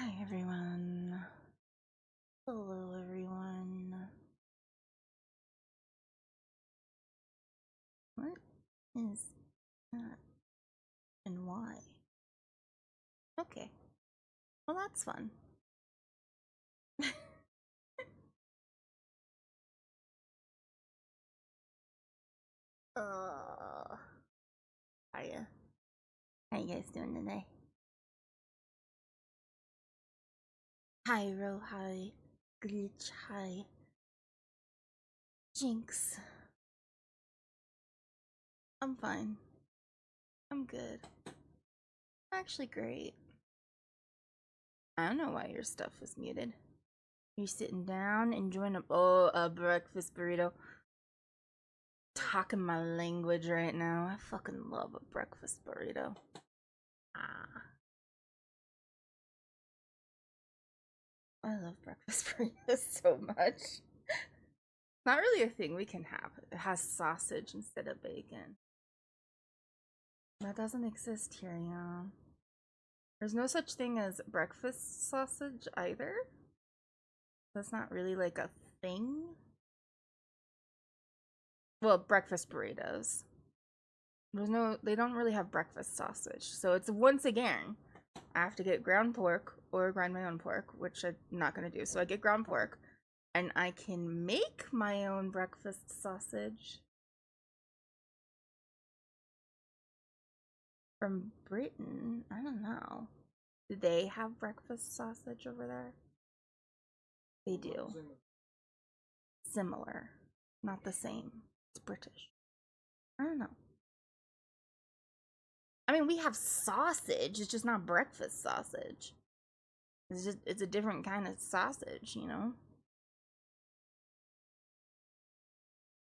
Hi everyone. Hello everyone. What is that and why? Okay. Well, that's fun. How are you? How you guys doing today? Hi Ro, hi Glitch, hi Jinx. I'm fine. I'm good. Actually great. I don't know why your stuff was muted. You're sitting down enjoying a breakfast burrito. Talking my language right now. I fucking love a breakfast burrito. Ah. I love breakfast burritos so much. Not really a thing we can have. It has sausage instead of bacon. That doesn't exist here, yeah. There's no such thing as breakfast sausage either. That's not really like a thing. Well, breakfast burritos. They don't really have breakfast sausage. So it's once again, I have to get ground pork or grind my own pork, which I'm not gonna do. So I get ground pork and I can make my own breakfast sausage. From Britain? I don't know. Do they have breakfast sausage over there? They do. Similar. Not the same. It's British. I don't know. I mean, we have sausage. It's just not breakfast sausage. It's a different kind of sausage, you know?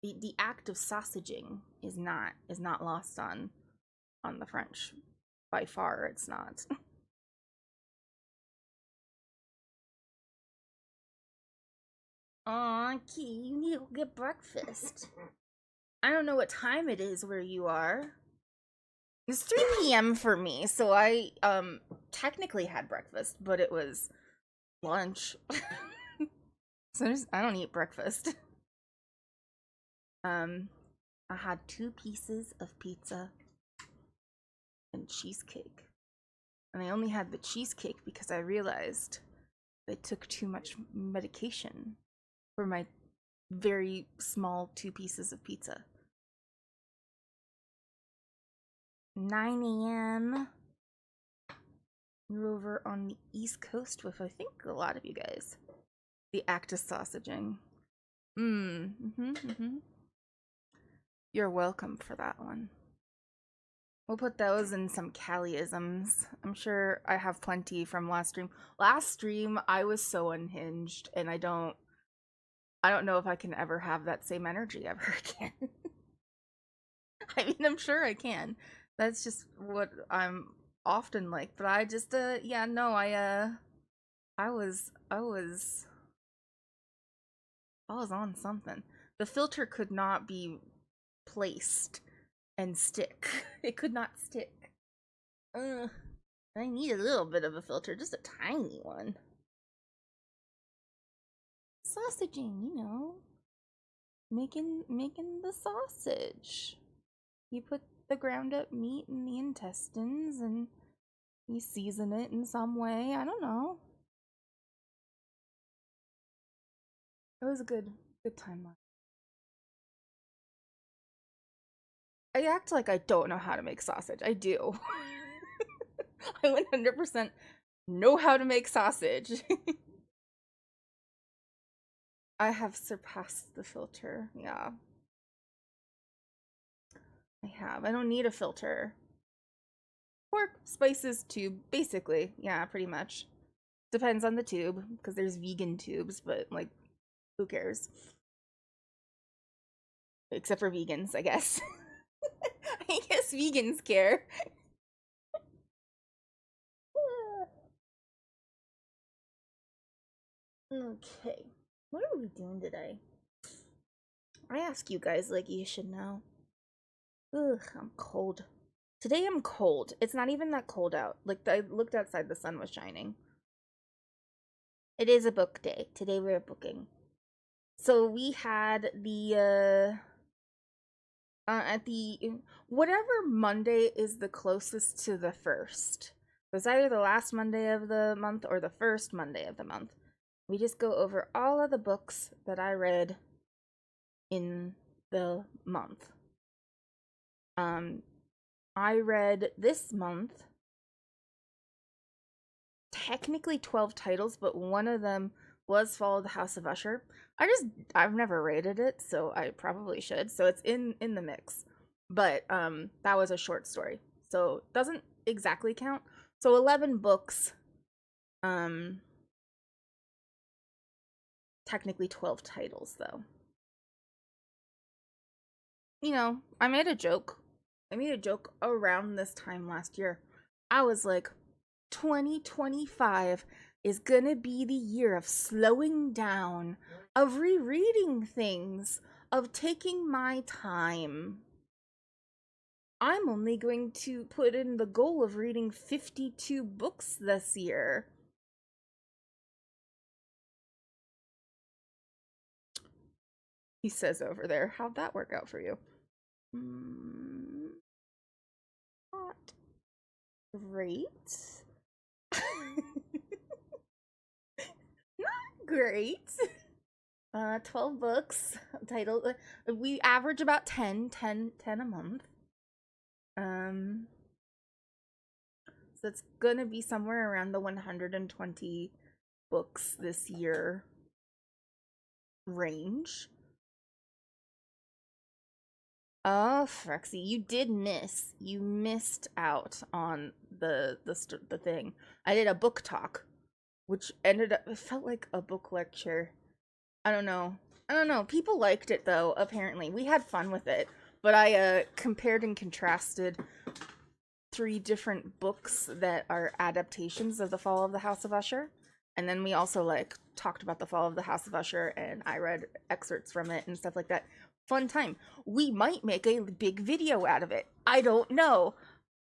The act of sausaging is not lost on the French. By far, it's not. Aw, Key, you need to go get breakfast. I don't know what time it is where you are. It's 3 p.m. for me, so I technically had breakfast, but it was lunch. So I don't eat breakfast. I had 2 pieces of pizza and cheesecake. And I only had the cheesecake because I realized I took too much medication for my very small 2 pieces of pizza. 9 a.m. You're over on the East Coast with, I think, a lot of you guys. The act of sausaging. You're welcome for that one. We'll put those in some Caliisms. I'm sure I have plenty from last stream. Last stream, I was so unhinged, and I don't know if I can ever have that same energy ever again. I mean, I'm sure I can. That's just what I'm often like. But I just, yeah, no, I was on something. The filter could not be placed and stick. It could not stick. I need a little bit of a filter, just a tiny one. Sausaging, you know. Making the sausage. You put the ground up meat in the intestines and you season it in some way. I don't know. It was a good time. I act like I don't know how to make sausage. I do. I 100% know how to make sausage. I have surpassed the filter. Yeah. I have. I don't need a filter. Pork, spices, tube, basically. Yeah, pretty much. Depends on the tube, because there's vegan tubes, but, like, who cares? Except for vegans, I guess. I guess vegans care. Okay. What are we doing today? I ask you guys like you should know. Ugh, I'm cold. Today I'm cold. It's not even that cold out. Like, I looked outside, the sun was shining. It is a book day. Today we're booking. So we had at the whatever Monday is the closest to the first. So it's either the last Monday of the month or the first Monday of the month. We just go over all of the books that I read in the month. I read this month technically 12 titles, but one of them was Fall of the House of Usher. I've never rated it, so I probably should. So it's in the mix. But that was a short story. So doesn't exactly count. So 11 books. Technically 12 titles though. You know, I made a joke. I made a joke around this time last year. I was like, 2025 is gonna be the year of slowing down, of rereading things, of taking my time. I'm only going to put in the goal of reading 52 books this year. He says over there, how'd that work out for you? Not great. Not great. 12 books titled. We average about 10 a month. So it's gonna be somewhere around the 120 books this year range. Oh, Frexy, you did miss. You missed out on the thing. I did a book talk, which ended up, it felt like a book lecture. I don't know. People liked it though, apparently. We had fun with it. But I compared and contrasted 3 different books that are adaptations of The Fall of the House of Usher. And then we also like talked about The Fall of the House of Usher, and I read excerpts from it and stuff like that. Fun time. We might make a big video out of it. I don't know.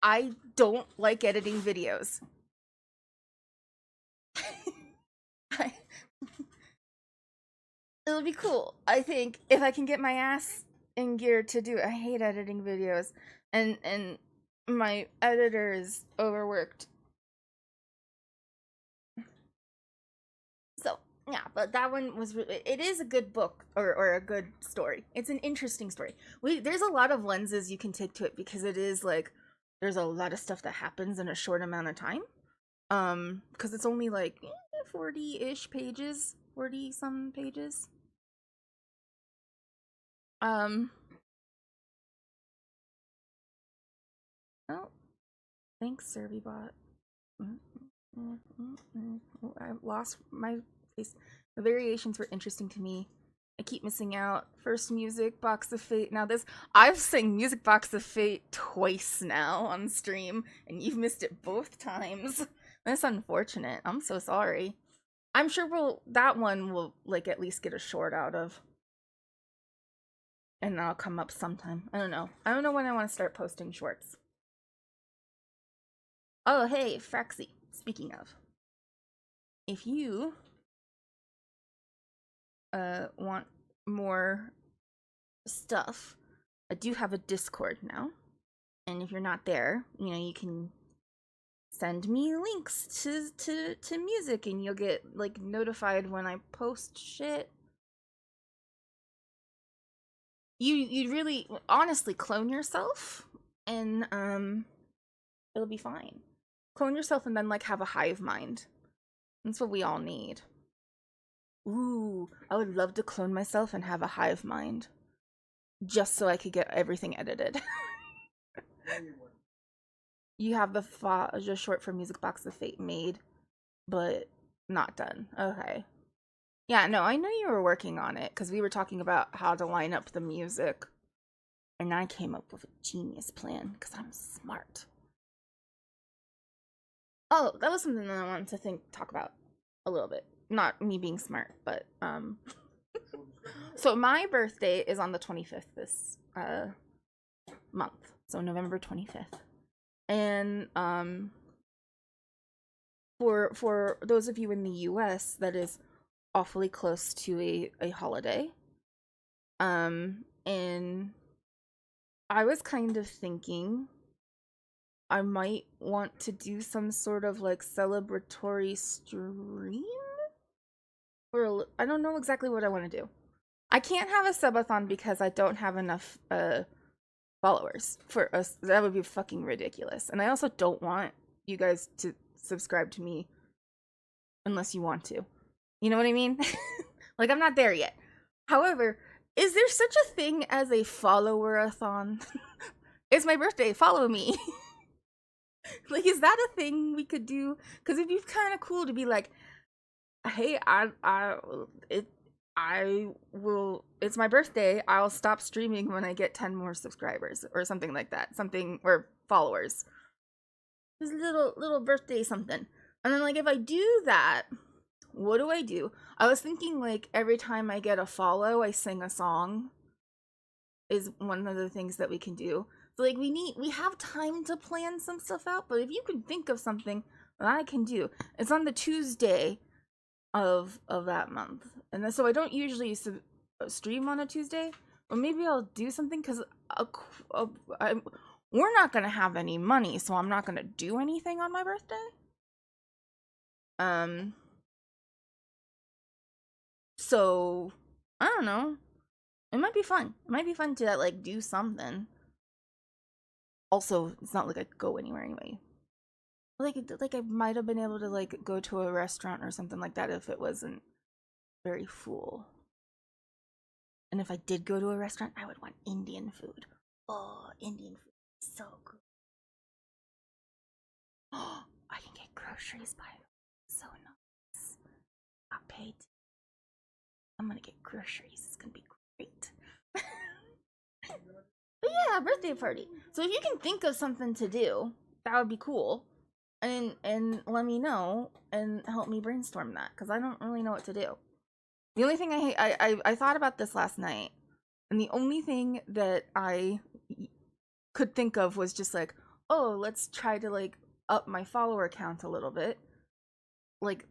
I don't like editing videos. It'll be cool. I think if I can get my ass in gear to do it. I hate editing videos, and my editor is overworked. So yeah, but that one was it is a good book, or a good story. It's an interesting story. There's a lot of lenses you can take to it, because it is like there's a lot of stuff that happens in a short amount of time. Because it's only like 40-ish pages, 40 some pages. Um, oh, thanks, ServyBot. I lost my face. The variations were interesting to me. I keep missing out. First music, Box of Fate. Now this, I've sang Music Box of Fate twice now on stream, and you've missed it both times. That's unfortunate. I'm so sorry. I'm sure that one will like at least get a short out of. And that'll come up sometime. I don't know. I don't know when I want to start posting shorts. Oh, hey, Fraxy. Speaking of, if you want more stuff, I do have a Discord now. And if you're not there, you know, you can send me links to music, and you'll get like notified when I post shit. You really honestly clone yourself, and it'll be fine. Clone yourself and then like have a hive mind. That's what we all need. Ooh, I would love to clone myself and have a hive mind, just so I could get everything edited. You have the just short for Music Box of Fate made, but not done. Okay. Yeah, no, I know you were working on it, because we were talking about how to line up the music. And I came up with a genius plan, because I'm smart. Oh, that was something that I wanted to talk about a little bit. Not me being smart, but so my birthday is on the 25th this month. So November 25th. And for those of you in the US, that is awfully close to a holiday. And I was kind of thinking I might want to do some sort of like celebratory stream, or I don't know exactly what I want to do. I can't have a subathon because I don't have enough followers for us. That would be fucking ridiculous. And I also don't want you guys to subscribe to me unless you want to. You know what I mean? Like, I'm not there yet. However, is there such a thing as a follower-a-thon? It's my birthday, follow me. Like, is that a thing we could do? Because it'd be kind of cool to be like, hey, I will, it's my birthday, I'll stop streaming when I get 10 more subscribers, or something like that. Something, or followers. Just little birthday something. And then, like, if I do that, what do I do? I was thinking, like, every time I get a follow, I sing a song, is one of the things that we can do. So, like, we have time to plan some stuff out, but if you can think of something that I can do, it's on the Tuesday of that month. And then, so I don't usually stream on a Tuesday, but maybe I'll do something, because we're not gonna have any money, so I'm not gonna do anything on my birthday. So I don't know. It might be fun. It might be fun to like do something. Also, it's not like I could go anywhere anyway. Like I might have been able to like go to a restaurant or something like that if it wasn't very full. And if I did go to a restaurant, I would want Indian food. Oh, Indian food is so good. Oh, I can get groceries by the way. So nice. Got paid. I'm gonna get groceries. It's gonna be great. But yeah, birthday party. So if you can think of something to do, that would be cool. And let me know and help me brainstorm that, because I don't really know what to do. The only thing I thought about this last night, and the only thing that I could think of was just like, oh, let's try to like up my follower count a little bit. Like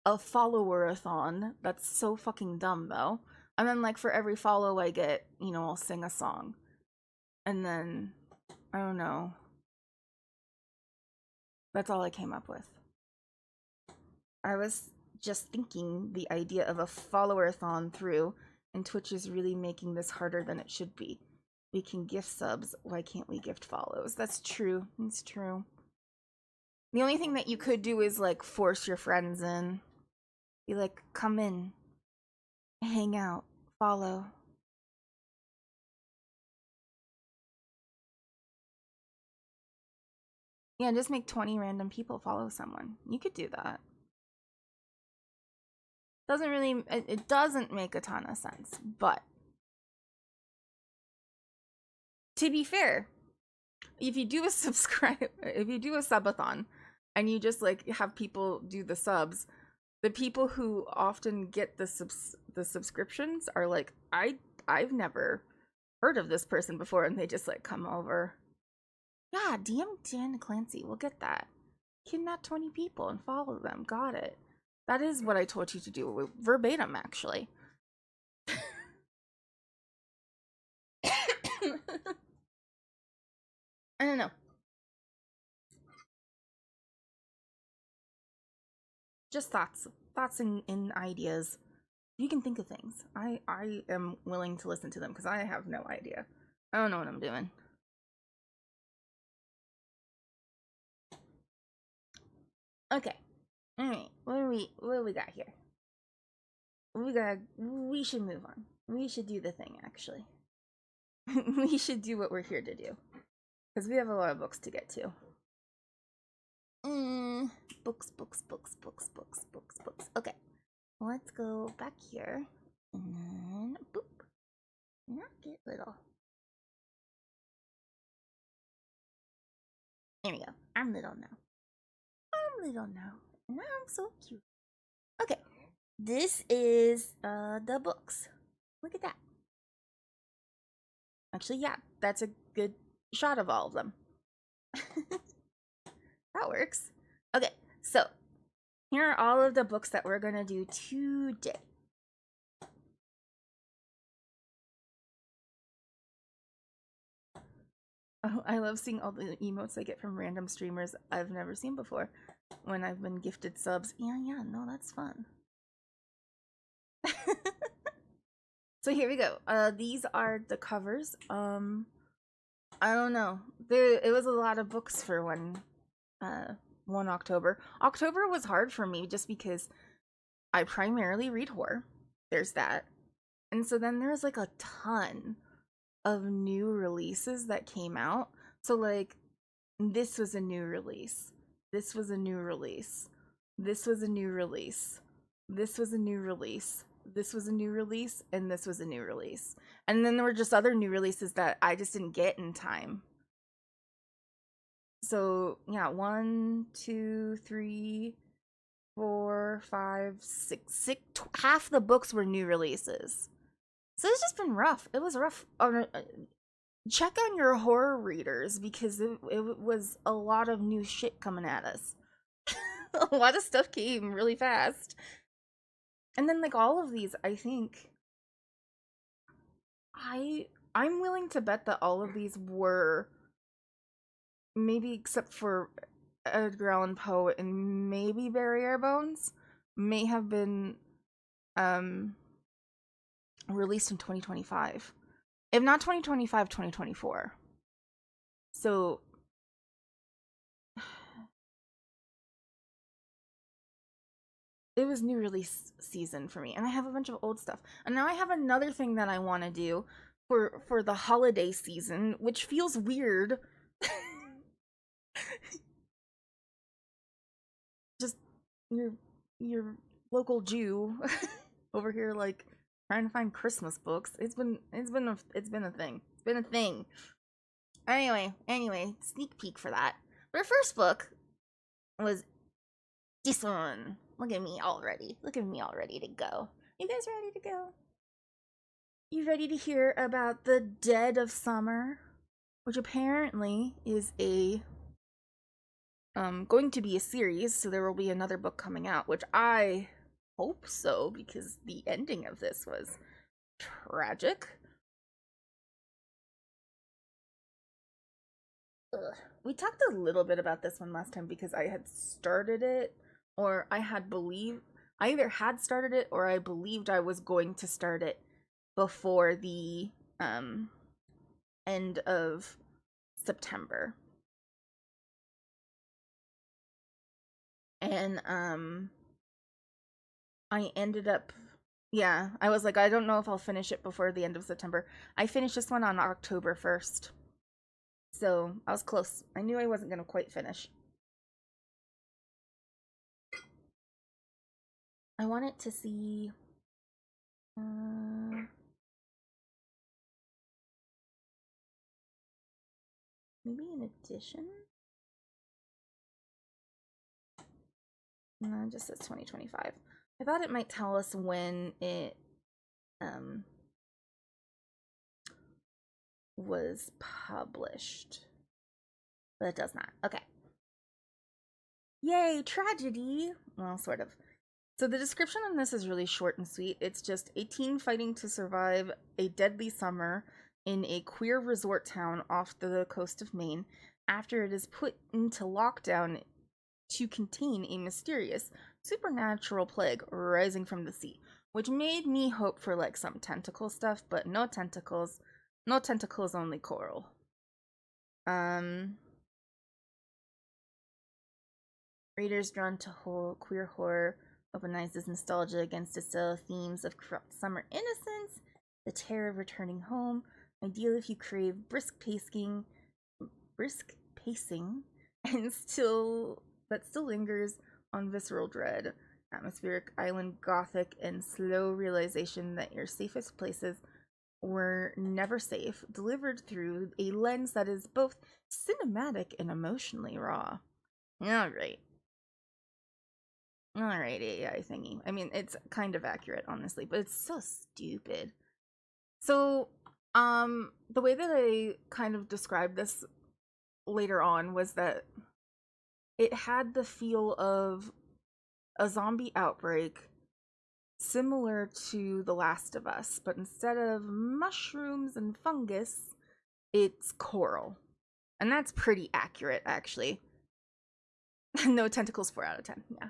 a follower-a-thon. That's so fucking dumb though. And then like for every follow I get, you know, I'll sing a song. And then I don't know. That's all I came up with. I was just thinking the idea of a follower-a-thon through, and Twitch is really making this harder than it should be. We can gift subs, why can't we gift follows? That's true. It's true. The only thing that you could do is like force your friends in. Be like, come in, hang out, follow. Yeah, just make 20 random people follow someone. You could do that. Doesn't really, it doesn't make a ton of sense, but to be fair, if you do a subathon and you just like have people do the subs, the people who often get the subscriptions are like, I've never heard of this person before, and they just like come over. Yeah, DM Jan Clancy, we'll get that. Kidnap 20 people and follow them. Got it. That is what I told you to do, verbatim, actually. I don't know. Just thoughts and ideas. You can think of things. I am willing to listen to them because I have no idea. I don't know what I'm doing. Okay. Alright. What do we got here? We should move on. We should do the thing, actually. We should do what we're here to do. Because we have a lot of books to get to. Books. Okay. Let's go back here. And then, boop. Not get little. There we go. I'm little now. Now I'm so cute. Okay. This is the books. Look at that. Actually, yeah, that's a good shot of all of them. That works. Okay, So, here are all of the books that we're gonna do today. Oh, I love seeing all the emotes I get from random streamers I've never seen before when I've been gifted subs. Yeah, no, that's fun. So here we go. These are the covers. I don't know. It was a lot of books for one October. October was hard for me just because I primarily read horror. There's that. And so then there's like a ton of new releases that came out. So like this was a new release. This was a new release. This was a new release. This was a new release. This was a new release, and this was a new release. And then there were just other new releases that I just didn't get in time. So yeah, 1, 2, 3, 4, 5, 6, half the books were new releases. So it's just been rough. It was rough. Check on your horror readers because it was a lot of new shit coming at us. A lot of stuff came really fast. And then like all of these, I think I'm willing to bet that all of these were, maybe except for Edgar Allan Poe and maybe Barry Bones, may have been released in 2025. If not 2025, 2024. So it was new release season for me, and I have a bunch of old stuff. And now I have another thing that I want to do for the holiday season, which feels weird. Just your local Jew over here like trying to find Christmas books. It's been a thing. It's been a thing. Anyway, sneak peek for that. Our first book was this one. Look at me already. Look at me all ready to go. You guys ready to go? You ready to hear about The Dead of Summer? Which apparently is a going to be a series, so there will be another book coming out, which I hope so, because the ending of this was tragic. Ugh. We talked a little bit about this one last time because I had started it, or I either had started it or I believed I was going to start it before the end of September. And I ended up, yeah, I was like, I don't know if I'll finish it before the end of September. I finished this one on October 1st. So I was close. I knew I wasn't going to quite finish. I wanted to see maybe an edition? No, it just says 2025. I thought it might tell us when it was published, but it does not. Okay. Yay, tragedy! Well, sort of. So the description on this is really short and sweet. It's just a teen fighting to survive a deadly summer in a queer resort town off the coast of Maine after it is put into lockdown to contain a mysterious supernatural plague rising from the sea, which made me hope for like some tentacle stuff, but no tentacles. No tentacles, only coral. Readers drawn to queer horror weaponizes nostalgia against its themes of corrupt summer innocence, the terror of returning home, ideal if you crave brisk pacing, and still lingers on visceral dread, atmospheric island gothic, and slow realization that your safest places were never safe, delivered through a lens that is both cinematic and emotionally raw. Alright, AI thingy. I mean, it's kind of accurate, honestly, but it's so stupid. So, the way that I kind of described this later on was that it had the feel of a zombie outbreak similar to The Last of Us, but instead of mushrooms and fungus, it's coral. And that's pretty accurate, actually. No tentacles, 4 out of 10. Yeah.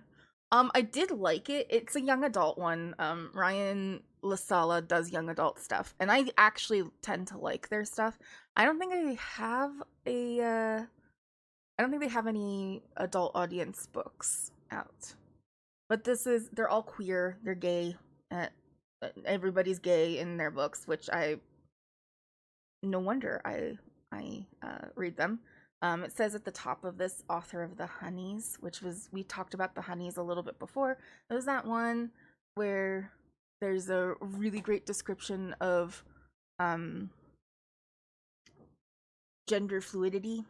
I did like it. It's a young adult one. Ryan LaSala does young adult stuff, and I actually tend to like their stuff. I don't think I have a. I don't think they have any adult audience books out. But they're all queer, they're gay. Uh, Everybody's gay in their books, which no wonder I read them. It says at the top of this, author of the Honeys, which we talked about the Honeys a little bit before. There's that one where there's a really great description of gender fluidity,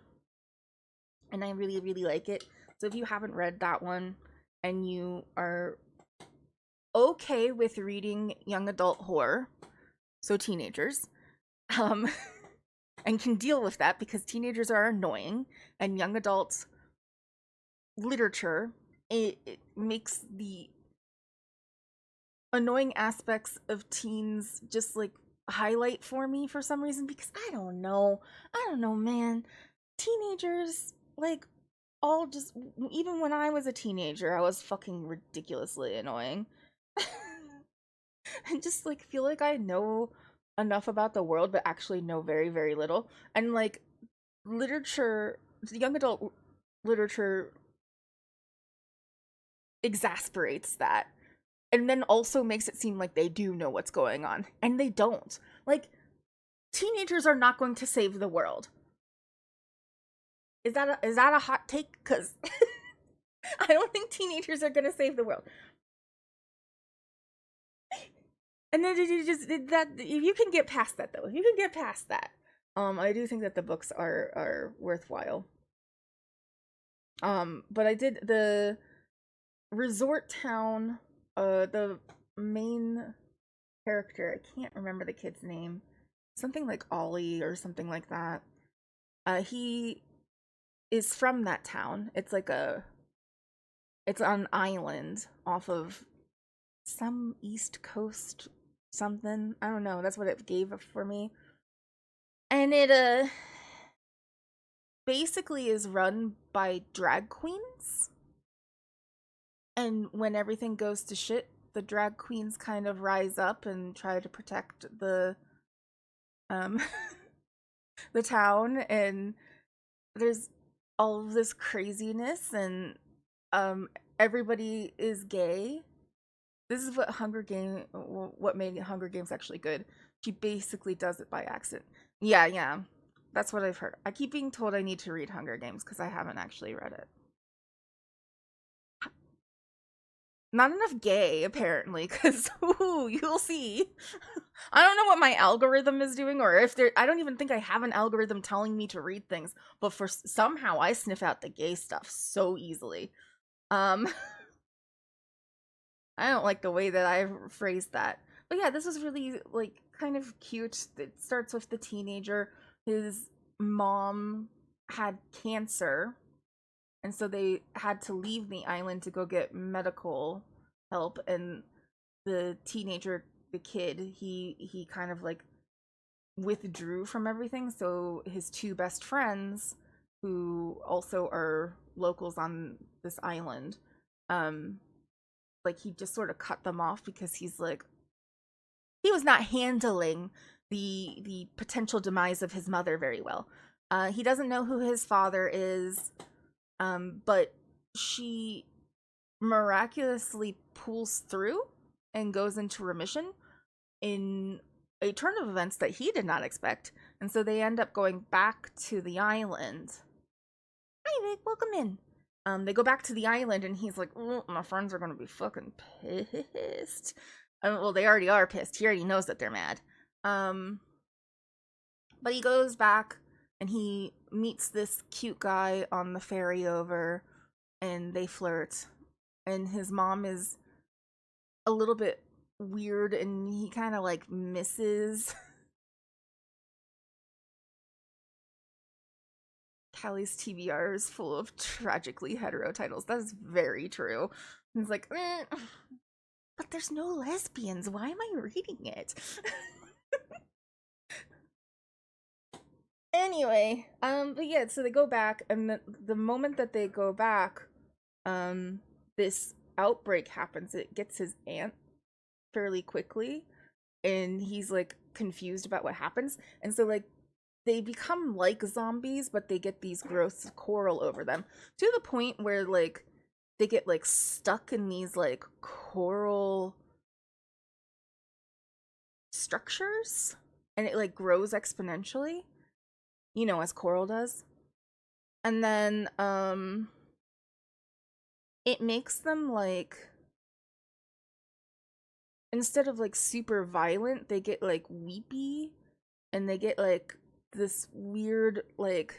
and I really, really like it. So if you haven't read that one and you are okay with reading young adult horror, so teenagers, and can deal with that because teenagers are annoying, and young adults literature, it makes the annoying aspects of teens just like highlight for me for some reason, because I don't know, man. Teenagers, like, all just, even when I was a teenager, I was fucking ridiculously annoying. And just like feel like I know enough about the world but actually know very, very little. And like literature, young adult literature exasperates that, and then also makes it seem like they do know what's going on, and they don't. Like, teenagers are not going to save the world. Is that a hot take? Because I don't think teenagers are going to save the world. And then you just that, if you can get past that, though, if you can get past that, I do think that the books are worthwhile. But I did the resort town. The main character, I can't remember the kid's name, something like Ollie or something like that. He is from that town. It's on an island off of some East Coast something. I don't know. That's what it gave for me. And it basically is run by drag queens. And when everything goes to shit, the drag queens kind of rise up and try to protect um the town, and there's all of this craziness, and everybody is gay. This is what made Hunger Games actually good. She basically does it by accident. Yeah, yeah. That's what I've heard. I keep being told I need to read Hunger Games because I haven't actually read it. Not enough gay, apparently, because you'll see. I don't know what my algorithm is doing, or if I don't even think I have an algorithm telling me to read things, but somehow I sniff out the gay stuff so easily. I don't like the way that I phrased that. But yeah, this was really, like, kind of cute. It starts with the teenager. His mom had cancer, and so they had to leave the island to go get medical help, and the teenager, the kid, he kind of like withdrew from everything. So his two best friends, who also are locals on this island, like, he just sort of cut them off because he was not handling the potential demise of his mother very well. He doesn't know who his father is, but she miraculously pulls through and goes into remission in a turn of events that he did not expect. And so they end up going back to the island. Hi, Vic, welcome in. They go back to the island, and he's like, oh, my friends are gonna be fucking pissed. Well, they already are pissed. He already knows that they're mad. But he goes back, and he meets this cute guy on the ferry over, and they flirt. And his mom is a little bit weird, and he kind of like misses Callie's TBR is full of tragically hetero titles. That is very true. And it's like, but there's no lesbians. Why am I reading it? Anyway, but yeah, so they go back, and the moment that they go back, this outbreak happens. It gets his aunt fairly quickly, and he's like confused about what happens, and so like they become like zombies, but they get these gross coral over them to the point where like they get like stuck in these like coral structures, and it like grows exponentially, you know, as coral does. And then it makes them like, instead of like super violent, they get like weepy, and they get like this weird like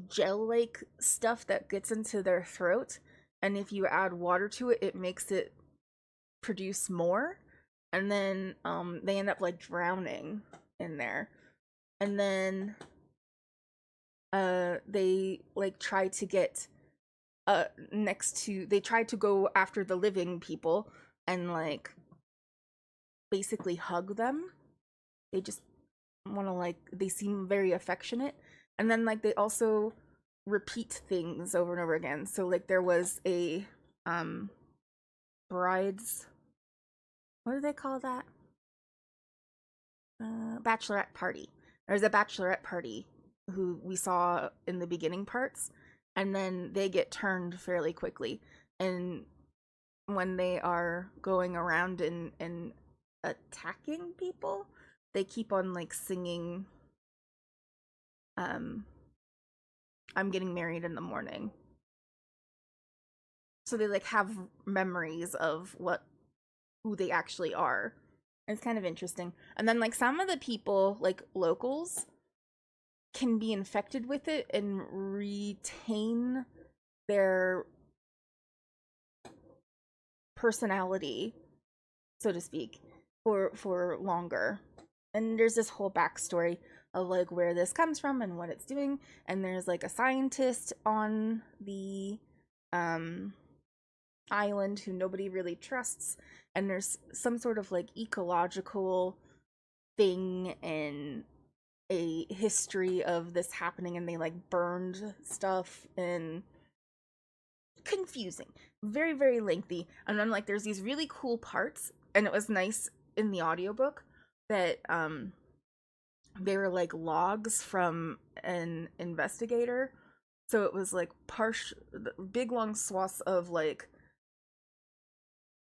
gel like stuff that gets into their throat, and if you add water to it, it makes it produce more, and then they end up like drowning in there. And then they like try to get they try to go after the living people and like basically hug them. They just want to like, they seem very affectionate, and then like they also repeat things over and over again. So like there was a brides, what do they call that, bachelorette party. There's a bachelorette party who we saw in the beginning parts, and then they get turned fairly quickly, and when they are going around and attacking people, they keep on like singing I'm getting married in the morning. So they like have memories of who they actually are. It's kind of interesting. And then like some of the people, like locals, can be infected with it and retain their personality, so to speak, for longer. And there's this whole backstory of like where this comes from and what it's doing. And there's like a scientist on the island who nobody really trusts, and there's some sort of like ecological thing and a history of this happening, and they like burned stuff, and confusing, very very lengthy. And then like there's these really cool parts, and it was nice in the audiobook that they were like logs from an investigator. So it was like big long swaths of like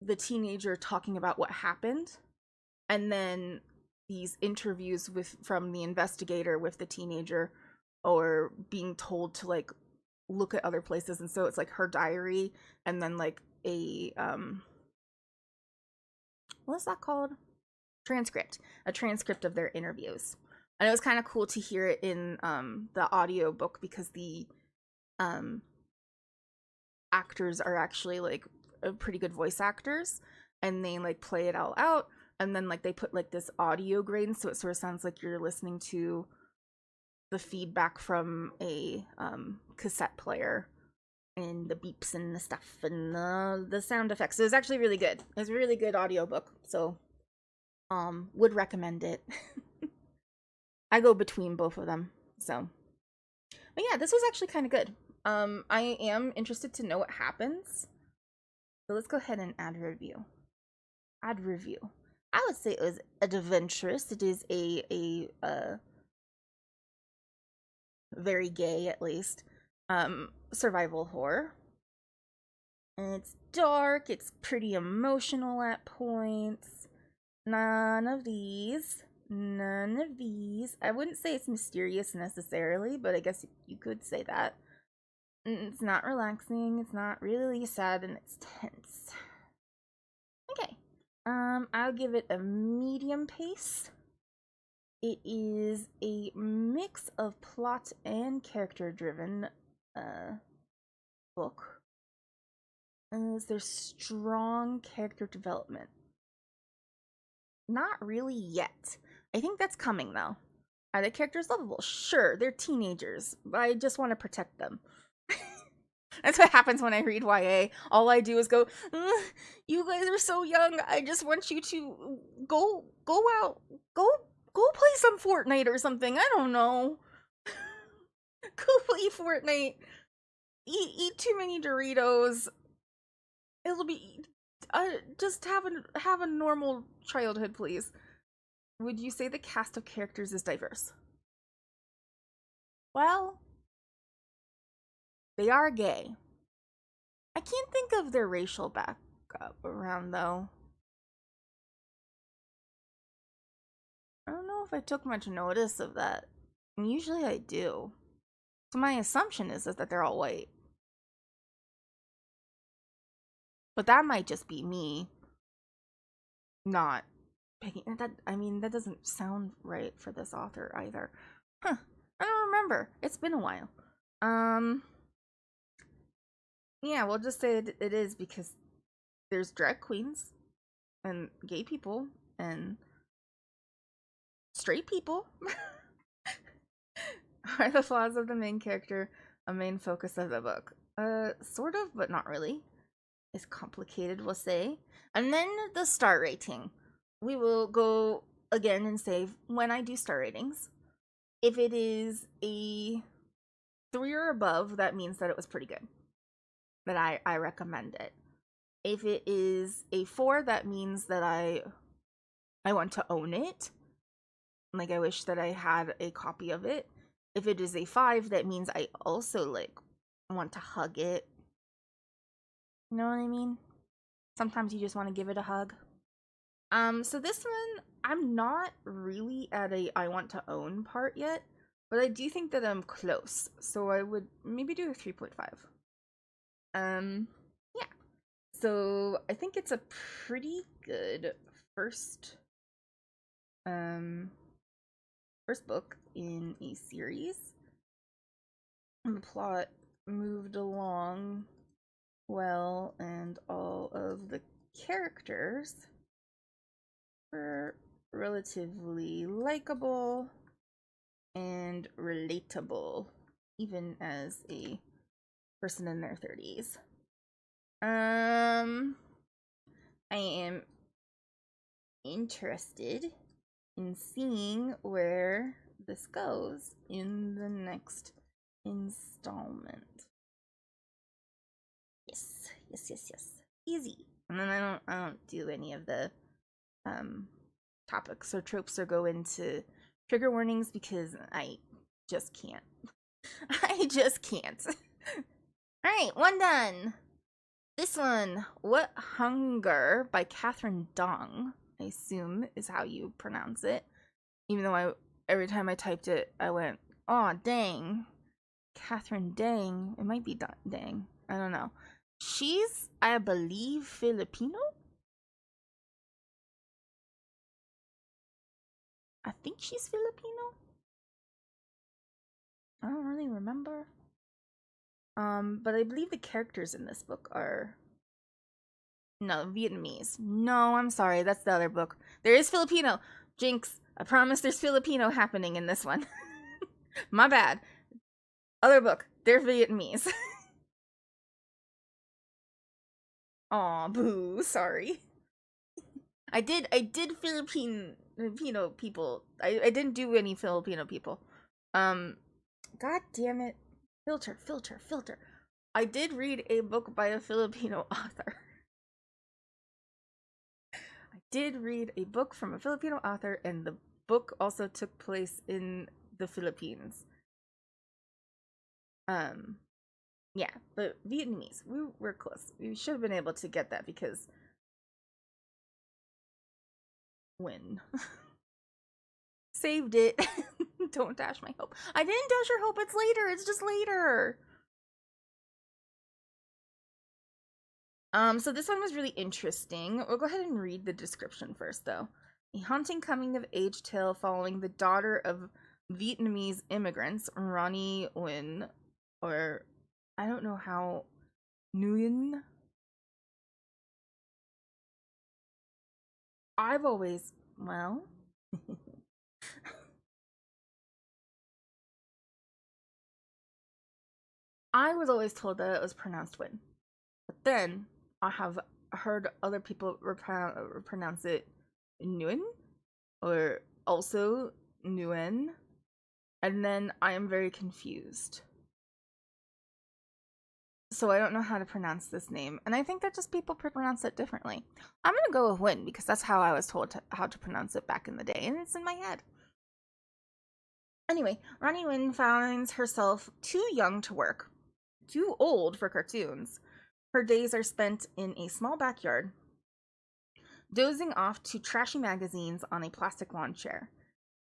the teenager talking about what happened, and then these interviews from the investigator with the teenager, or being told to like look at other places. And so it's like her diary, and then like a what's that called, a transcript of their interviews. And it was kind of cool to hear it in the audio book, because the actors are actually like pretty good voice actors, and they like play it all out, and then like they put like this audio grain, so it sort of sounds like you're listening to the feedback from a cassette player, and the beeps and the stuff and the sound effects. It was actually really good. It's a really good audiobook, so would recommend it. I go between both of them, so. But yeah, this was actually kind of good. I am interested to know what happens. So let's go ahead and add review. Add review. I would say it was adventurous. It is a very gay, at least, survival horror. And it's dark. It's pretty emotional at points. None of these. I wouldn't say it's mysterious necessarily, but I guess you could say that. It's not relaxing, it's not really sad, and it's tense. Okay. I'll give it a medium pace. It is a mix of plot and character driven book. There's strong character development. Not really yet. I think that's coming though. Are the characters lovable? Sure, they're teenagers. I just want to protect them. That's what happens when I read YA. All I do is go, "You guys are so young. I just want you to go out, go go play some Fortnite or something. I don't know. Go play Fortnite. Eat too many Doritos. It'll be just have a normal childhood, please." Would you say the cast of characters is diverse? Well, they are gay. I can't think of their racial background though. I don't know if I took much notice of that. Usually I do. So my assumption is that they're all white. But that might just be me not picking that. I mean, that doesn't sound right for this author either. Huh. I don't remember. It's been a while. Yeah, we'll just say it is because there's drag queens and gay people and straight people. Are the flaws of the main character a main focus of the book? Sort of, but not really. It's complicated, we'll say. And then the star rating. We will go again and say when I do star ratings, if it is a 3 or above, that means that it was pretty good. That I recommend it. If it is a 4, that means that I want to own it. Like I wish that I had a copy of it. If it is a 5, that means I also like want to hug it. You know what I mean? Sometimes you just want to give it a hug. So this one, I'm not really at a I want to own part yet, but I do think that I'm close. So I would maybe do a 3.5. Yeah. So I think it's a pretty good first first book in a series. And the plot moved along well, and all of the characters were relatively likable and relatable, even as a person in their 30s. I am interested in seeing where this goes in the next installment. Yes. Easy. And then I don't do any of the topics or tropes or go into trigger warnings because I just can't. I just can't. Alright, one done. This one, What Hunger by Catherine Dong, I assume is how you pronounce it. Even though every time I typed it, I went, "Aw, dang. Catherine Dang." It might be Dang. I don't know. She's, I believe, Filipino? I think she's Filipino. I don't really remember. But I believe the characters in this book are no Vietnamese. No, I'm sorry, that's the other book. There is Filipino. Jinx, I promise there's Filipino happening in this one. My bad. Other book. They're Vietnamese. Aw, boo. Sorry. I did Filipino people. I didn't do any Filipino people. God damn it. Filter. I did read a book by a Filipino author. I did read a book from a Filipino author, and the book also took place in the Philippines. Yeah, but Vietnamese. We were close. We should have been able to get that because when saved it. Don't dash my hope. I didn't dash your hope. It's later. It's just later. So this one was really interesting. We'll go ahead and read the description first, though. A haunting coming-of-age tale following the daughter of Vietnamese immigrants, Ronnie Nguyen, or I don't know how, Nguyen? I've always, well, I was always told that it was pronounced Win. But then I have heard other people pronounce it Nguyen or also Nguyen. And then I am very confused. So I don't know how to pronounce this name. And I think that just people pronounce it differently. I'm going to go with Win because that's how I was told how to pronounce it back in the day. And it's in my head. Anyway, Ronnie Wynn finds herself too young to work, too old for cartoons. Her days are spent in a small backyard, dozing off to trashy magazines on a plastic lawn chair.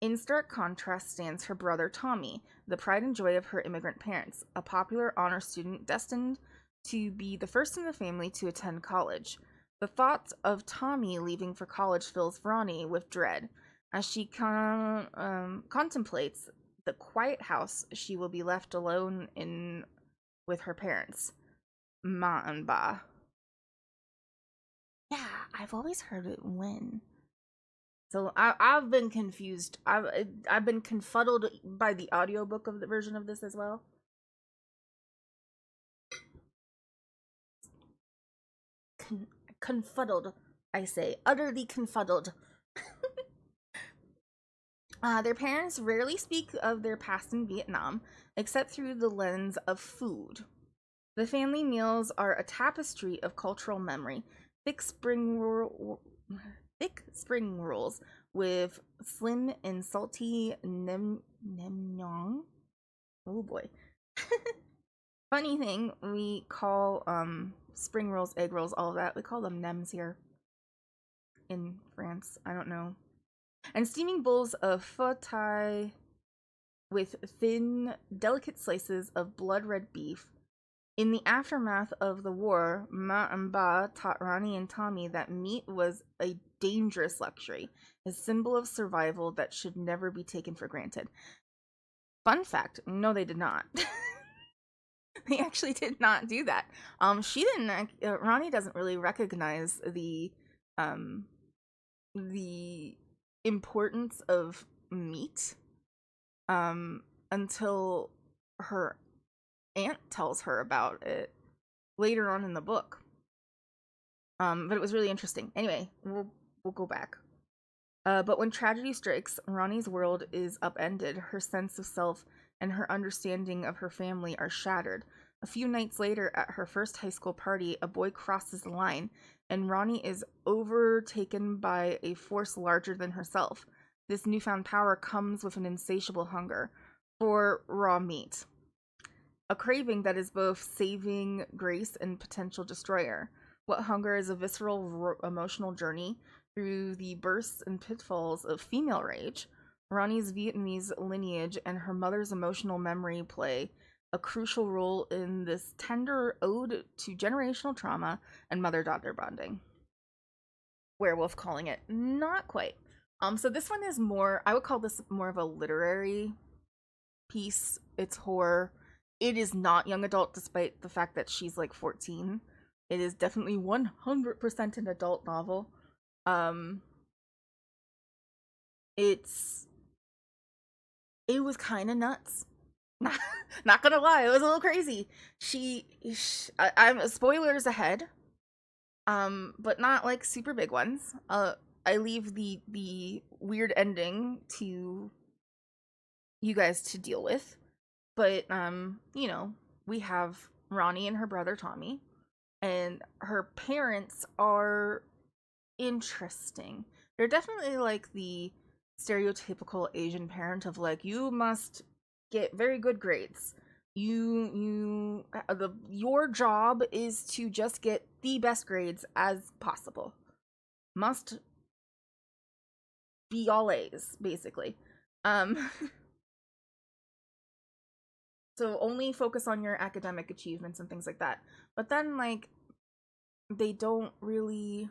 In stark contrast stands her brother Tommy, the pride and joy of her immigrant parents, a popular honor student destined to be the first in the family to attend college. The thought of Tommy leaving for college fills Ronnie with dread as she contemplates the quiet house she will be left alone in with her parents, Ma and Ba. Yeah, I've always heard it Win. So I've been confused. I've been confuddled by the audiobook of the version of this as well. Confuddled, I say, utterly confuddled. Their parents rarely speak of their past in Vietnam, except through the lens of food. The family meals are a tapestry of cultural memory, thick spring rolls with slim and salty nem nyong. Oh boy. Funny thing, we call spring rolls, egg rolls, all of that. We call them nems here in France. I don't know. And steaming bowls of pho thai with thin, delicate slices of blood red beef. In the aftermath of the war, Ma and Ba taught Ronnie and Tommy that meat was a dangerous luxury, a symbol of survival that should never be taken for granted. Fun fact, no, they did not. They actually did not do that. She didn't. Ronnie doesn't really recognize the importance of meat until her aunt tells her about it later on in the book. But it was really interesting. Anyway, we'll go back. But when tragedy strikes, Ronnie's world is upended. Her sense of self and her understanding of her family are shattered. A few nights later, at her first high school party, a boy crosses the line, and Ronnie is overtaken by a force larger than herself. This newfound power comes with an insatiable hunger for raw meat, a craving that is both saving grace and potential destroyer. What hunger is a visceral emotional journey through the bursts and pitfalls of female rage. Ronnie's Vietnamese lineage and her mother's emotional memory play a crucial role in this tender ode to generational trauma and mother-daughter bonding. Werewolf calling it not quite. So this one is more, I would call this more of a literary piece. It's horror. It is not young adult, despite the fact that she's like 14. It is definitely 100% an adult novel. It was kind of nuts. Not gonna lie, it was a little crazy. I'm spoilers ahead, but not like super big ones. I leave the weird ending to you guys to deal with. But we have Ronnie and her brother Tommy, and her parents are interesting. They're definitely like the stereotypical Asian parent of like, you must get very good grades. Your job is to just get the best grades as possible. Must be all A's, basically. So only focus on your academic achievements and things like that. But then, like, they don't really,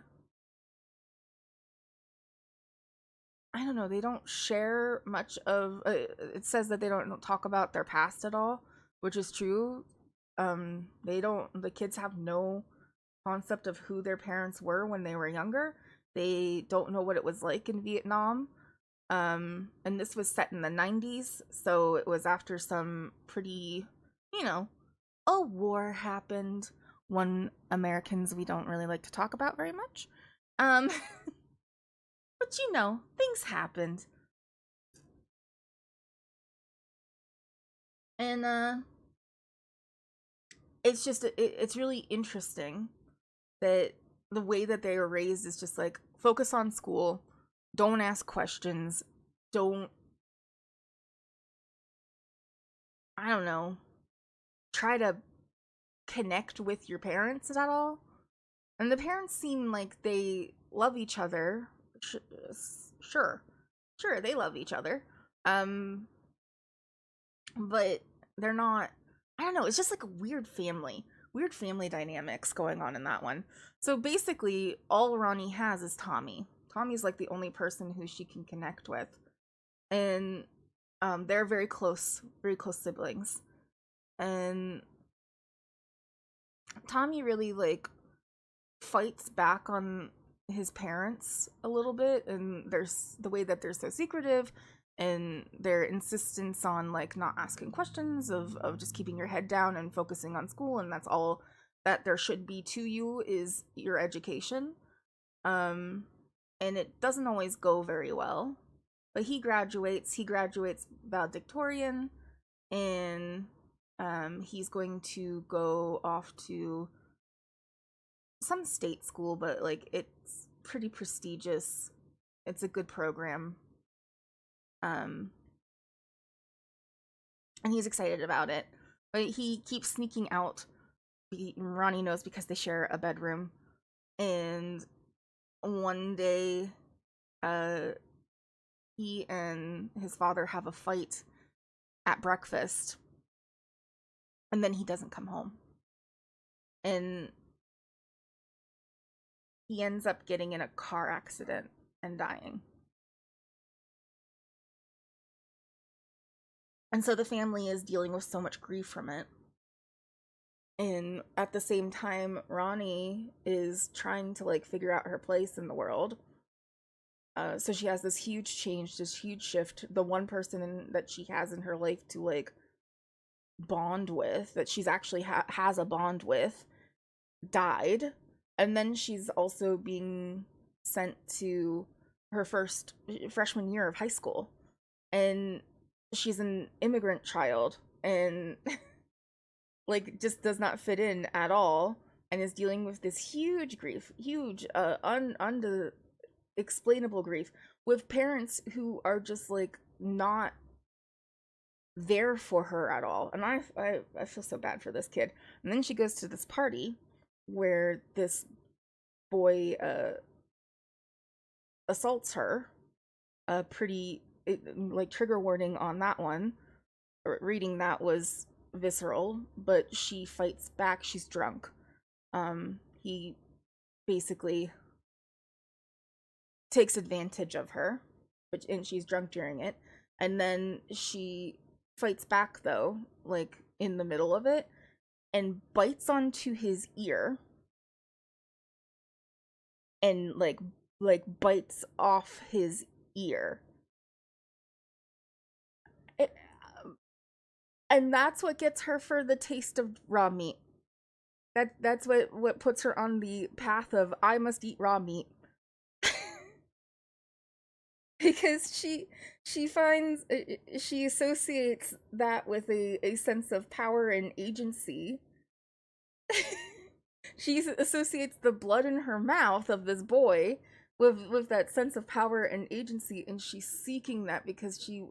I don't know, they don't share much of, it says that they don't talk about their past at all, which is true. The kids have no concept of who their parents were when they were younger. They don't know what it was like in Vietnam. And this was set in the 90s, so it was after some pretty, a war happened. One Americans we don't really like to talk about very much. Um, but you know, things happened. And it's just it's really interesting that the way that they are raised is just like focus on school, don't ask questions, don't, I don't know, try to connect with your parents at all. And the parents seem like they love each other. Sure, sure, they love each other. Um, but they're not. I don't know. It's just like a weird family dynamics going on in that one. So basically, all Ronnie has is Tommy. Tommy's like the only person who she can connect with, and they're very close siblings. And Tommy really like fights back on his parents a little bit, and there's the way that they're so secretive and their insistence on like not asking questions of just keeping your head down and focusing on school, and that's all that there should be to you is your education. um and it doesn't always go very well, but he graduates valedictorian, and he's going to go off to some state school, but like it's pretty prestigious. It's a good program. Um and he's excited about it. But he keeps sneaking out. Ronnie knows because they share a bedroom. And one day uh he and his father have a fight at breakfast, and then he doesn't come home. And he ends up getting in a car accident and dying. And so the family is dealing with so much grief from it. And at the same time, Ronnie is trying to like figure out her place in the world. So she has this huge change, this huge shift. The one person that she has in her life to like bond with, that she's actually has a bond with, died. And then she's also being sent to her first freshman year of high school. And she's an immigrant child, and like just does not fit in at all, and is dealing with this huge grief, huge explainable grief, with parents who are just like not there for her at all. And I feel so bad for this kid. And then she goes to this party where this boy assaults her. A pretty like trigger warning on that one. Reading that was visceral, but she fights back. She's drunk. He basically takes advantage of her, and she's drunk during it. And then she fights back though, like in the middle of it, and bites onto his ear, and like bites off his ear. It, and that's what gets her for the taste of raw meat. That's what puts her on the path of I must eat raw meat. Because she finds she associates that with a sense of power and agency. She associates the blood in her mouth of this boy with that sense of power and agency, and she's seeking that because she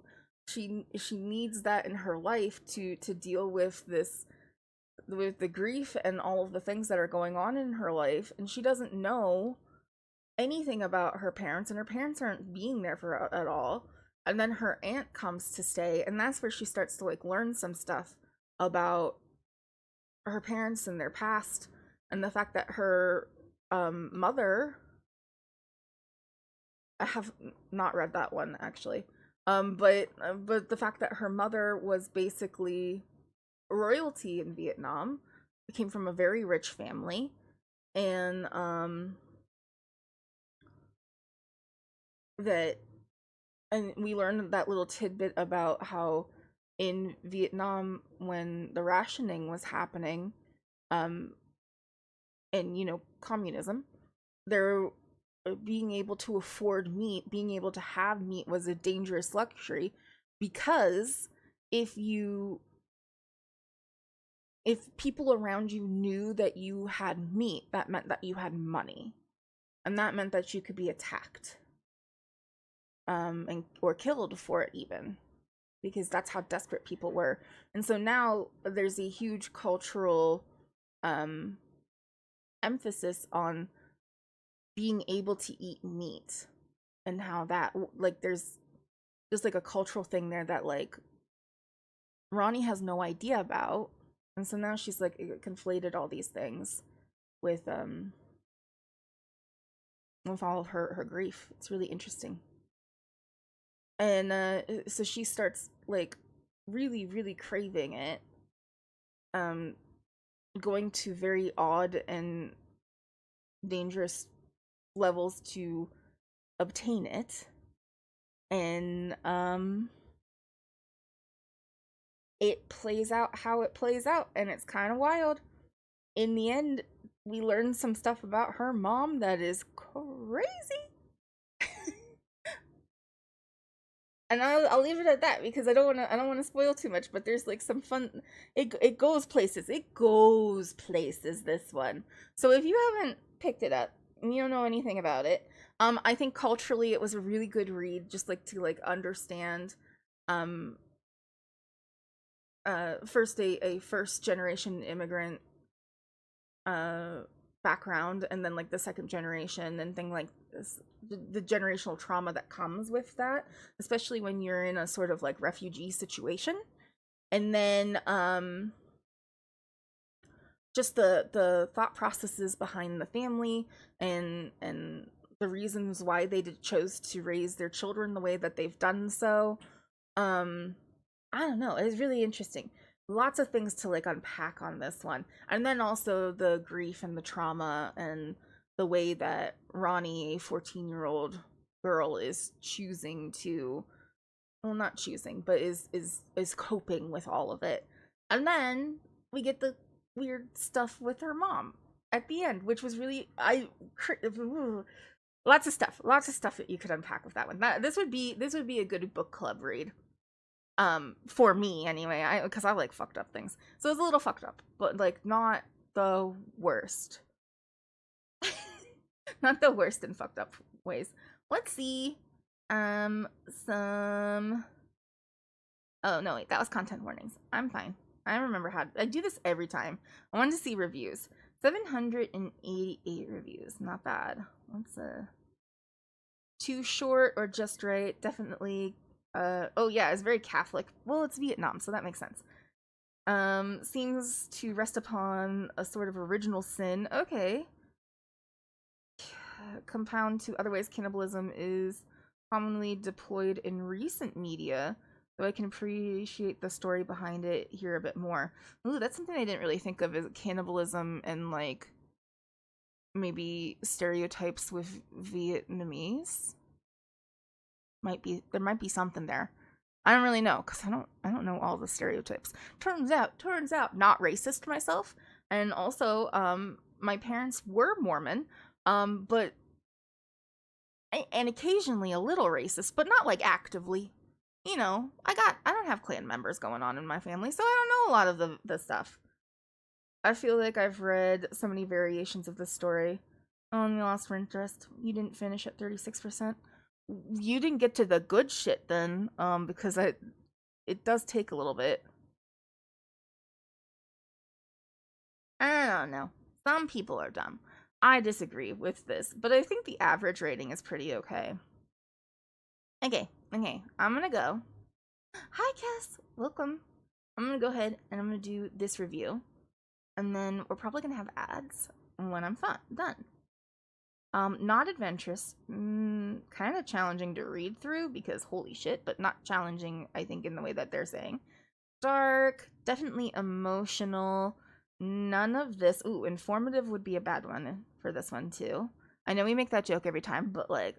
needs that in her life to deal with this, with the grief and all of the things that are going on in her life. And she doesn't know anything about her parents, and her parents aren't being there for at all. And then her aunt comes to stay, and that's where she starts to like learn some stuff about her parents and their past, and the fact that her mother, I have not read that one actually, but the fact that her mother was basically royalty in Vietnam, came from a very rich family. And that, and we learned that little tidbit about how in Vietnam when the rationing was happening, um, and communism, there being able to afford meat, being able to have meat was a dangerous luxury because if you if people around you knew that you had meat, that meant that you had money, and that meant that you could be attacked, and or killed for it even, because that's how desperate people were. And so now there's a huge cultural um emphasis on being able to eat meat, and how that, like, there's just like a cultural thing there that, like, Ronnie has no idea about. And so now she's like conflated all these things with all of her grief. It's really interesting. And so she starts like really really craving it, um going to very odd and dangerous levels to obtain it. And it plays out how it plays out, and it's kind of wild. In the end, we learn some stuff about her mom that is crazy. And I'll leave it at that because I don't want to spoil too much, but there's like some fun. It goes places. It goes places, this one. So if you haven't picked it up and you don't know anything about it, I think culturally it was a really good read, just like to like understand, um first a first generation immigrant uh background, and then like the second generation and thing like this, the generational trauma that comes with that, especially when you're in a sort of like refugee situation. And then just the thought processes behind the family, and the reasons why they chose to raise their children the way that they've done so. um I don't know, it's really interesting. Lots of things to like unpack on this one. And then also the grief and the trauma and the way that Ronnie, a 14-year-old girl, is choosing to, well, not choosing, but is coping with all of it. And then we get the weird stuff with her mom at the end, which was really lots of stuff that you could unpack with that one. This would be a good book club read, for me anyway, because I like fucked up things. So it's a little fucked up, but like not the worst. Not the worst in fucked up ways. Let's see. Some Oh no, wait, that was content warnings. I'm fine. I remember how I do this every time. I wanted to see reviews. 788 reviews. Not bad. What's too short or just right? Definitely. Oh yeah, it's very Catholic. Well, it's Vietnam, so that makes sense. Seems to rest upon a sort of original sin. Okay. Compound to other ways cannibalism is commonly deployed in recent media, though I can appreciate the story behind it here a bit more. Ooh, that's something I didn't really think of, as cannibalism and like maybe stereotypes with Vietnamese. There might be something there. I don't really know because I don't know all the stereotypes. Turns out, not racist myself, and also my parents were Mormon, but and occasionally a little racist, but not like actively. I don't have clan members going on in my family, so I don't know a lot of the stuff. I feel like I've read so many variations of this story. Oh, and you lost for interest. You didn't finish at 36%. You didn't get to the good shit then, because it does take a little bit. I don't know. Some people are dumb. I disagree with this, but I think the average rating is pretty okay. Okay, I'm gonna go. Hi, Cass. Welcome. I'm gonna go ahead and I'm gonna do this review, and then we're probably gonna have ads when I'm done. Not adventurous, kind of challenging to read through because holy shit, but not challenging, I think, in the way that they're saying. Dark, definitely emotional. None of this. Ooh, informative would be a bad one for this one too. I know we make that joke every time, but like,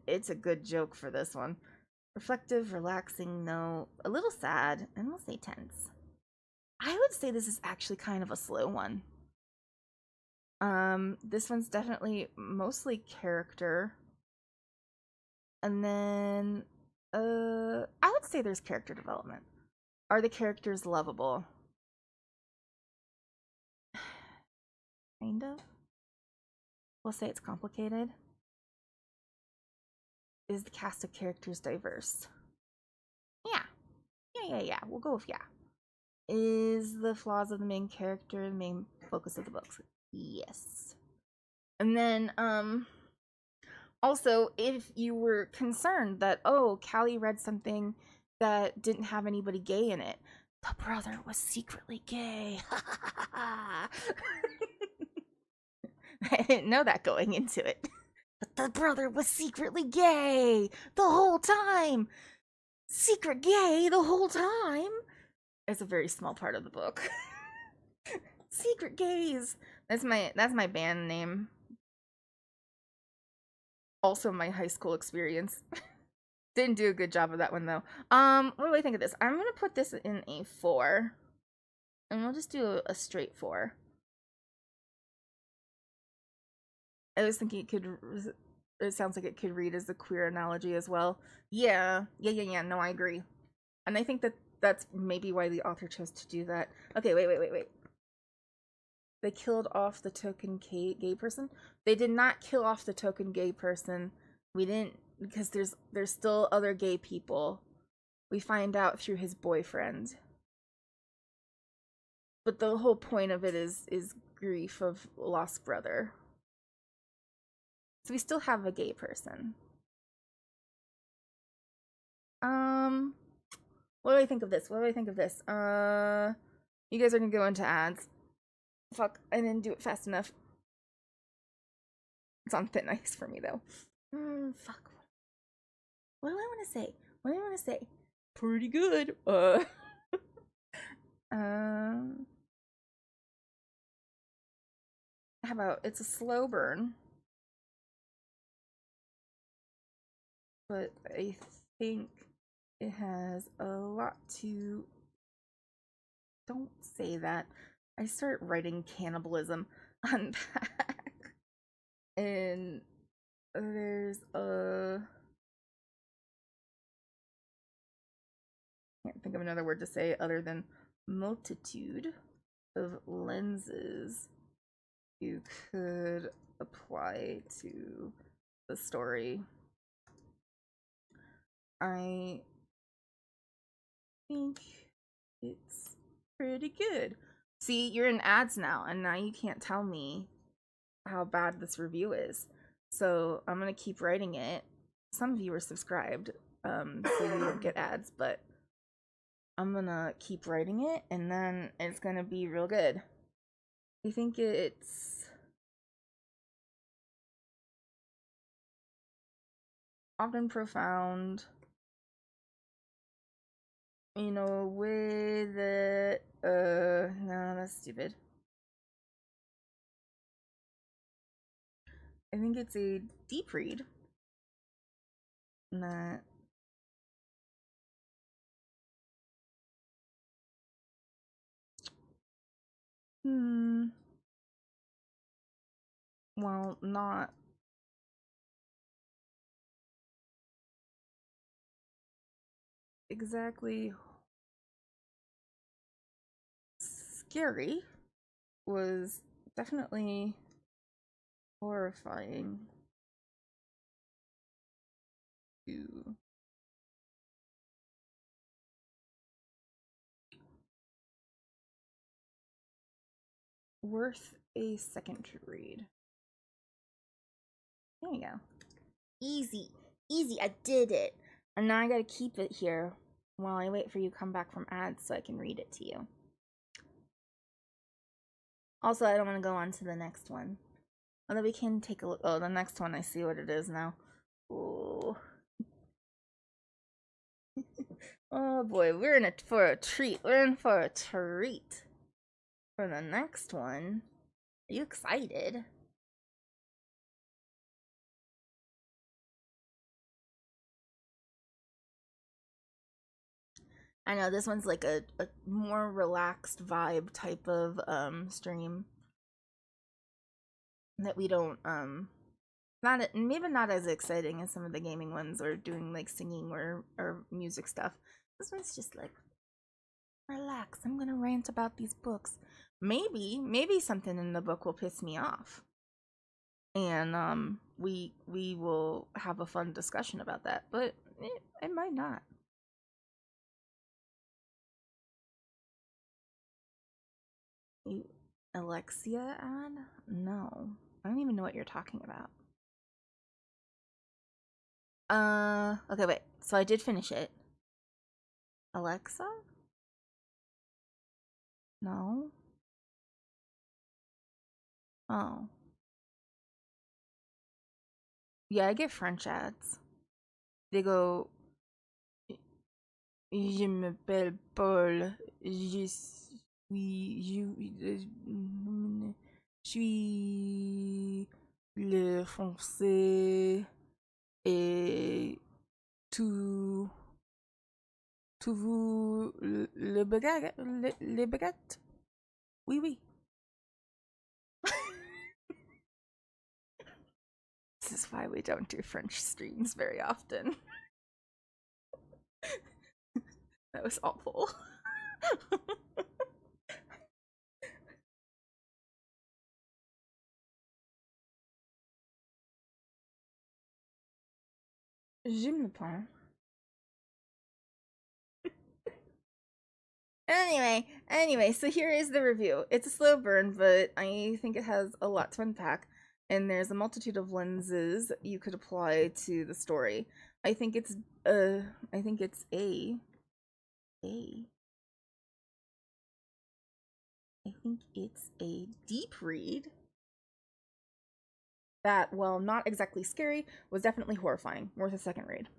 it's a good joke for this one. Reflective, relaxing, no. A little sad, and we'll say tense. I would say this is actually kind of a slow one. This one's definitely mostly character. And then, I would say there's character development. Are the characters lovable? Kind of. We'll say it's complicated. Is the cast of characters diverse? Yeah. Yeah. We'll go with yeah. Is the flaws of the main character the main focus of the books? Yes. And then, also, if you were concerned that, oh, Callie read something that didn't have anybody gay in it, the brother was secretly gay. I didn't know that going into it. But the brother was secretly gay the whole time. Secret gay the whole time. It's a very small part of the book. Secret gays. That's my band name. Also my high school experience. Didn't do a good job of that one though. What do I think of this? I'm gonna put this in a 4. And we'll just do a straight 4. I was thinking it sounds like it could read as a queer analogy as well. Yeah. No, I agree. And I think that's maybe why the author chose to do that. Okay, wait. They killed off the token gay person. They did not kill off the token gay person. We didn't, because there's still other gay people. We find out through his boyfriend. But the whole point of it is grief of lost brother. So we still have a gay person. What do I think of this? You guys are gonna go into ads. Fuck, I didn't do it fast enough. It's on thin ice for me though. Fuck. What do I want to say? Pretty good. How about it's a slow burn, but I think it has a lot to. Don't say that. I start writing cannibalism unpack, and there's a. Can't think of another word to say other than multitude of lenses you could apply to the story. I think it's pretty good. See, you're in ads now, and now you can't tell me how bad this review is. So I'm gonna keep writing it. Some of you are subscribed, so you don't get ads, but I'm gonna keep writing it, and then it's gonna be real good. I think it's often profound, you know, with it. No, that's stupid. I think it's a deep read. That well, not exactly scary, was definitely horrifying to worth a second read. There you go. Easy. I did it. And now I gotta keep it here while I wait for you to come back from ads so I can read it to you. Also, I don't want to go on to the next one. Although we can take a look. Oh, the next one, I see what it is now. Ooh. Oh boy, we're in for a treat. We're in for a treat. For the next one. Are you excited? I know this one's like a more relaxed vibe type of stream that we don't not maybe not as exciting as some of the gaming ones or doing like singing or music stuff. This one's just like relax. I'm gonna rant about these books. Maybe something in the book will piss me off, and we will have a fun discussion about that. But it might not. Alexia ad? No, I don't even know what you're talking about. Okay, wait. So I did finish it. Alexa? No. Oh. Yeah, I get French ads. They go, Je m'appelle Paul. Je suis le français et tout vous le baguette. Oui, oui. This is why we don't do French streams very often. That was awful. Je me prends. Anyway, so here is the review. It's a slow burn, but I think it has a lot to unpack, and there's a multitude of lenses you could apply to the story. I think it's I think it's a I think it's a deep read that, while not exactly scary, was definitely horrifying. Worth a second read.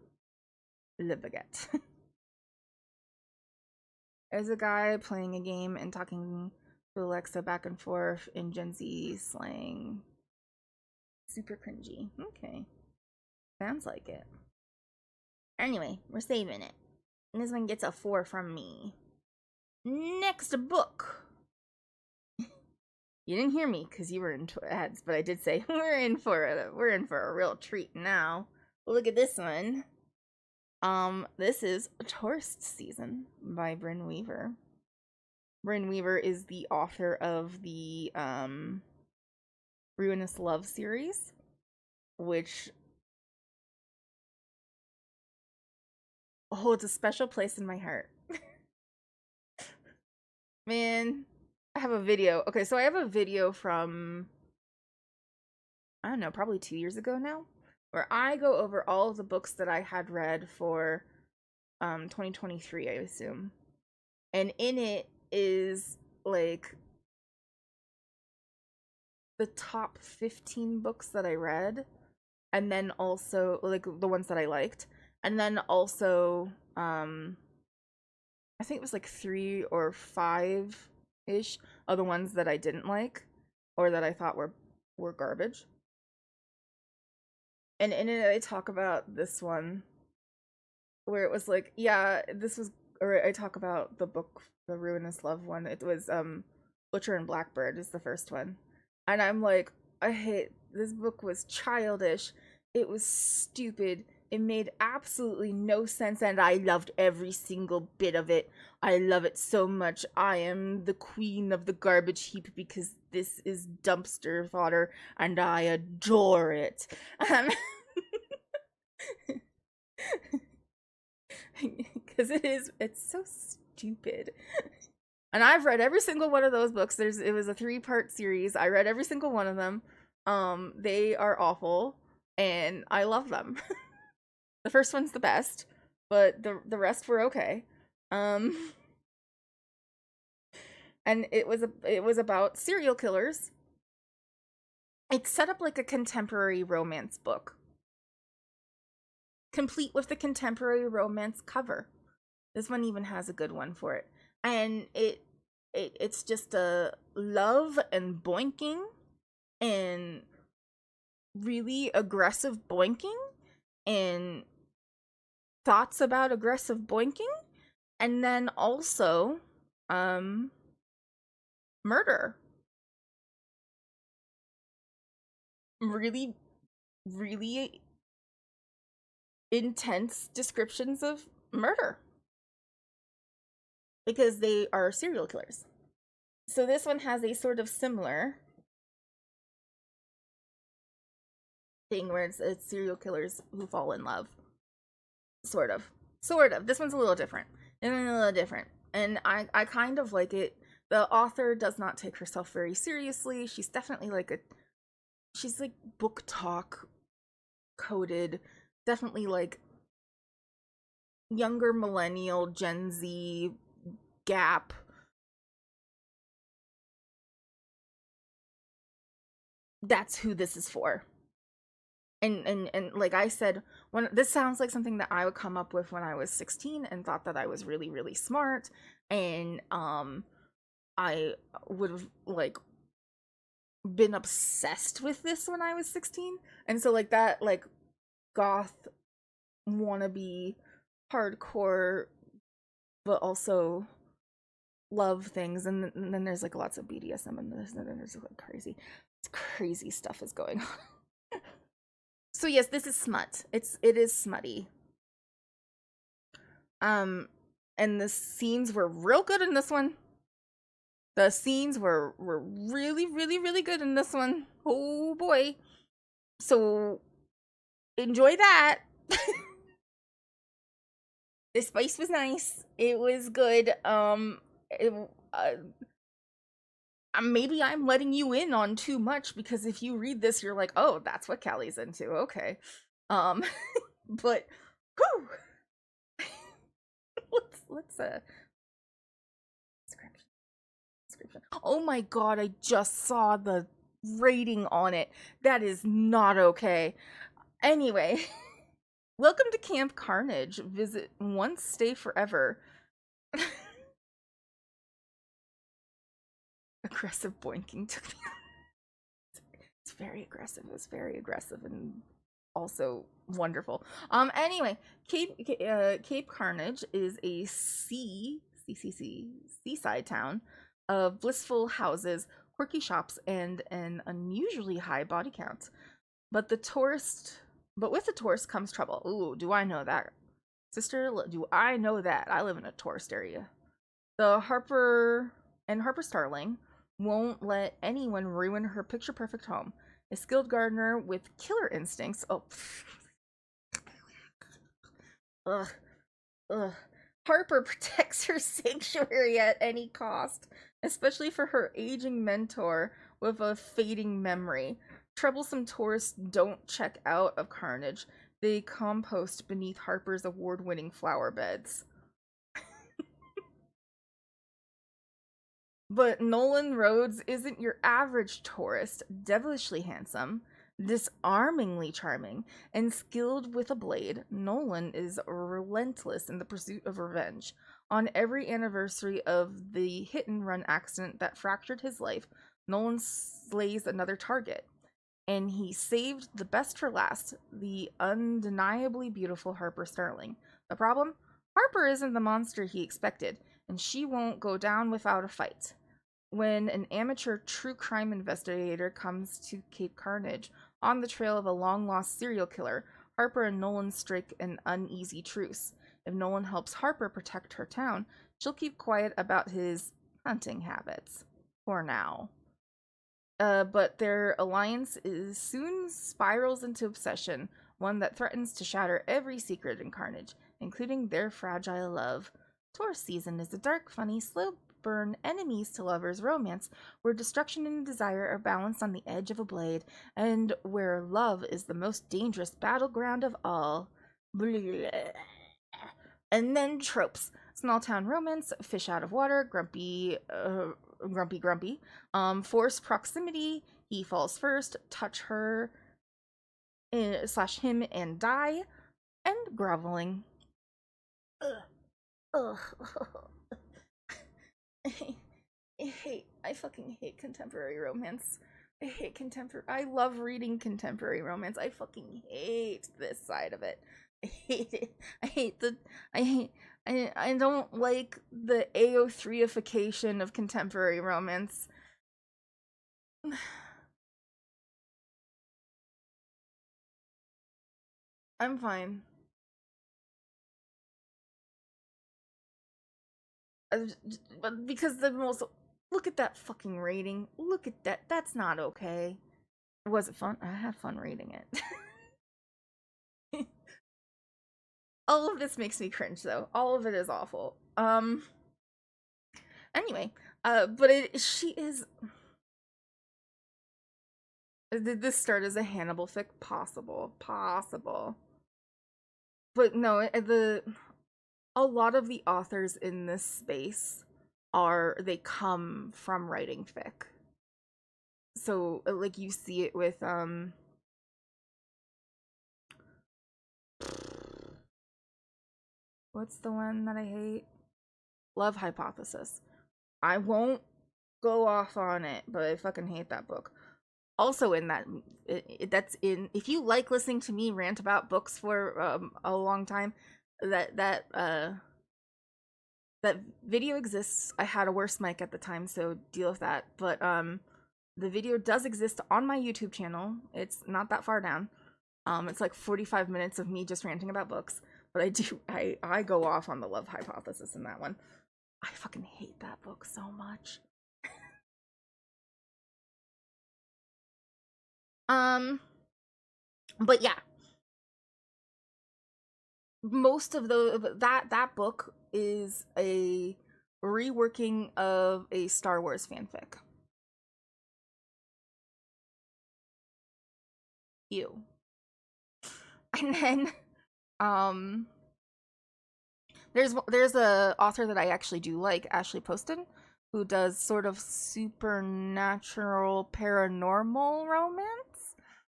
Le Baguette. There's a guy playing a game and talking to Alexa back and forth in Gen Z slang. Super cringy. Okay. Sounds like it. Anyway, we're saving it. And this one gets a 4 from me. Next book. You didn't hear me because you were into ads, but I did say we're in for a real treat now. Look at this one. This is Tourist Season by Bryn Weaver. Bryn Weaver is the author of the Ruinous Love series, which holds a special place in my heart. Man, I have a video. Okay, so I have a video from, I don't know, probably 2 years ago now, where I go over all of the books that I had read for 2023, I assume. And in it is like the top 15 books that I read, and then also like the ones that I liked, and then also I think it was like 3 or 5 ish of the ones that I didn't like or that I thought were garbage. And in it I talk about this one where it was like, yeah, this was, or I talk about the book, the Ruinous Love one. It was Butcher and Blackbird is the first one. And I'm like, I hate this book. Was childish. It was stupid. It made absolutely no sense, and I loved every single bit of it. I love it so much. I am the queen of the garbage heap because this is dumpster fodder, and I adore it. Because it's so stupid. And I've read every single one of those books. It was a 3-part series. I read every single one of them. They are awful, and I love them. The first one's the best, but the rest were okay. And it was about serial killers. It's set up like a contemporary romance book, complete with the contemporary romance cover. This one even has a good one for it. And it's just a love and boinking and really aggressive boinking and thoughts about aggressive boinking And then also, um, murder. Really, really intense descriptions of murder because they are serial killers. So this one has a sort of similar thing where it's serial killers who fall in love. Sort of. Sort of. This one's a little different. And a little different. And I kind of like it. The author does not take herself very seriously. She's definitely like she's like book talk coded. Definitely like younger millennial, Gen Z, Gap. That's who this is for. And like I said, when this sounds like something that I would come up with when I was 16 and thought that I was really really smart, and I would have like been obsessed with this when I was 16. And so like that like goth wannabe hardcore but also love things, and then there's like lots of BDSM and this and then there's like crazy stuff is going on. So yes, this is smut. It is smutty. Um, and the scenes were real good in this one. The scenes were really really really good in this one. Oh boy. So enjoy that. The spice was nice. It was good. It, uh, maybe I'm letting you in on too much because if you read this, you're like, oh, that's what Callie's into. Okay. Um, but whew. let's description. Oh my god, I just saw the rating on it. That is not okay. Anyway, welcome to Camp Carnage. Visit once, stay forever. Aggressive boinking took me. It's very aggressive. It was very aggressive and also wonderful. Anyway, Cape Carnage is a seaside town of blissful houses, quirky shops, and an unusually high body count. But with the tourist comes trouble. Ooh, do I know that, sister? Do I know that? I live in a tourist area. The Harper Starling won't let anyone ruin her picture perfect home. A skilled gardener with killer instincts. Oh, ugh, ugh. Harper protects her sanctuary at any cost, especially for her aging mentor with a fading memory. Troublesome tourists don't check out of Carnage. They compost beneath Harper's award winning flower beds. But Nolan Rhodes isn't your average tourist, devilishly handsome, disarmingly charming, and skilled with a blade. Nolan is relentless in the pursuit of revenge. On every anniversary of the hit and run accident that fractured his life, Nolan slays another target. And he saved the best for last, the undeniably beautiful Harper Starling. The problem? Harper isn't the monster he expected, and she won't go down without a fight. When an amateur true crime investigator comes to Cape Carnage on the trail of a long lost serial killer, Harper and Nolan strike an uneasy truce. If Nolan helps Harper protect her town, she'll keep quiet about his hunting habits. For now. But their alliance soon spirals into obsession, one that threatens to shatter every secret in Carnage, including their fragile love. Tourist season is a dark, funny, slow burn enemies to lovers romance where destruction and desire are balanced on the edge of a blade, and where love is the most dangerous battleground of all. Blah. And then tropes. Small town romance, fish out of water, grumpy. Forced proximity, he falls first, touch her slash him and die, and groveling. Ugh. I fucking hate contemporary romance. I love reading contemporary romance. I fucking hate this side of it. I hate it. I hate I don't like the AO3ification of contemporary romance. I'm fine. But because the most look at that fucking rating. Look at that. That's not okay. Was it fun? I had fun reading it. All of this makes me cringe though. All of it is awful. Anyway, but she is. Did this start as a Hannibal fic? Possible. But no, a lot of the authors in this space they come from writing fic. So like you see it with what's the one that I hate? Love Hypothesis. I won't go off on it, but I fucking hate that book. Also in that that's in if you like listening to me rant about books for a long time, that video exists. I had a worse mic at the time, so deal with that. But the video does exist on my YouTube channel. It's not that far down. It's like 45 minutes of me just ranting about books. But I go off on the Love Hypothesis in that one. I fucking hate that book so much. But yeah, most of that book is a reworking of a Star Wars fanfic. Ew. And then um there's a author that I actually do like, Ashley Poston, who does sort of supernatural paranormal romance.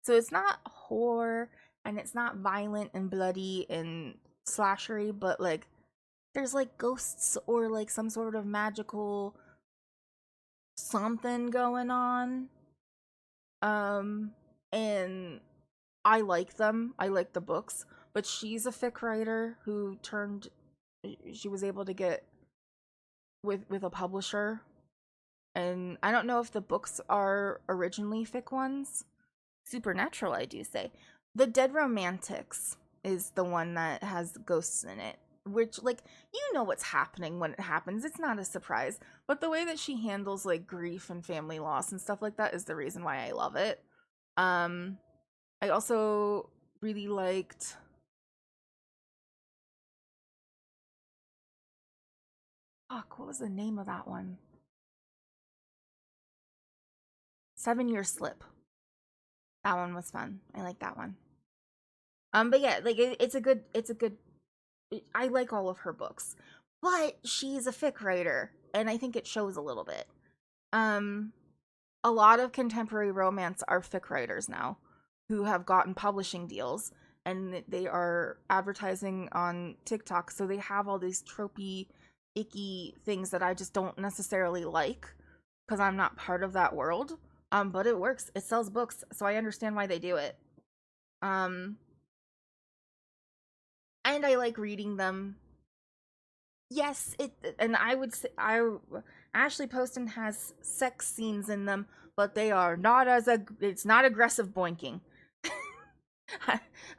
So it's not horror and it's not violent and bloody and slashery, but like there's like ghosts or like some sort of magical something going on. And I like them. I like the books, but she's a fic writer who she was able to get with a publisher, and I don't know if the books are originally fic ones. Supernatural, I do say. The Dead Romantics is the one that has ghosts in it, which like you know what's happening when it happens. It's not a surprise, but the way that she handles like grief and family loss and stuff like that is the reason why I love it. I also really liked fuck, what was the name of that one? 7 Year Slip. That one was fun. I like that one. But yeah, like it's a good I like all of her books. But she's a fic writer, and I think it shows a little bit. Um a lot of contemporary romance are fic writers now who have gotten publishing deals and they are advertising on TikTok, so they have all these tropey, icky things that I just don't necessarily like because I'm not part of that world. But it works. It sells books, so I understand why they do it. Um, and I like reading them. Yes, and I would say Ashley Poston has sex scenes in them, but they are not it's not aggressive boinking.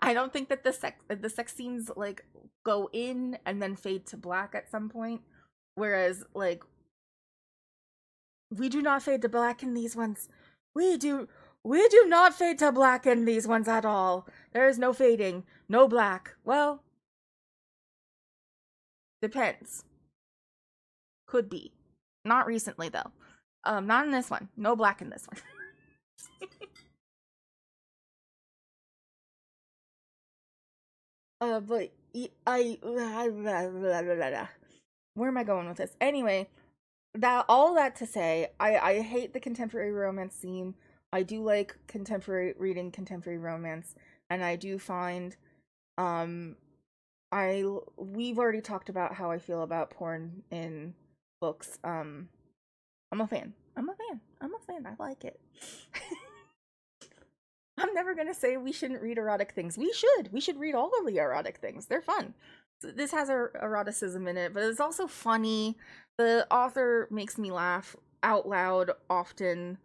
I don't think that the sex scenes like go in and then fade to black at some point, whereas like we do not fade to black in these ones. We do not fade to black in these ones at all. There is no fading, no black. Well, depends. Could be. Not recently though. Not in this one. No black in this one. But where am I going with this? Anyway, that all that to say, I hate the contemporary romance scene. I do like reading contemporary romance, and I do find um I we've already talked about how I feel about porn in books. I'm a fan. I'm a fan. I like it. I'm never gonna say we shouldn't read erotic things. We should. We should read all of the erotic things. They're fun. this has eroticism in it, but it's also funny. The author makes me laugh out loud often,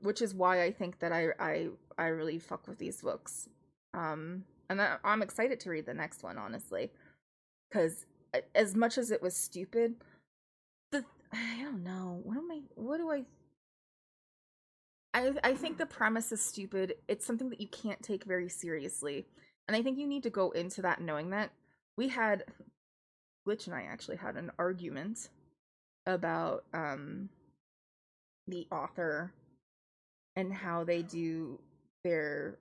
which is why I think that I really fuck with these books. And I'm excited to read the next one, honestly, because as much as it was stupid, the I don't know. What do I think the premise is stupid. It's something that you can't take very seriously. And I think you need to go into that knowing that. We had Glitch and I actually had an argument about the author and how they do their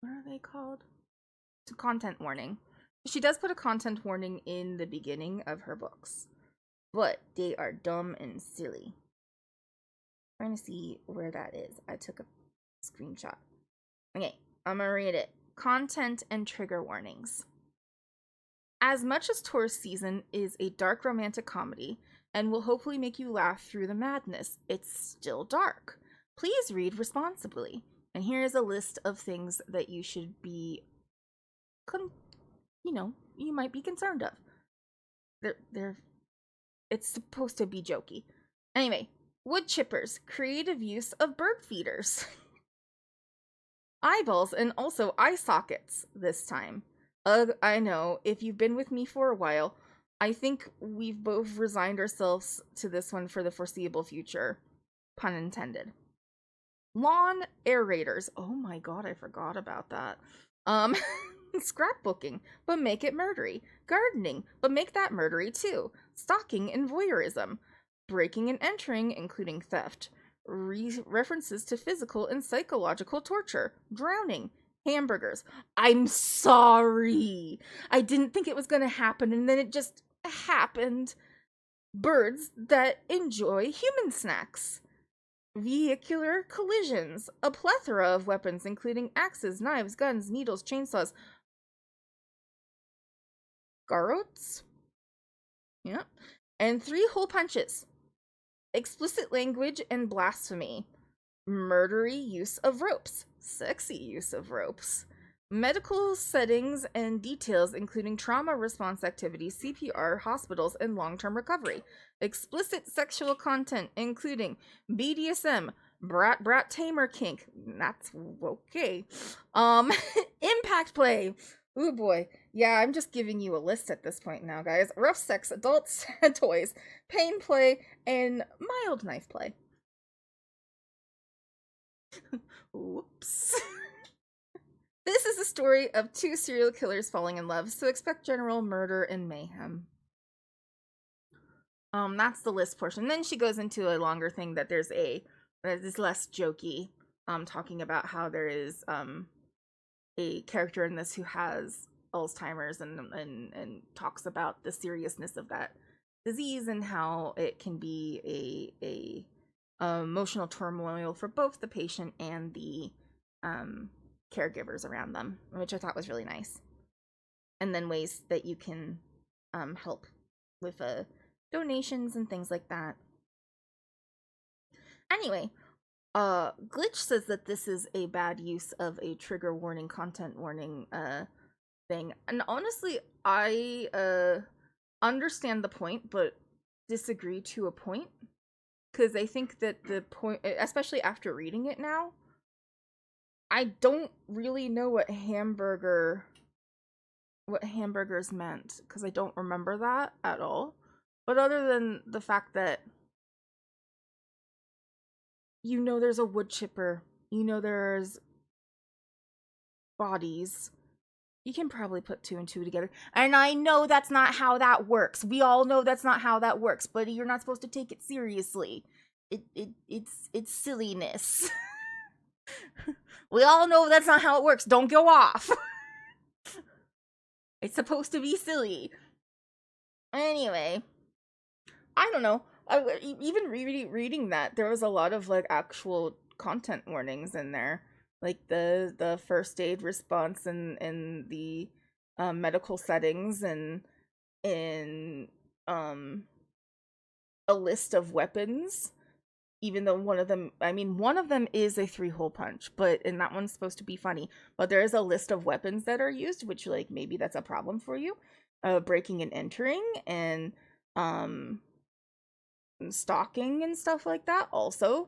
what are they called? It's a content warning. She does put a content warning in the beginning of her books, but they are dumb and silly. I'm trying to see where that is. I took a screenshot. Okay, I'm gonna read it. Content and trigger warnings. As much as Tourist Season is a dark romantic comedy and will hopefully make you laugh through the madness, it's still dark. Please read responsibly. And here is a list of things that you should be, you might be concerned of. It's supposed to be jokey. Anyway, wood chippers, creative use of bird feeders. Eyeballs and also eye sockets this time. Ugh, I know, if you've been with me for a while, I think we've both resigned ourselves to this one for the foreseeable future. Pun intended. Lawn aerators. Oh my god, I forgot about that. Scrapbooking, but make it murdery. Gardening, but make that murdery too. Stalking and voyeurism. Breaking and entering, including theft. References to physical and psychological torture. Drowning. Hamburgers. I'm sorry. I didn't think it was going to happen, and then it just happened. Birds that enjoy human snacks. Vehicular collisions. A plethora of weapons, including axes, knives, guns, needles, chainsaws. Garrotes? Yeah. And 3 hole punches. Explicit language and blasphemy. Murdery use of ropes. Sexy use of ropes. Medical settings and details, including trauma response activities, CPR, hospitals, and long-term recovery. Explicit sexual content, including BDSM, brat tamer kink. That's okay. Impact play. Ooh boy. Yeah, I'm just giving you a list at this point now, guys. Rough sex, adults, toys, pain play, and mild knife play. Whoops. This is a story of 2 serial killers falling in love, so expect general murder and mayhem. That's the list portion. Then she goes into a longer thing that there's less jokey, talking about how there is a character in this who has Alzheimer's and talks about the seriousness of that disease and how it can be a emotional turmoil for both the patient and the caregivers around them, which I thought was really nice. And then ways that you can help with donations and things like that. Anyway, Glitch says that this is a bad use of a trigger warning, content warning thing. And honestly, I understand the point, but disagree to a point. Because I think that the point, especially after reading it now, I don't really know what hamburgers meant, because I don't remember that at all. But other than the fact that there's a wood chipper, there's bodies, you can probably put 2 and 2 together. And I know that's not how that works. We all know that's not how that works, but you're not supposed to take it seriously. It's silliness. We all know that's not how it works. Don't go off. It's supposed to be silly. Anyway, I don't know. Even reading that, there was a lot of like actual content warnings in there, like the first aid response and the medical settings and in a list of weapons even though one of them is a three-hole punch, and that one's supposed to be funny. But there is a list of weapons that are used, which like maybe that's a problem for you. Breaking and entering and um stalking and stuff like that. Also,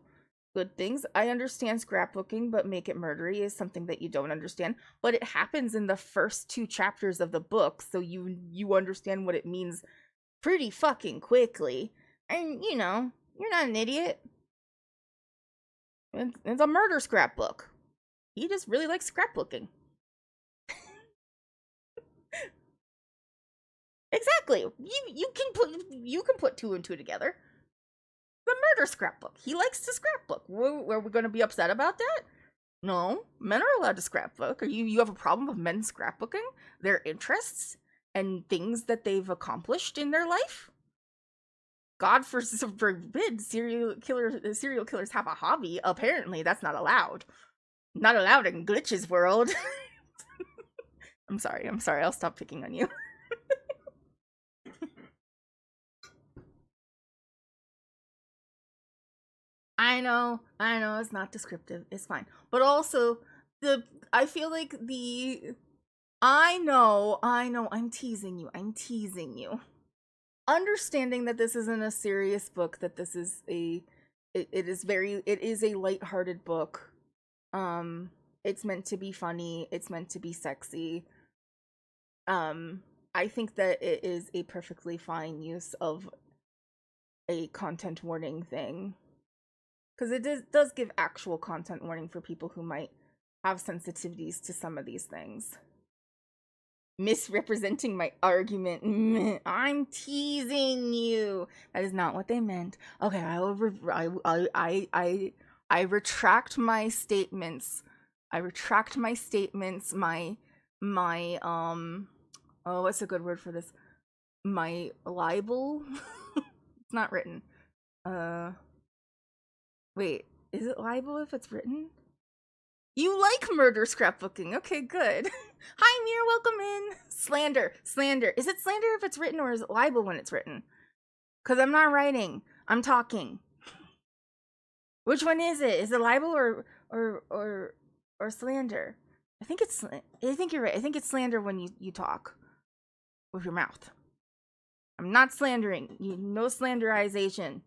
good things. I understand scrapbooking, but make it murdery is something that you don't understand. But it happens in the first two chapters of the book, so you understand what it means pretty fucking quickly. And you're not an idiot. It's a murder scrapbook. He just really likes scrapbooking. Exactly. You can put two and two together. The murder scrapbook. He likes to scrapbook. Were we going to be upset about that? No, men are allowed to scrapbook. You have a problem with men scrapbooking their interests and things that they've accomplished in their life? God forbid serial killers have a hobby. Apparently, that's not allowed. Not allowed in Glitch's world. I'm sorry. I'll stop picking on you. I know, it's not descriptive. It's fine. But also, I feel like I know, I'm teasing you. Understanding that this isn't a serious book, that this is it is a lighthearted book. It's meant to be funny, it's meant to be sexy. I think that it is a perfectly fine use of a content warning thing. Because it does give actual content warning for people who might have sensitivities to some of these things. Misrepresenting my argument. I'm teasing you. That is not what they meant. Okay, I retract my statements. My oh, what's a good word for this? My libel? It's not written. Wait, is it libel if it's written? You like murder scrapbooking. Okay, good. Hi, Mir, welcome in. Slander. Is it slander if it's written, or is it libel when it's written? Because I'm not writing. I'm talking. Which one is it? Is it libel or slander? I think you're right. I think it's slander when you talk with your mouth. I'm not slandering. No slanderization.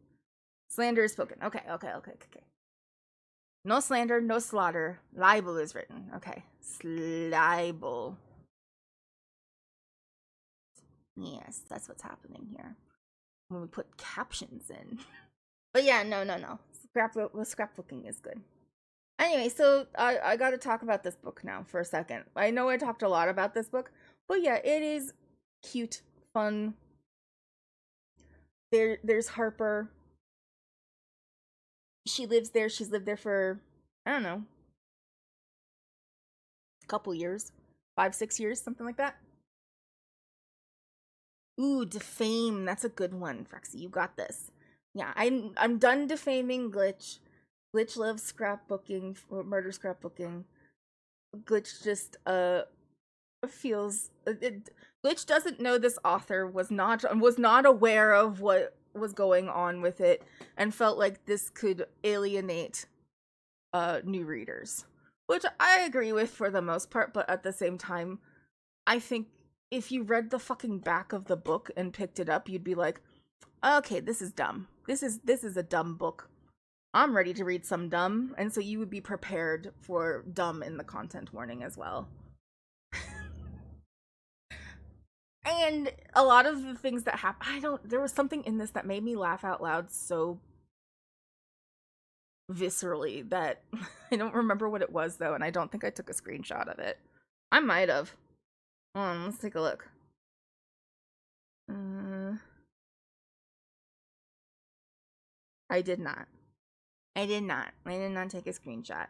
Slander is spoken. Okay. No slander, no slaughter. Libel is written. Okay. Libel. Yes, that's what's happening here. When we put captions in. But yeah, no. Scrapbooking is good. Anyway, so I gotta talk about this book now for a second. I know I talked a lot about this book, but yeah, it is cute, fun. There's Harper. She lives there. She's lived there for, I don't know, a couple years, 5, 6 years, something like that. Ooh, defame. That's a good one, Frexy. You got this. Yeah, I'm done defaming Glitch. Glitch loves scrapbooking, murder scrapbooking. Glitch just feels Glitch doesn't know this author, was not aware of what was going on with it, and felt like this could alienate new readers, which I agree with for the most part. But at the same time, I think if you read the fucking back of the book and picked it up, you'd be like, okay, this is dumb. This is a dumb book. I'm ready to read some dumb. And so you would be prepared for dumb in the content warning as well. And a lot of the things that happen, there was something in this that made me laugh out loud so viscerally that I don't remember what it was though, and I don't think I took a screenshot of it. I might have. Let's take a look. I did not. I did not take a screenshot.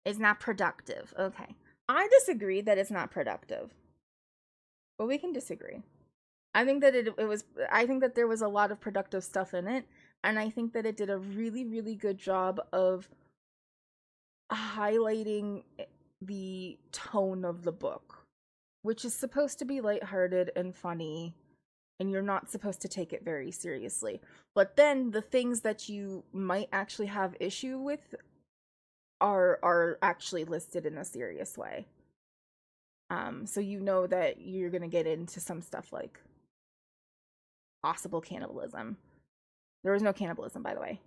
It's not productive. Okay. I disagree that it's not productive. But we can disagree. I think that I think that there was a lot of productive stuff in it, and I think that it did a really, really good job of highlighting the tone of the book, which is supposed to be lighthearted and funny. and you're not supposed to take it very seriously. But then the things that you might actually have issue with are actually listed in a serious way. So you know that you're gonna get into some stuff like possible cannibalism. There was no cannibalism, by the way.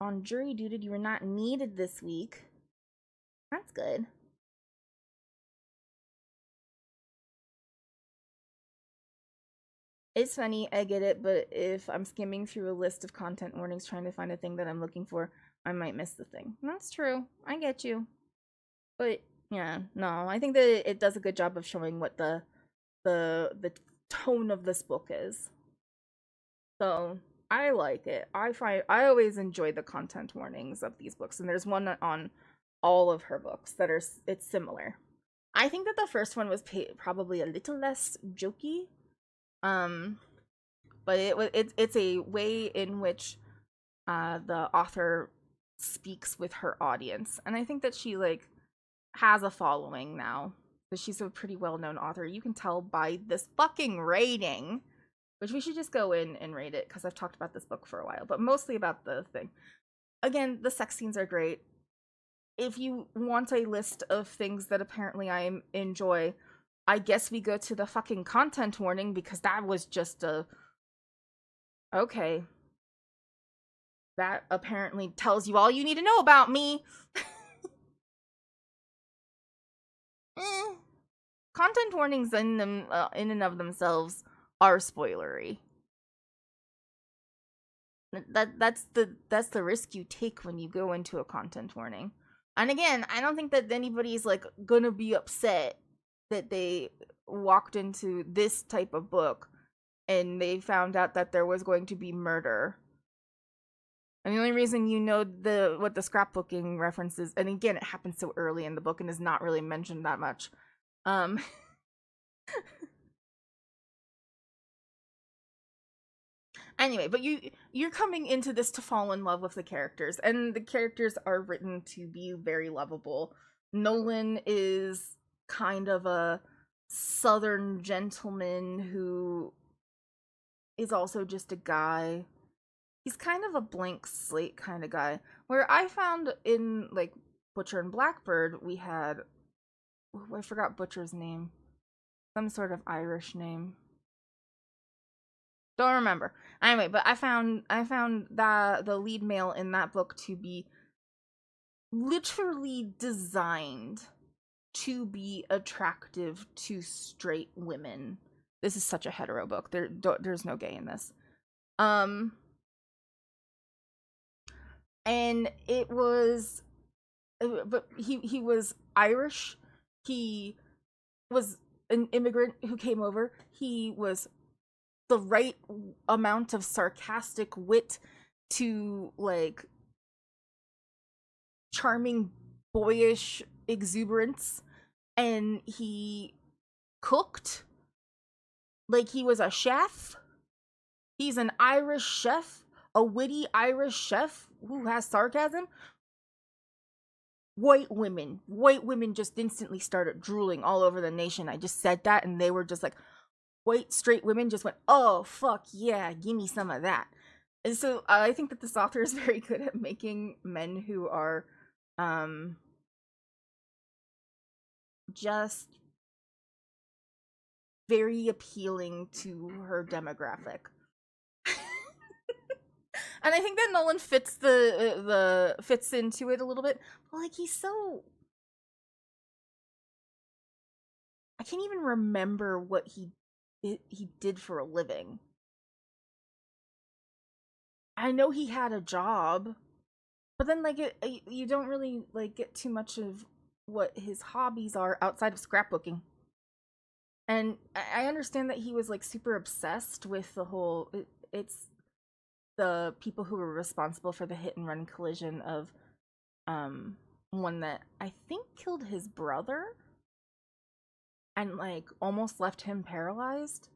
On jury duty, you were not needed this week. That's good. It's funny, I get it, but if I'm skimming through a list of content warnings trying to find a thing that I'm looking for, I might miss the thing. That's true. I get you. But yeah, no, I think that it does a good job of showing what the tone of this book is. So I like it. I always enjoy the content warnings of these books, and there's one on all of her books that are it's similar. I think that the first one was probably a little less jokey, um, but it's a way in which the author speaks with her audience, and I think that she like has a following now because she's a pretty well known author. You can tell by this fucking rating, which we should just go in and rate it because I've talked about this book for a while, but mostly about the thing. Again, the sex scenes are great. If you want a list of things that apparently I enjoy, I guess we go to the fucking content warning because that was just a okay. That apparently tells you all you need to know about me. Content warnings in and of themselves are spoilery. That's the risk you take when you go into a content warning. And again, I don't think that anybody's like gonna be upset that they walked into this type of book and they found out that there was going to be murder. And the only reason you know what the scrapbooking references, and again, it happens so early in the book and is not really mentioned that much. Anyway, but you're coming into this to fall in love with the characters, and the characters are written to be very lovable. Nolan is kind of a southern gentleman who is also just a guy. He's kind of a blank slate kind of guy. Where I found in like Butcher and Blackbird, we had I forgot Butcher's name. Some sort of Irish name. Don't remember. Anyway, but I found that the lead male in that book to be literally designed to be attractive to straight women. This is such a hetero book. There's no gay in this. And it was but he was Irish. He was an immigrant who came over. He was the right amount of sarcastic wit to like charming boyish exuberance, and he cooked like he was a chef. He's an Irish chef, a witty Irish chef who has sarcasm. White women just instantly started drooling all over the nation. I just said that and they were just like, white straight women just went, oh fuck yeah, give me some of that. And so I think that this author is very good at making men who are just very appealing to her demographic. And I think that Nolan fits the fits into it a little bit. But like he's so I can't even remember what he did for a living. I know he had a job, but then like you don't really like get too much of what his hobbies are outside of scrapbooking. And I understand that he was like super obsessed with the whole it's the people who were responsible for the hit and run collision of one that I think killed his brother and like almost left him paralyzed.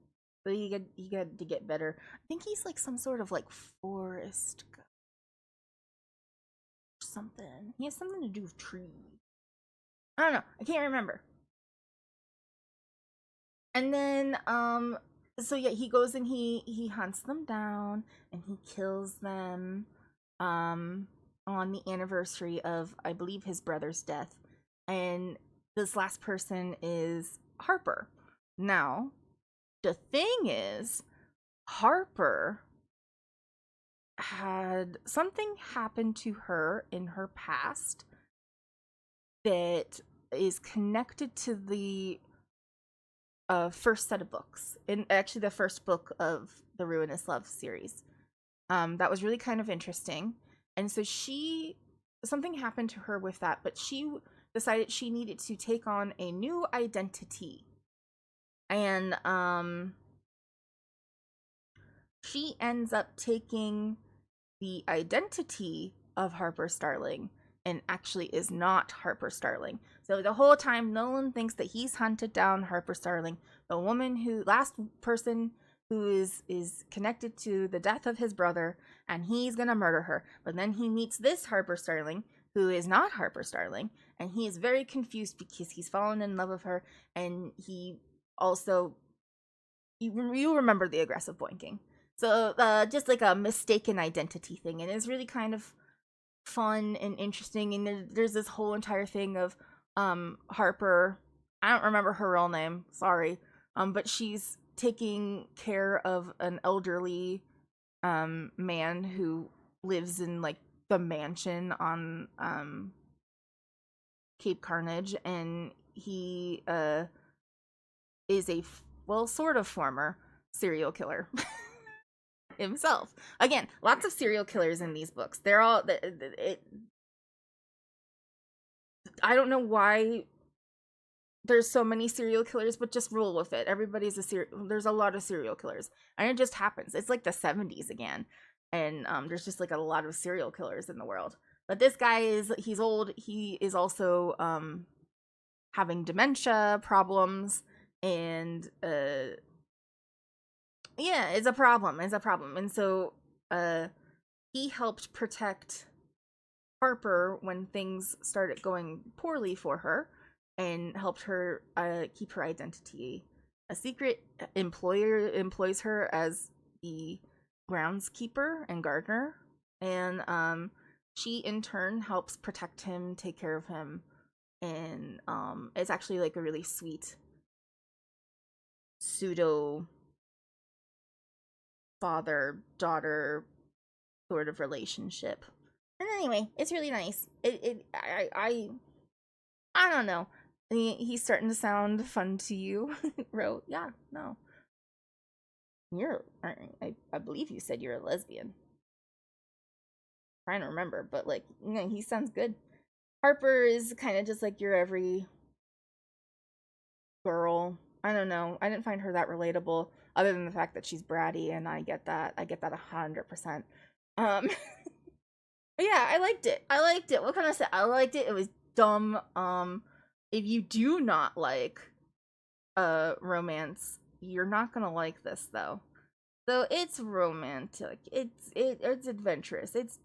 But he got to get better. I think he's like some sort of like forest guy or something. He has something to do with trees. I don't know. I can't remember. And then so yeah, he goes and he hunts them down and he kills them um on the anniversary of, I believe, his brother's death. And this last person is Harper. Now, the thing is, Harper had something happen to her in her past that is connected to the first set of books, and actually the first book of the Ruinous Love series. That was really kind of interesting. And so something happened to her with that, but she decided she needed to take on a new identity. And she ends up taking the identity of Harper Starling and actually is not Harper Starling. So the whole time, Nolan thinks that he's hunted down Harper Starling, the woman who, last person who is connected to the death of his brother, and he's gonna murder her. But then he meets this Harper Starling, who is not Harper Starling, and he is very confused because he's fallen in love with her, and he also, you remember the aggressive boinking. So just like a mistaken identity thing, and it's really kind of fun and interesting. And there's this whole entire thing of Harper. I don't remember her real name. Sorry. But she's taking care of an elderly man who lives in like the mansion on Cape Carnage, and he is a well, sort of former serial killer. Himself. Again, lots of serial killers in these books. They're all I don't know why there's so many serial killers, but just roll with it. Everybody's there's a lot of serial killers. And it just happens. It's like the 70s again. And there's just like a lot of serial killers in the world. But this guy he's old. He is also having dementia problems, and yeah, it's a problem. And so he helped protect Harper when things started going poorly for her, and helped her keep her identity a secret. Employer employs her as the groundskeeper and gardener, and she in turn helps protect him, take care of him, and it's actually like a really sweet pseudo father daughter sort of relationship. And anyway, it's really nice. I don't know. He's starting to sound fun to you, Ro. Yeah, no. I believe you said you're a lesbian. I'm trying to remember, but like, he sounds good. Harper is kind of just like your every girl. I don't know. I didn't find her that relatable, other than the fact that she's bratty, and I get that. I get that 100%. Um, but yeah, I liked it. I liked it. What can I say? I liked it. It was dumb. If you do not like romance, you're not gonna like this though. So it's romantic. It's adventurous. It's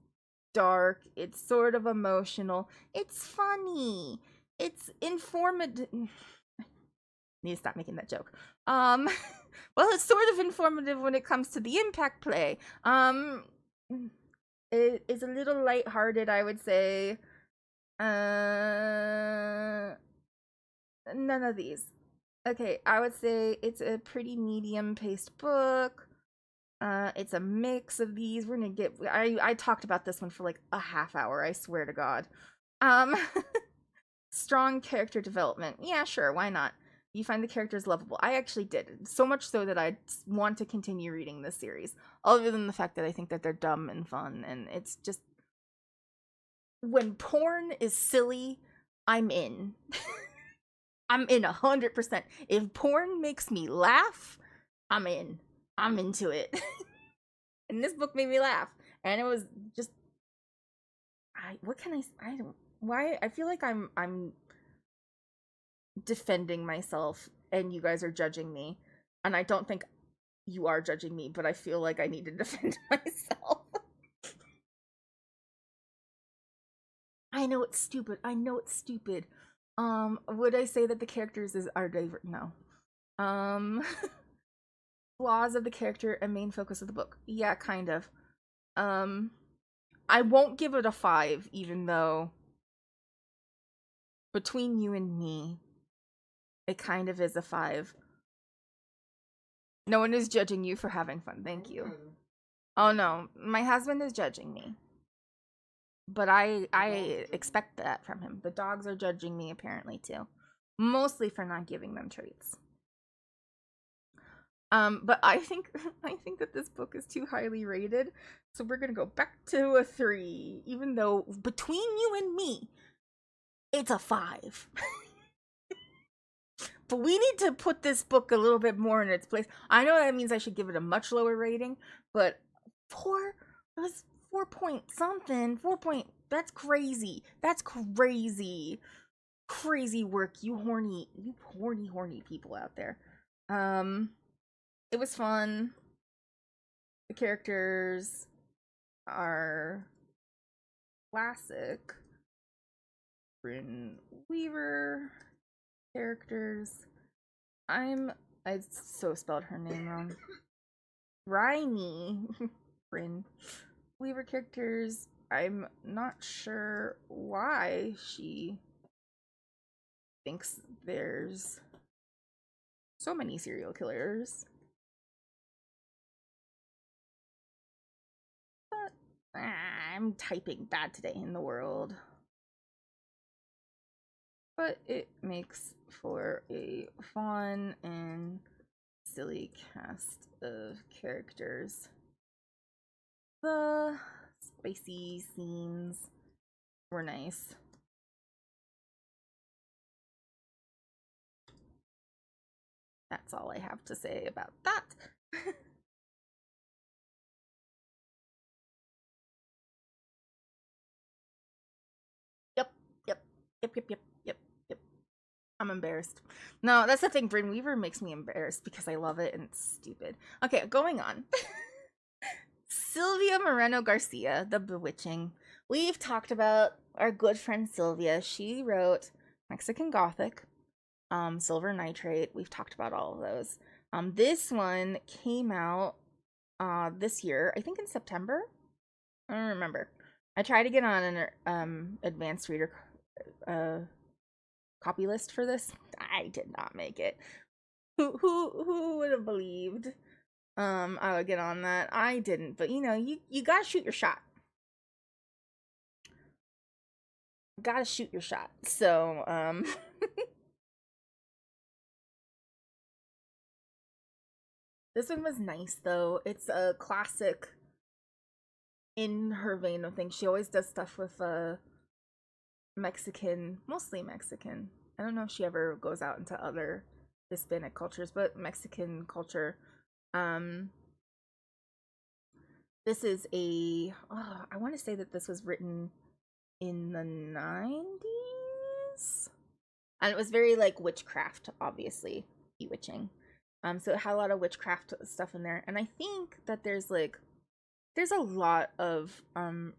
dark. It's sort of emotional. It's funny. It's informative. Need to stop making that joke. Well, it's sort of informative when it comes to the impact play. It is a little lighthearted, I would say. None of these. Okay, I would say it's a pretty medium-paced book. It's a mix of these. We're gonna get. I talked about this one for like a half hour. I swear to God. Um, strong character development. Yeah, sure. Why not? You find the characters lovable. I actually did. So much so that I want to continue reading this series. Other than the fact that I think that they're dumb and fun, and it's just when porn is silly, I'm in. I'm in 100%. If porn makes me laugh, I'm in. I'm into it. And this book made me laugh, and it was just, what can I don't, why I feel like I'm defending myself and you guys are judging me, and I don't think you are judging me, but I feel like I need to defend myself. I know it's stupid. Would I say that the characters are diverse? No. Um flaws of the character and main focus of the book. Yeah, kind of. Um, I won't give it a 5, even though between you and me, it kind of is a 5. No one is judging you for having fun. Thank you. Oh no, my husband is judging me. But I expect that from him. The dogs are judging me apparently too. Mostly for not giving them treats. But I think that this book is too highly rated, so we're gonna go back to a 3, even though between you and me, it's a 5. But we need to put this book a little bit more in its place. I know that means I should give it a much lower rating, but 4 was 4 point something. 4 point. That's crazy. That's crazy. Crazy work, you horny people out there. It was fun. The characters are classic Bryn Weaver characters. I so spelled her name wrong. Rhyme Bryn Weaver characters. I'm not sure why she thinks there's so many serial killers. But I'm typing bad today in the world. But it makes for a fun and silly cast of characters. The spicy scenes were nice. That's all I have to say about that. Yep, yep, yep, yep, yep, yep, yep. I'm embarrassed. No, that's the thing. Bryn Weaver makes me embarrassed because I love it and it's stupid. Okay, going on. Sylvia Moreno Garcia, The Bewitching. We've talked about our good friend Sylvia. She wrote Mexican Gothic, Silver Nitrate. We've talked about all of those. This one came out this year, I think in September. I don't remember. I tried to get on an advanced reader copy list for this. I did not make it. Who would have believed I would get on that? I didn't, but you know, you gotta shoot your shot. Gotta shoot your shot. So this one was nice though. It's a classic in her vein of things. She always does stuff with Mexican, mostly Mexican. I don't know if she ever goes out into other Hispanic cultures, but Mexican culture. This is I want to say that this was written in the 90s. And it was very like witchcraft, obviously, bewitching. So it had a lot of witchcraft stuff in there. And I think that there's a lot of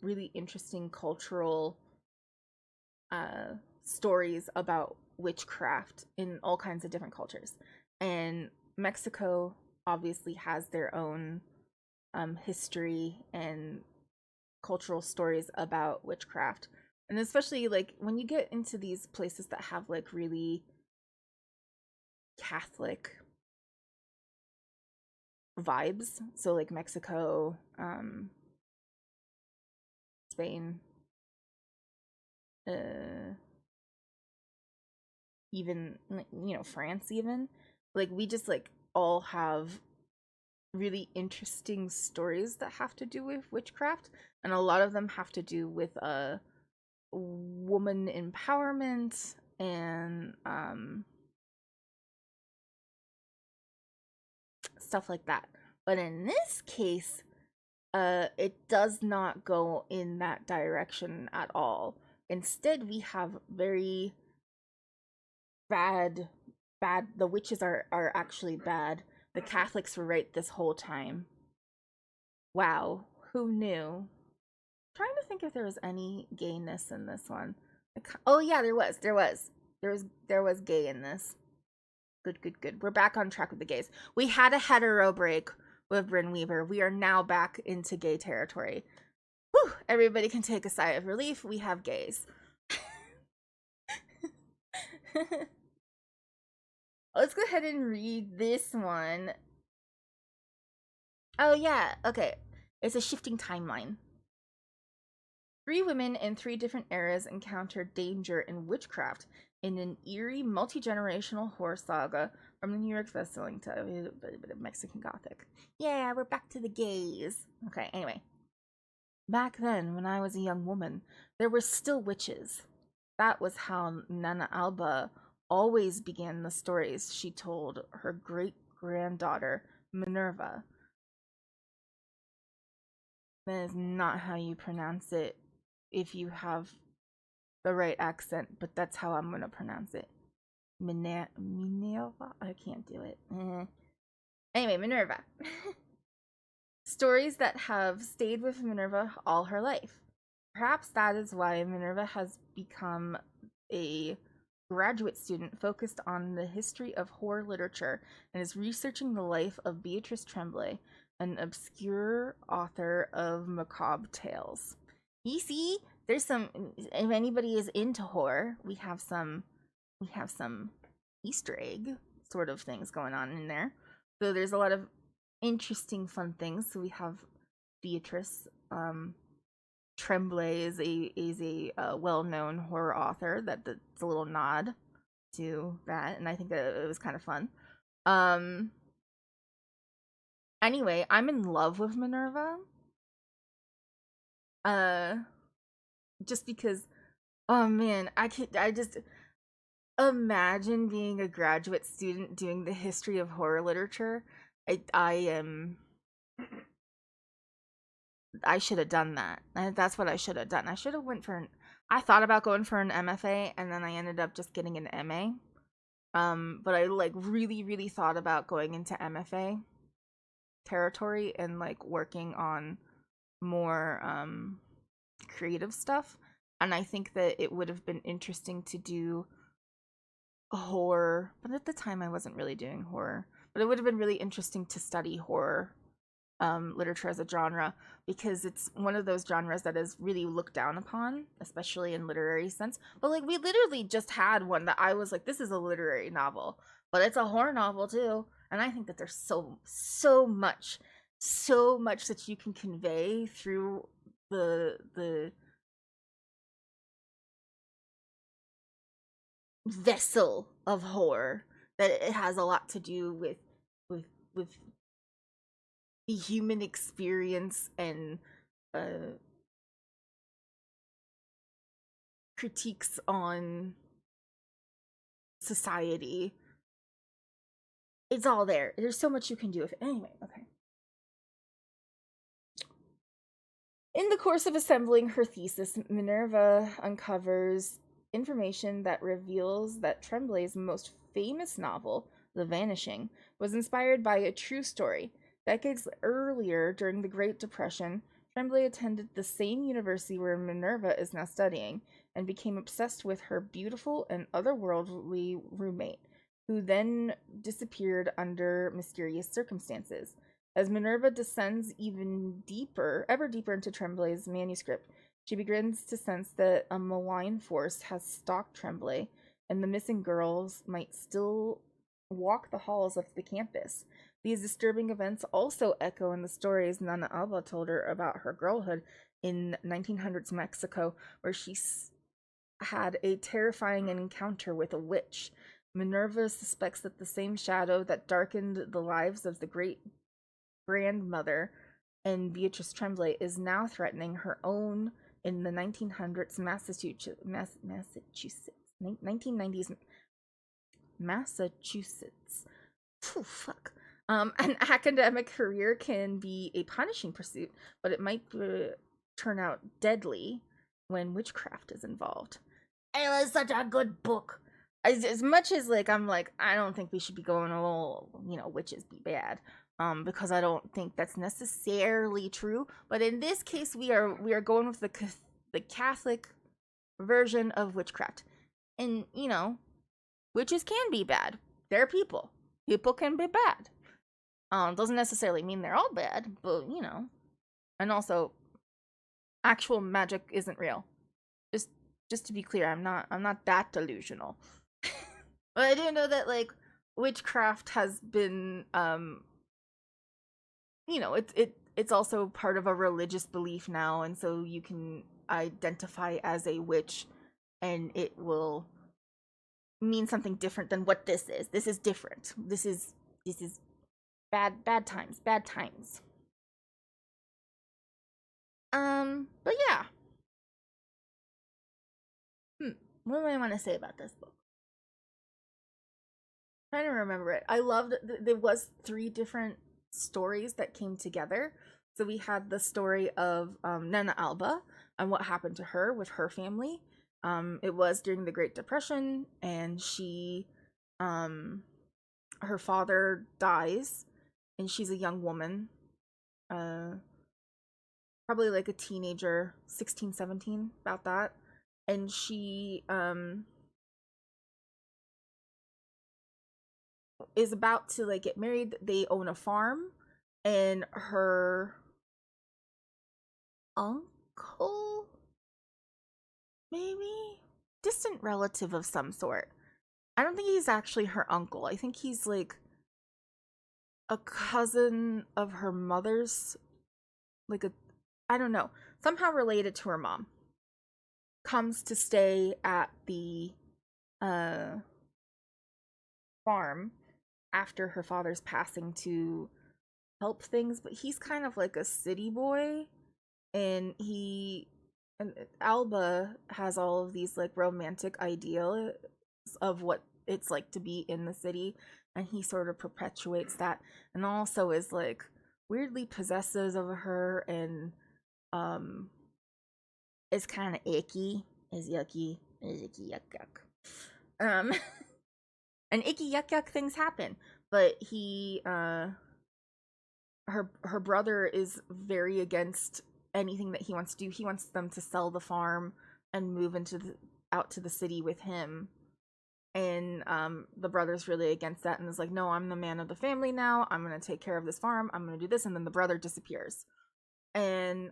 really interesting cultural stories about witchcraft in all kinds of different cultures. And Mexico obviously has their own history and cultural stories about witchcraft. And especially like when you get into these places that have like really Catholic vibes, so like Mexico, Spain, even France, even like we just like all have really interesting stories that have to do with witchcraft, and a lot of them have to do with woman empowerment and stuff like that. But in this case, it does not go in that direction at all. Instead, we have very bad the witches are actually bad. The Catholics were right this whole time. Wow, who knew? I'm trying to think if there was any gayness in this one. Oh yeah, there was gay in this. Good, good, good. We're back on track with the gays. We had a hetero break with Bryn Weaver. We are now back into gay territory. Whew, everybody can take a sigh of relief. We have gays. Let's go ahead and read this one. Oh, yeah. Okay. It's a shifting timeline. 3 women in 3 different eras encounter danger and witchcraft in an eerie, multi-generational horror saga from the New York best-selling Mexican Gothic. Yeah, we're back to the gays. Okay, anyway. Back then, when I was a young woman, there were still witches. That was how Nana Alba always began the stories she told her great-granddaughter, Minerva. That is not how you pronounce it if you have the right accent, but that's how I'm going to pronounce it. Minerva? I can't do it. Anyway, Minerva. Stories that have stayed with Minerva all her life. Perhaps that is why Minerva has become a graduate student focused on the history of horror literature and is researching the life of Beatrice Tremblay, an obscure author of macabre tales. You see, there's some, if anybody is into horror, we have some Easter egg sort of things going on in there. So there's a lot of interesting, fun things. So we have Beatrice Tremblay is a well-known horror author. That's a little nod to that, and I think that it was kind of fun. Anyway, I'm in love with Minerva. Just because, oh man, I just imagine being a graduate student doing the history of horror literature. I should have done that. That's what I should have done. I should have went for I thought about going for an MFA, and then I ended up just getting an MA. But I like really thought about going into MFA territory and like working on more creative stuff. And I think that it would have been interesting to do horror, but at the time I wasn't really doing horror. But it would have been really interesting to study horror literature as a genre, because it's one of those genres that is really looked down upon, especially in literary sense. But like, we literally just had one that I was like, this is a literary novel, but it's a horror novel too. And I think that there's so much that you can convey through the vessel of horror, that it has a lot to do with the human experience and critiques on society. It's all there. There's so much you can do with it. Anyway, okay. In the course of assembling her thesis, Minerva uncovers information that reveals that Tremblay's most famous novel, The Vanishing, was inspired by a true story. Decades earlier, during the Great Depression, Tremblay attended the same university where Minerva is now studying, and became obsessed with her beautiful and otherworldly roommate, who then disappeared under mysterious circumstances. As Minerva descends ever deeper into Tremblay's manuscript, she begins to sense that a malign force has stalked Tremblay, and the missing girls might still walk the halls of the campus. These disturbing events also echo in the stories Nana Alba told her about her girlhood in 1900s Mexico, where she had a terrifying encounter with a witch. Minerva suspects that the same shadow that darkened the lives of the great grandmother and Beatrice Tremblay is now threatening her own in the 1900s Massachusetts, 1990s Massachusetts. Phew, fuck. An academic career can be a punishing pursuit, but it might turn out deadly when witchcraft is involved. It was such a good book. As much as like I'm like, I don't think we should be going all, witches be bad. Because I don't think that's necessarily true. But in this case, we are going with the Catholic version of witchcraft, and witches can be bad. they're people. People can be bad. Doesn't necessarily mean they're all bad, but you know. And also, actual magic isn't real. Just just to be clear, I'm not that delusional. But I do know that like witchcraft has been it's also part of a religious belief now, and so you can identify as a witch and it will mean something different than what this is. This is different. This is bad times, bad times. But yeah. What do I want to say about this book? I'm trying to remember it. I loved there was three different stories that came together. So we had the story of Nana Alba and what happened to her with her family. It was during the Great Depression, and her father dies, and she's a young woman, uh, probably like a teenager, 16, 17, about that. And she is about to like get married. They own a farm, and her uncle, maybe distant relative of some sort. I don't think he's actually her uncle. I think he's like a cousin of her mother's, like a, I don't know, somehow related to her mom. Comes to stay at the uh farm after her father's passing to help things, but he's kind of like a city boy, and Alba has all of these like romantic ideals of what it's like to be in the city, and he sort of perpetuates that, and also is like weirdly possessive of her, and um is kind of icky, is yucky, is icky yuck yuck. And icky yuck yuck things happen, but her brother is very against anything that he wants to do. He wants them to sell the farm and move out to the city with him. And the brother's really against that and is like, no, I'm the man of the family now. I'm gonna take care of this farm. I'm gonna do this. And then the brother disappears. And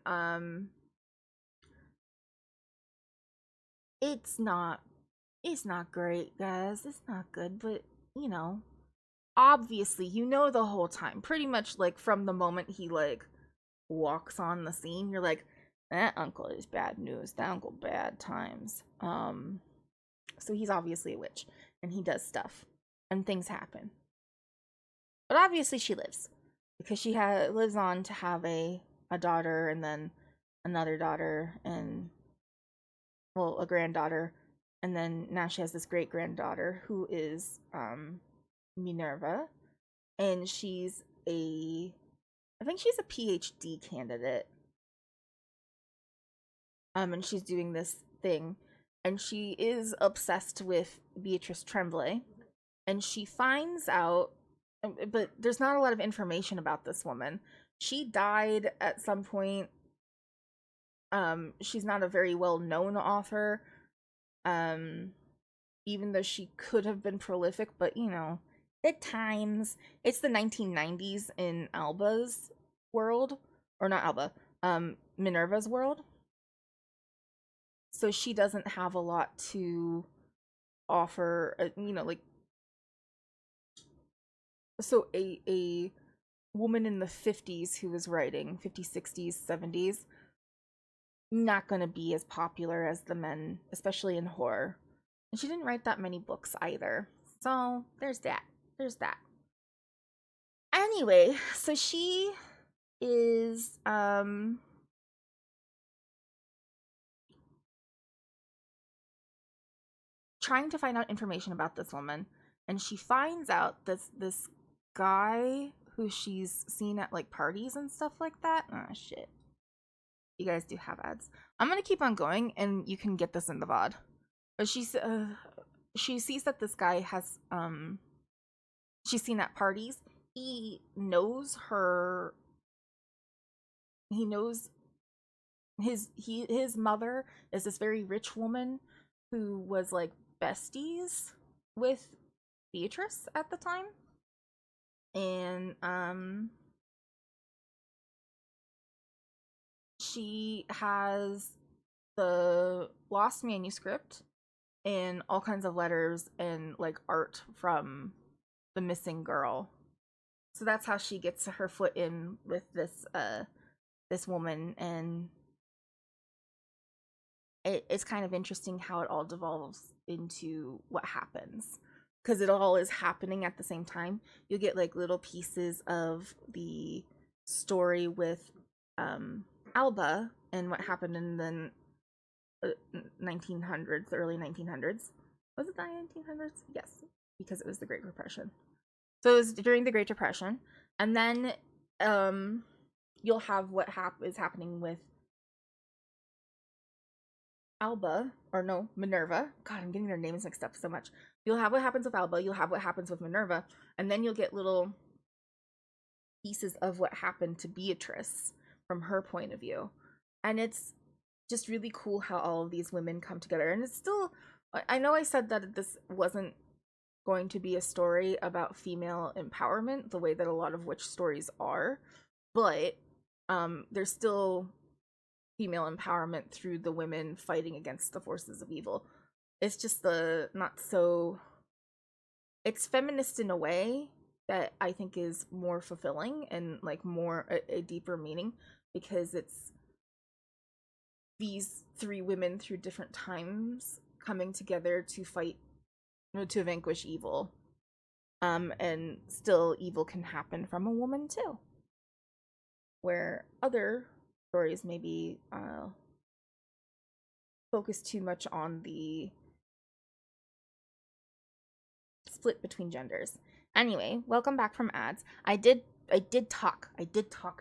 it's not great, guys. It's not good, but you know, obviously, you know, the whole time, pretty much like from the moment he like walks on the scene, you're like, that uncle is bad news. That uncle bad times. So he's obviously a witch, and he does stuff, and things happen. But obviously, she lives because she lives on to have a daughter, and then another daughter, and well, a granddaughter, and then now she has this great granddaughter who is Minerva, and I think she's a PhD candidate. And she's doing this thing, and she is obsessed with Beatrice Tremblay, and she finds out, but there's not a lot of information about this woman. She died at some point. She's not a very well known author. Even though she could have been prolific, but you know, at times it's the 1990s in Alba's world, or not Alba, Minerva's world. So she doesn't have a lot to offer, you know, like, so a woman in the 50s who was writing 50s, 60s, 70s, not going to be as popular as the men, especially in horror. And she didn't write that many books either. So there's that. There's that. Anyway, so she is trying to find out information about this woman, and she finds out this guy who she's seen at like parties and stuff like that. Oh shit. You guys do have ads. I'm gonna keep on going, and you can get this in the VOD. But she sees that this guy has she's seen at parties. He knows her. He knows his mother is this very rich woman who was like besties with Beatrice at the time. And she has the lost manuscript and all kinds of letters and like art from the missing girl. So that's how she gets her foot in with this woman, and it's kind of interesting how it all devolves into what happens, because it all is happening at the same time. You get like little pieces of the story with Alba and what happened in the 1900s, the early 1900s. Was it the 1900s? Yes, because it was the Great Depression. So it was during the Great Depression, and then you'll have what is happening with Alba, or no, Minerva. God, I'm getting their names mixed up so much. You'll have what happens with Alba, you'll have what happens with Minerva, and then you'll get little pieces of what happened to Beatrice from her point of view. And it's just really cool how all of these women come together. And it's still, I know I said that this wasn't going to be a story about female empowerment the way that a lot of witch stories are, but there's still female empowerment through the women fighting against the forces of evil. It's just the not so, it's feminist in a way that I think is more fulfilling and like more a deeper meaning, because it's these three women through different times coming together to fight, to vanquish evil. And still evil can happen from a woman too, where other stories maybe focus too much on the split between genders. Anyway, welcome back from ads. I did talk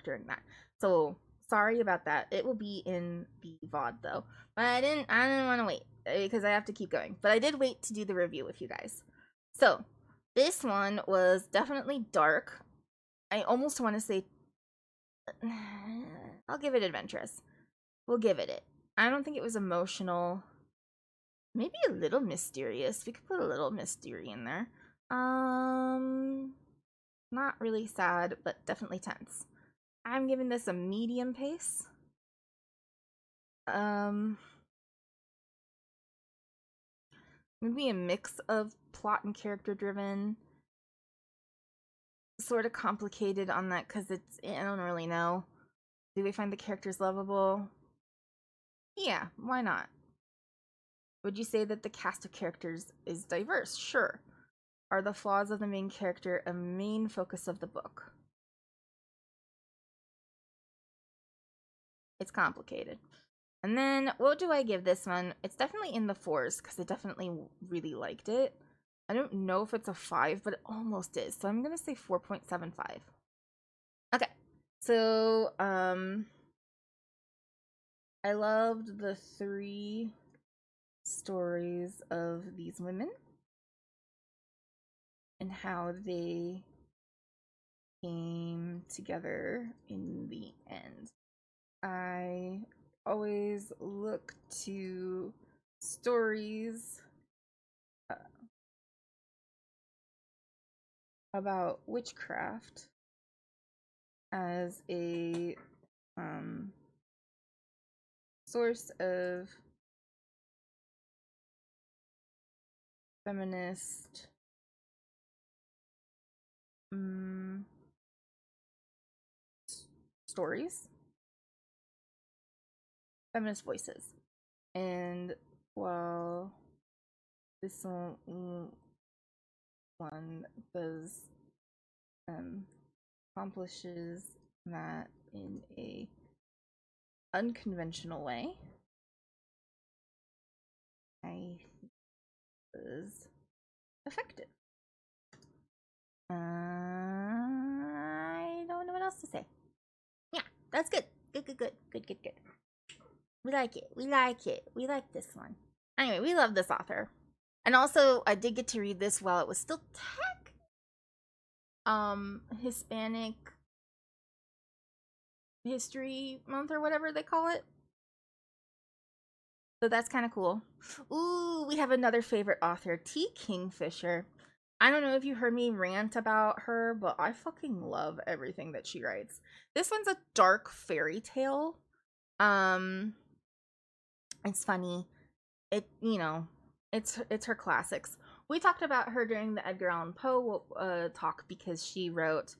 during that, so sorry about that. It will be in the VOD though, but I didn't want to wait because I have to keep going, but I did wait to do the review with you guys. So this one was definitely dark. I almost want to say I'll give it adventurous. We'll give it. I don't think it was emotional. Maybe a little mysterious. We could put a little mystery in there. Not really sad, but definitely tense. I'm giving this a medium pace. Maybe a mix of plot and character driven. Sort of complicated on that because it's, I don't really know. Do we find the characters lovable? Yeah, why not? Would you say that the cast of characters is diverse? Sure. Are the flaws of the main character a main focus of the book? It's complicated. And then, what do I give this one? It's definitely in the 4s, because I definitely really liked it. I don't know if it's a 5, but it almost is. So I'm going to say 4.75. Okay. So, I loved the 3 stories of these women and how they came together in the end. I always look to stories about witchcraft as a source of feminist stories, feminist voices. And while this one does accomplishes that in a unconventional way, I think it was effective. I don't know what else to say. Yeah, that's good. Good. We like it. We like this one. Anyway, we love this author. And also, I did get to read this while it was still Hispanic History Month or whatever they call it. So that's kind of cool. Ooh, we have another favorite author, T. Kingfisher. I don't know if you heard me rant about her, but I fucking love everything that she writes. This one's a dark fairy tale. Um, it's funny. It's her classics. We talked about her during the Edgar Allan Poe talk because she wrote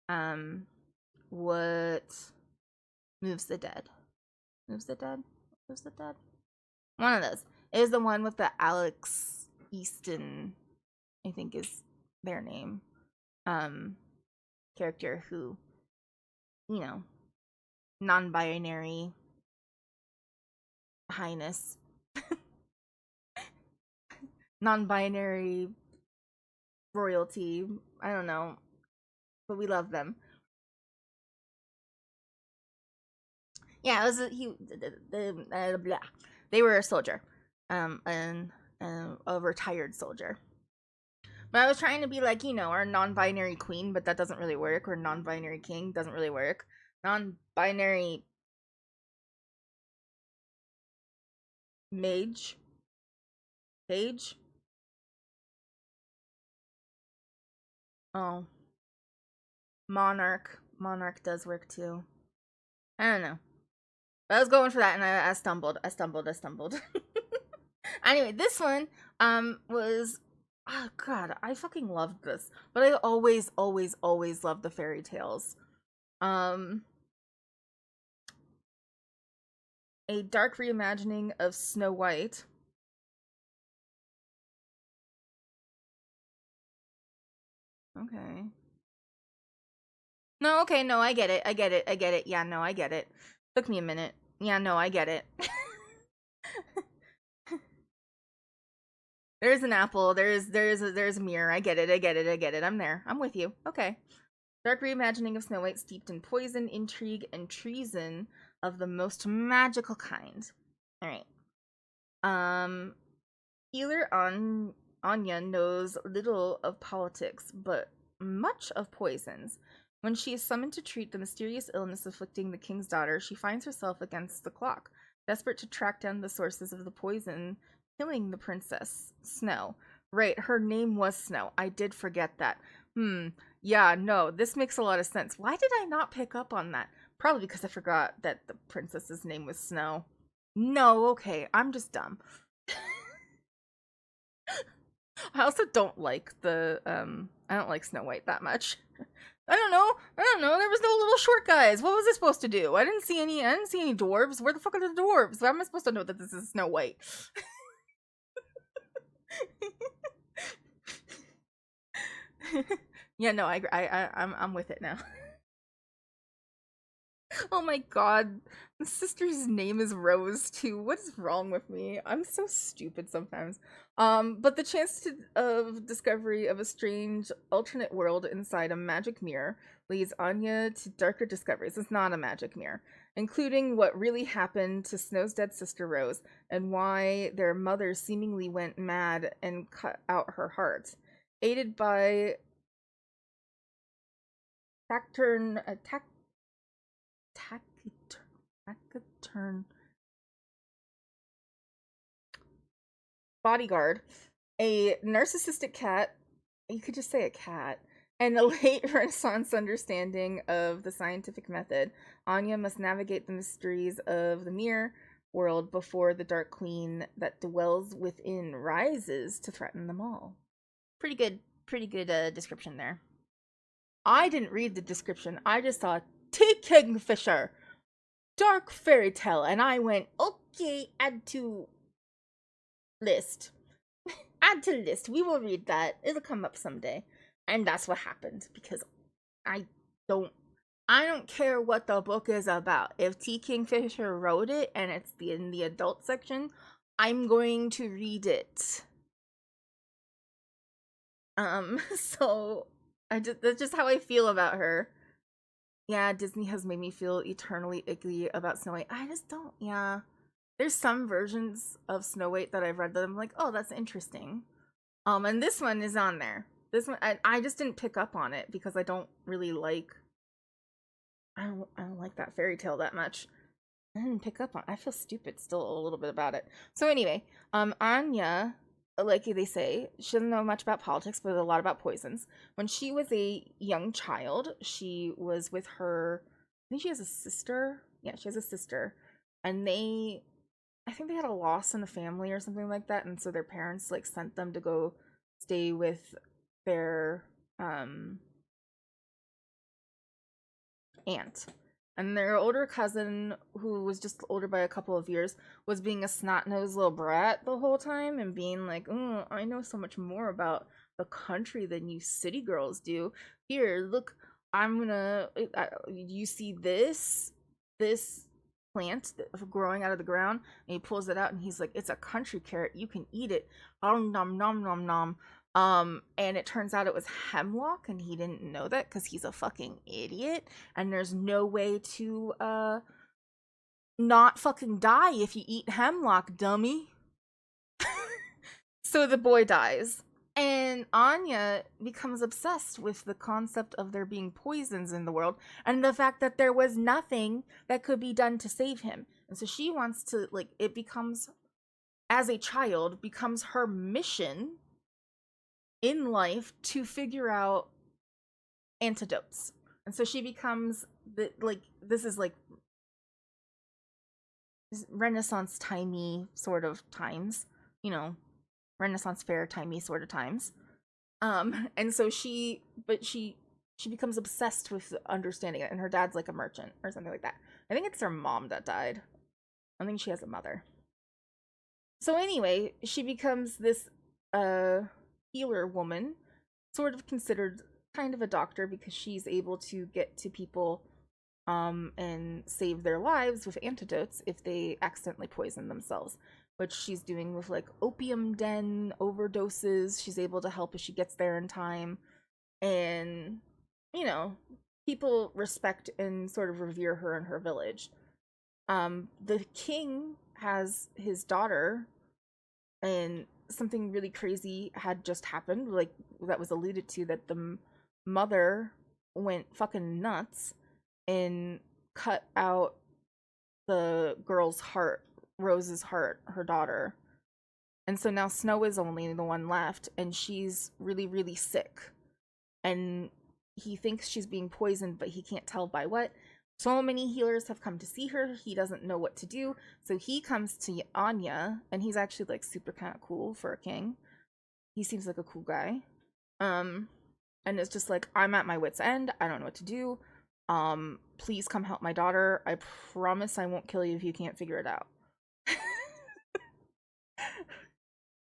um what moves the dead. Moves the dead? Moves the dead? One of those. It was the one with the Alex Easton, I think is their name. Um Character who, you know, non-binary highness, non-binary royalty. I don't know, but we love them. Yeah, it was blah. They were a soldier, and a retired soldier. But I was trying to be like, our non-binary queen, but that doesn't really work. Or non-binary king doesn't really work. Non-binary mage, page. Oh, monarch. Monarch does work too. I don't know. But I was going for that, and I stumbled. I stumbled. Anyway, this one was, oh god, I fucking loved this. But I always, always, always loved the fairy tales. Um a dark reimagining of Snow White. Okay. No, okay, no, I get it. I get it. I get it. Yeah, no, I get it. Took me a minute. Yeah, no, I get it. There's an apple. There's a mirror. I get it. I get it. I get it. I'm there. I'm with you. Okay. Dark reimagining of Snow White steeped in poison, intrigue, and treason of the most magical kind. All right. Healer Anya knows little of politics, but much of poisons. When she is summoned to treat the mysterious illness afflicting the king's daughter, she finds herself against the clock, desperate to track down the sources of the poison killing the princess, Snow. Right, her name was Snow. I did forget that. Yeah, no, this makes a lot of sense. Why did I not pick up on that? Probably because I forgot that the princess's name was Snow. No, okay, I'm just dumb. I also don't like I don't like Snow White that much. I don't know. There was no little short guys. What was I supposed to do? I didn't see any dwarves. Where the fuck are the dwarves? How am I supposed to know that this is Snow White? Yeah, no, I'm with it now. Oh my god. The sister's name is Rose too. What is wrong with me? I'm so stupid sometimes. But the chance of discovery of a strange alternate world inside a magic mirror leads Anya to darker discoveries. It's not a magic mirror, including what really happened to Snow's dead sister Rose and why their mother seemingly went mad and cut out her heart. Aided by Tacturn, Taciturn bodyguard, a narcissistic cat, you could just say a cat, and a late Renaissance understanding of the scientific method, Anya must navigate the mysteries of the mirror world before the Dark Queen that dwells within rises to threaten them all. Pretty good description there. I didn't read the description. I just saw T. Kingfisher, dark fairy tale, and I went, okay, add to list. Add to list. We will read that. It'll come up someday. And that's what happened because I don't I don't care what the book is about. If T. Kingfisher wrote it and it's in the adult section, I'm going to read it. So that's just how I feel about her. Yeah, Disney has made me feel eternally icky about Snow White. I just don't, yeah. There's some versions of Snow White that I've read that I'm like, oh, that's interesting. And this one is on there. This one, I just didn't pick up on it because I don't really like, I don't like that fairy tale that much. I didn't pick up on. I feel stupid still a little bit about it. So anyway, Anya like they say, she doesn't know much about politics, but a lot about poisons. When she was a young child, she was with her, I think she has a sister. Yeah, she has a sister. And I think they had a loss in the family or something like that. And so their parents like sent them to go stay with their aunt. And their older cousin, who was just older by a couple of years, was being a snot nosed little brat the whole time and being like, oh, I know so much more about the country than you city girls do. Here, look, I'm gonna. You see this plant growing out of the ground? And he pulls it out and he's like, it's a country carrot. You can eat it. Nom nom nom nom nom. And it turns out it was hemlock, and he didn't know that because he's a fucking idiot. And there's no way to not fucking die if you eat hemlock, dummy. So the boy dies. And Anya becomes obsessed with the concept of there being poisons in the world and the fact that there was nothing that could be done to save him. And so she wants to, like, it becomes, as a child, becomes her mission in life to figure out antidotes. And so she becomes the, like, this is like Renaissance timey sort of times, you know, Renaissance fair timey sort of times. And so she becomes obsessed with understanding it, and her dad's like a merchant or something like that. I think it's her mom that died. I think she has a mother. So anyway, she becomes this healer woman, sort of considered kind of a doctor because she's able to get to people and save their lives with antidotes if they accidentally poison themselves, which she's doing with like opium den overdoses. She's able to help if she gets there in time. And, you know, people respect and sort of revere her in her village. The king has his daughter, and something really crazy had just happened, like that was alluded to, that the mother went fucking nuts and cut out the girl's heart, Rose's heart, her daughter. And so now Snow is only the one left, and she's really, really sick. And he thinks she's being poisoned, but he can't tell by what. So many healers have come to see her. He doesn't know what to do. So he comes to Anya, and he's actually like super kind of cool for a king. He seems like a cool guy. And it's just like, I'm at my wit's end. I don't know what to do. Please come help my daughter. I promise I won't kill you if you can't figure it out.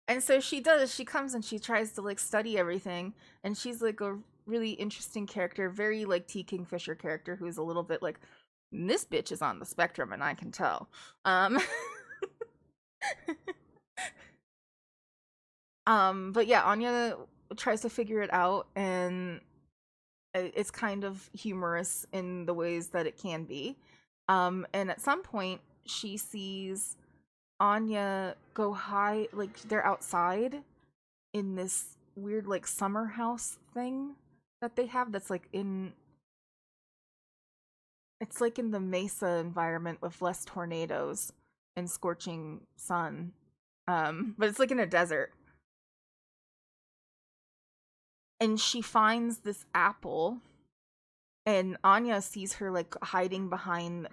And so she does. She comes and she tries to like study everything, and she's like a really interesting character, very like T. Kingfisher character who's a little bit like, this bitch is on the spectrum and I can tell. But yeah, Anya tries to figure it out, and it's kind of humorous in the ways that it can be. And at some point she sees Anya go high, like they're outside in this weird like summer house thing that they have that's like in, it's like in the mesa environment with less tornadoes and scorching sun. But it's like in a desert. And she finds this apple, and Anya sees her like hiding behind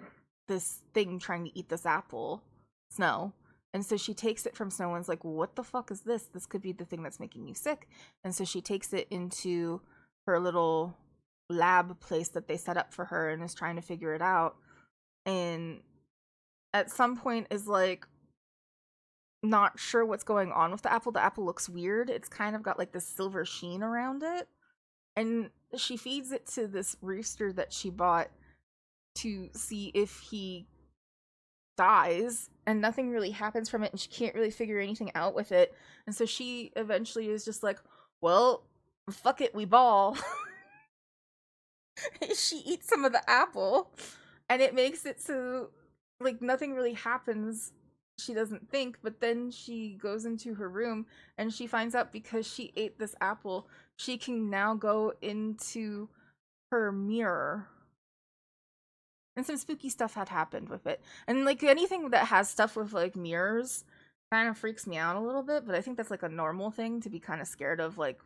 this thing trying to eat this apple, Snow. And so she takes it from Snow and's like, what the fuck is this? This could be the thing that's making you sick. And so she takes it into her little lab place that they set up for her and is trying to figure it out. And at some point is like not sure what's going on with the apple. The apple looks weird. It's kind of got like this silver sheen around it. And she feeds it to this rooster that she bought to see if he dies, and nothing really happens from it, and she can't really figure anything out with it. And so she eventually is just like, well, fuck it, we ball. She eats some of the apple, and it makes it so like nothing really happens, she doesn't think. But then she goes into her room and she finds out because she ate this apple, she can now go into her mirror. And some spooky stuff had happened with it. And like anything that has stuff with like mirrors, kind of freaks me out a little bit, but I think that's like a normal thing to be kind of scared of, like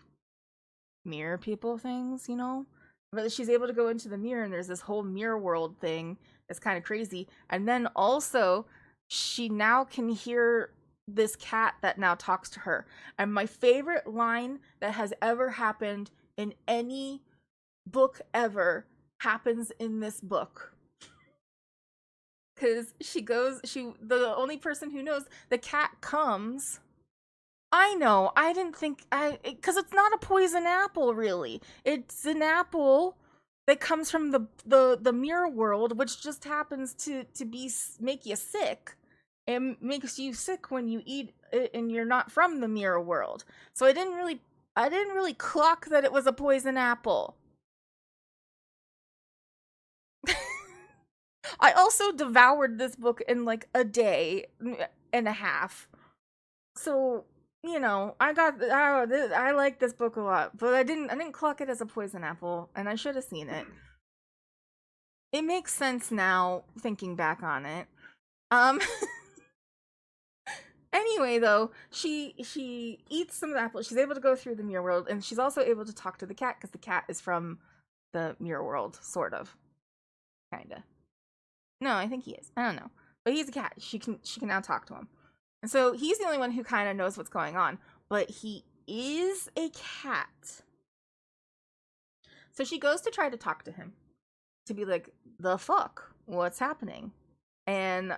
mirror people things, you know? But she's able to go into the mirror and there's this whole mirror world thing that's kind of crazy. And then also, she now can hear this cat that now talks to her. And my favorite line that has ever happened in any book ever happens in this book. Because the only person who knows, the cat comes. I know. I didn't think because it's not a poison apple, really. It's an apple that comes from the mirror world, which just happens to make you sick. It makes you sick when you eat it, and you're not from the mirror world. So I didn't really clock that it was a poison apple. I also devoured this book in like a day and a half. So, you know, I like this book a lot, but I didn't clock it as a poison apple, and I should have seen it. It makes sense now thinking back on it. Um Anyway, though, she eats some of the apple. She's able to go through the mirror world, and she's also able to talk to the cat because the cat is from the mirror world, sort of, kind of. No, I think he is. I don't know, but he's a cat. She can now talk to him, and so he's the only one who kind of knows what's going on. But he is a cat, so she goes to try to talk to him to be like, the fuck, what's happening? And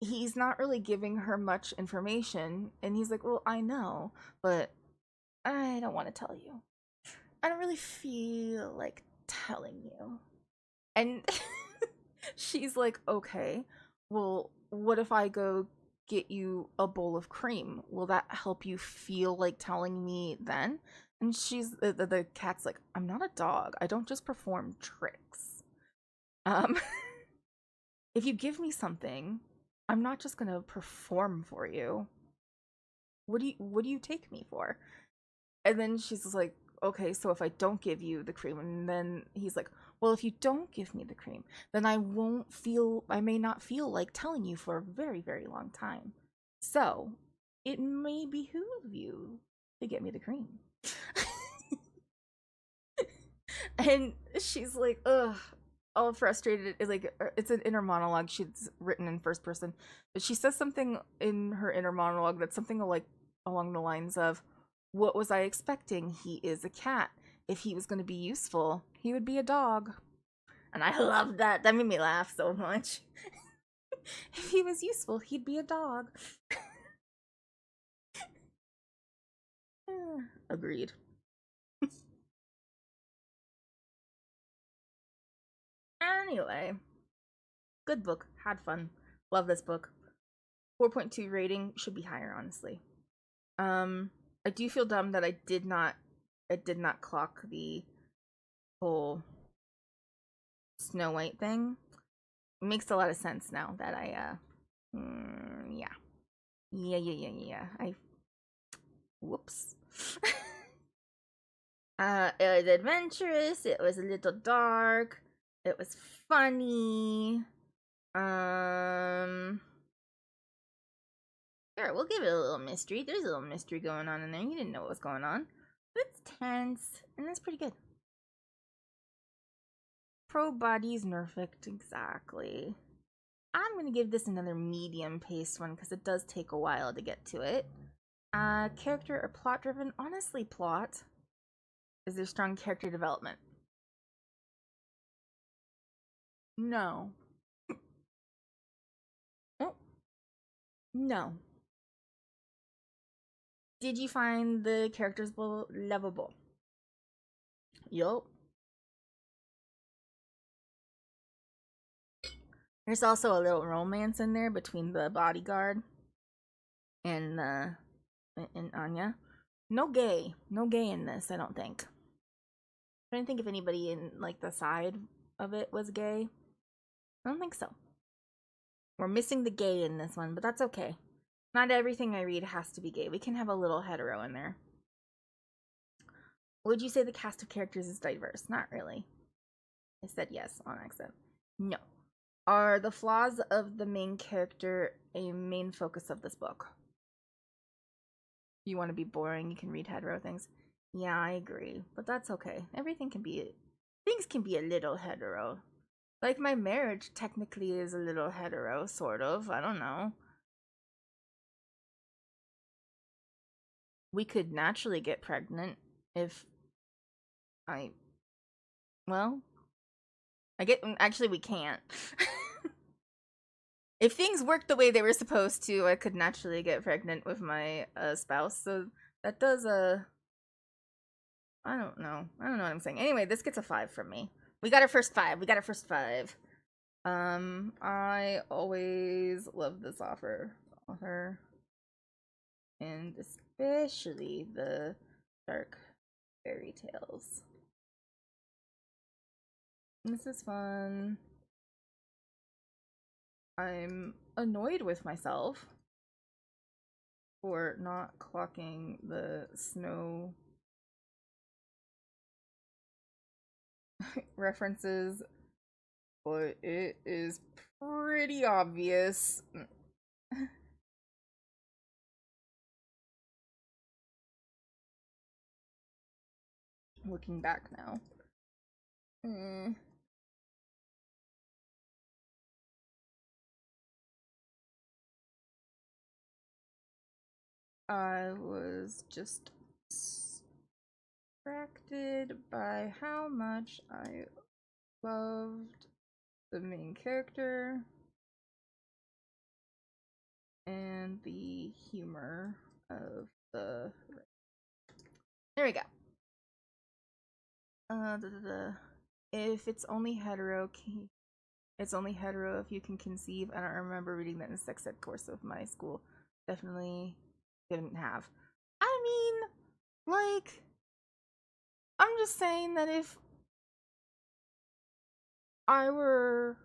he's not really giving her much information, and he's like, well, I know, but I don't want to tell you. I don't really feel like telling you. And she's like, okay, well, what if I go get you a bowl of cream? Will that help you feel like telling me then? And the cat's like, I'm not a dog. I don't just perform tricks. Um, if you give me something, I'm not just gonna perform for you. What do you take me for? And then she's like, okay, so if I don't give you the cream, and then he's like, well, if you don't give me the cream, then I may not feel like telling you for a very, very long time. So it may behoove you to get me the cream. And she's like, ugh, all frustrated. It's like, it's an inner monologue. She's written in first person, but she says something in her inner monologue that's something like along the lines of, what was I expecting? He is a cat. If he was going to be useful, he would be a dog. And I love that. That made me laugh so much. If he was useful, he'd be a dog. Agreed. Anyway, good book. Had fun. Love this book. 4.2 rating, should be higher, honestly. I do feel dumb that I did not clock the whole Snow White thing. It makes a lot of sense now that yeah. Yeah. Whoops. It was adventurous, it was a little dark, it was funny. Sure, we'll give it a little mystery. There's a little mystery going on in there. You didn't know what was going on. But it's tense, and that's pretty good. Pro body's perfect, exactly. I'm gonna give this another medium paced one because it does take a while to get to it. Character or plot driven? Honestly, plot. Is there strong character development? No. Oh, no. Did you find the characters lovable? Yup. There's also a little romance in there between the bodyguard and Anya. No gay. No gay in this, I don't think. I don't think if anybody in like the side of it was gay. I don't think so. We're missing the gay in this one, but that's okay. Not everything I read has to be gay. We can have a little hetero in there. Would you say the cast of characters is diverse? Not really. I said yes on accident. No. Are the flaws of the main character a main focus of this book? You want to be boring, you can read hetero things. Yeah, I agree, but that's okay. Things can be a little hetero. Like my marriage technically is a little hetero, sort of. I don't know. We could naturally get pregnant if I, well, actually we can't. If things worked the way they were supposed to, I could naturally get pregnant with my spouse. So that does I don't know. I don't know what I'm saying. Anyway, this gets a 5 from me. We got our first 5. We got our first 5. I always love this author, and especially the dark fairy tales. This is fun. I'm annoyed with myself for not clocking the snow references, but it is pretty obvious. Looking back now. I was just distracted by how much I loved the main character and the humor of the. There we go. If it's only hetero, it's only hetero if you can conceive. I don't remember reading that in the sex ed course of my school. Definitely didn't have. I mean, like, I'm just saying that if I were,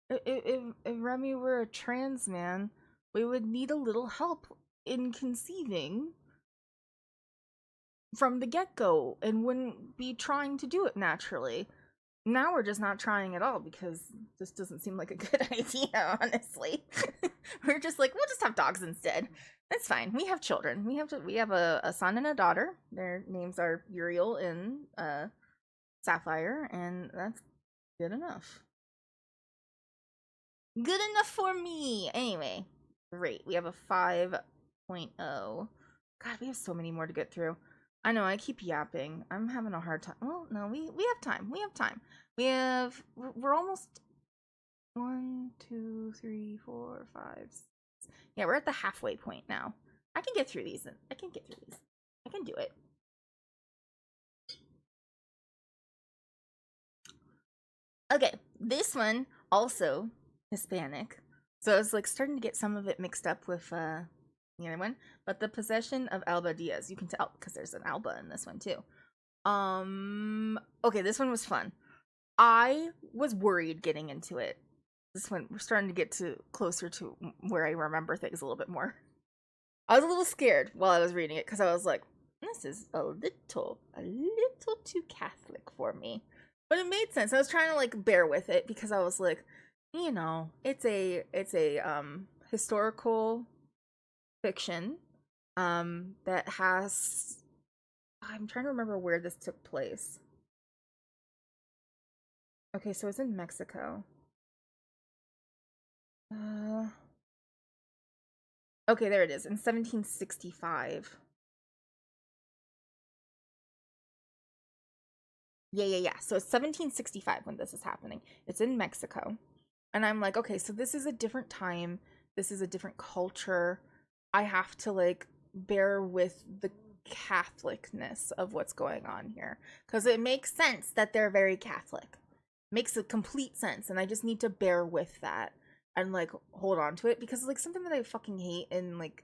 if Remy were a trans man, we would need a little help in conceiving from the get-go and wouldn't be trying to do it naturally. Now we're just not trying at all because this doesn't seem like a good idea, honestly. We're just like, we'll just have dogs instead. That's fine. We have children. We have a son and a daughter. Their names are Uriel and Sapphire, and that's good enough. Good enough for me. Anyway, great. We have a 5.0. God, we have so many more to get through. I know, I keep yapping. I'm having a hard time. Well, no, we have time. We have time. We're almost 1, 2, 3, 4, 5. 6. Yeah, we're at the halfway point now. I can get through these. I can get through these. I can do it. Okay, this one also Hispanic. So I was like starting to get some of it mixed up with the other one. But the possession of Alba Diaz, you can tell because there's an Alba in this one too. Okay, this one was fun. I was worried getting into it. This one, we're starting to get to closer to where I remember things a little bit more. I was a little scared while I was reading it because I was like, this is a little too Catholic for me. But it made sense. I was trying to like bear with it because I was like, you know, it's a historical fiction that has, I'm trying to remember where this took place. Okay, so it's in Mexico. Okay, there it is, in 1765. Yeah. So it's 1765 when this is happening. It's in Mexico. And I'm like, okay, so this is a different time. This is a different culture. I have to like bear with the Catholicness of what's going on here. Because it makes sense that they're very Catholic. Makes a complete sense. And I just need to bear with that and like hold on to it. Because like something that I fucking hate in like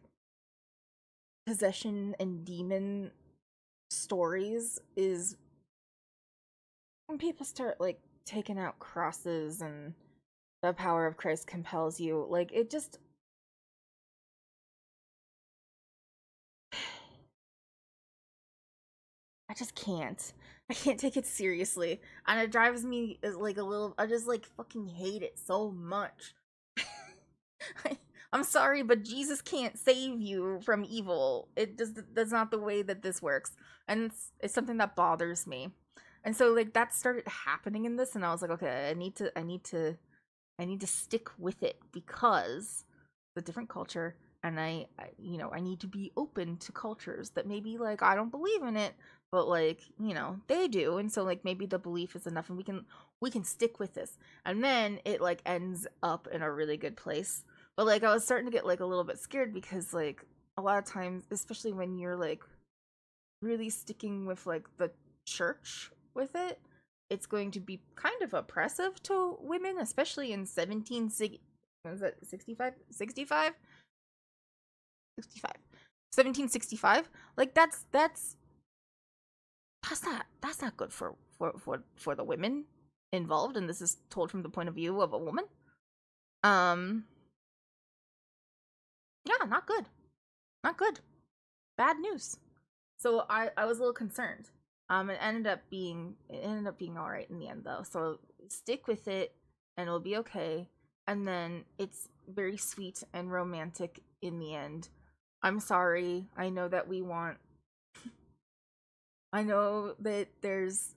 possession and demon stories is when people start like taking out crosses and the power of Christ compels you, like it just I just can't. I can't take it seriously. And it drives me like a little, I just like fucking hate it so much. I, I'm sorry, but Jesus can't save you from evil. It just that's not the way that this works. And it's something that bothers me. And so like that started happening in this and I was like, okay, I need to stick with it because the different culture and I need to be open to cultures that maybe like I don't believe in it, but like, they do. And so like maybe the belief is enough and we can stick with this. And then it like ends up in a really good place. But like I was starting to get like a little bit scared because like a lot of times, especially when you're like really sticking with like the church with it, it's going to be kind of oppressive to women, especially in 65 65 65 1765. Like that's not good for the women involved, and this is told from the point of view of a woman. um yeah, not good, not good, bad news. So I was a little concerned. It ended up being all right in the end though. So stick with it, and it'll be okay. And then it's very sweet and romantic in the end. I'm sorry. I know that there's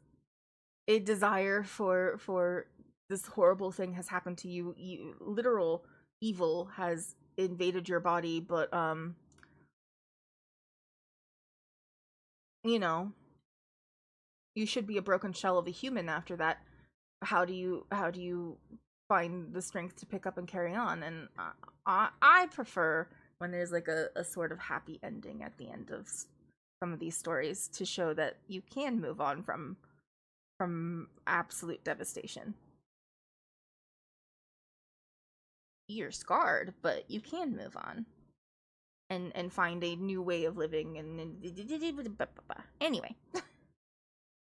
a desire for this horrible thing has happened to you. Literal evil has invaded your body, but you know, you should be a broken shell of a human after that. How do you find the strength to pick up and carry on? And I prefer when there's like a sort of happy ending at the end of some of these stories to show that you can move on from absolute devastation. You're scarred, but you can move on and find a new way of living. And anyway,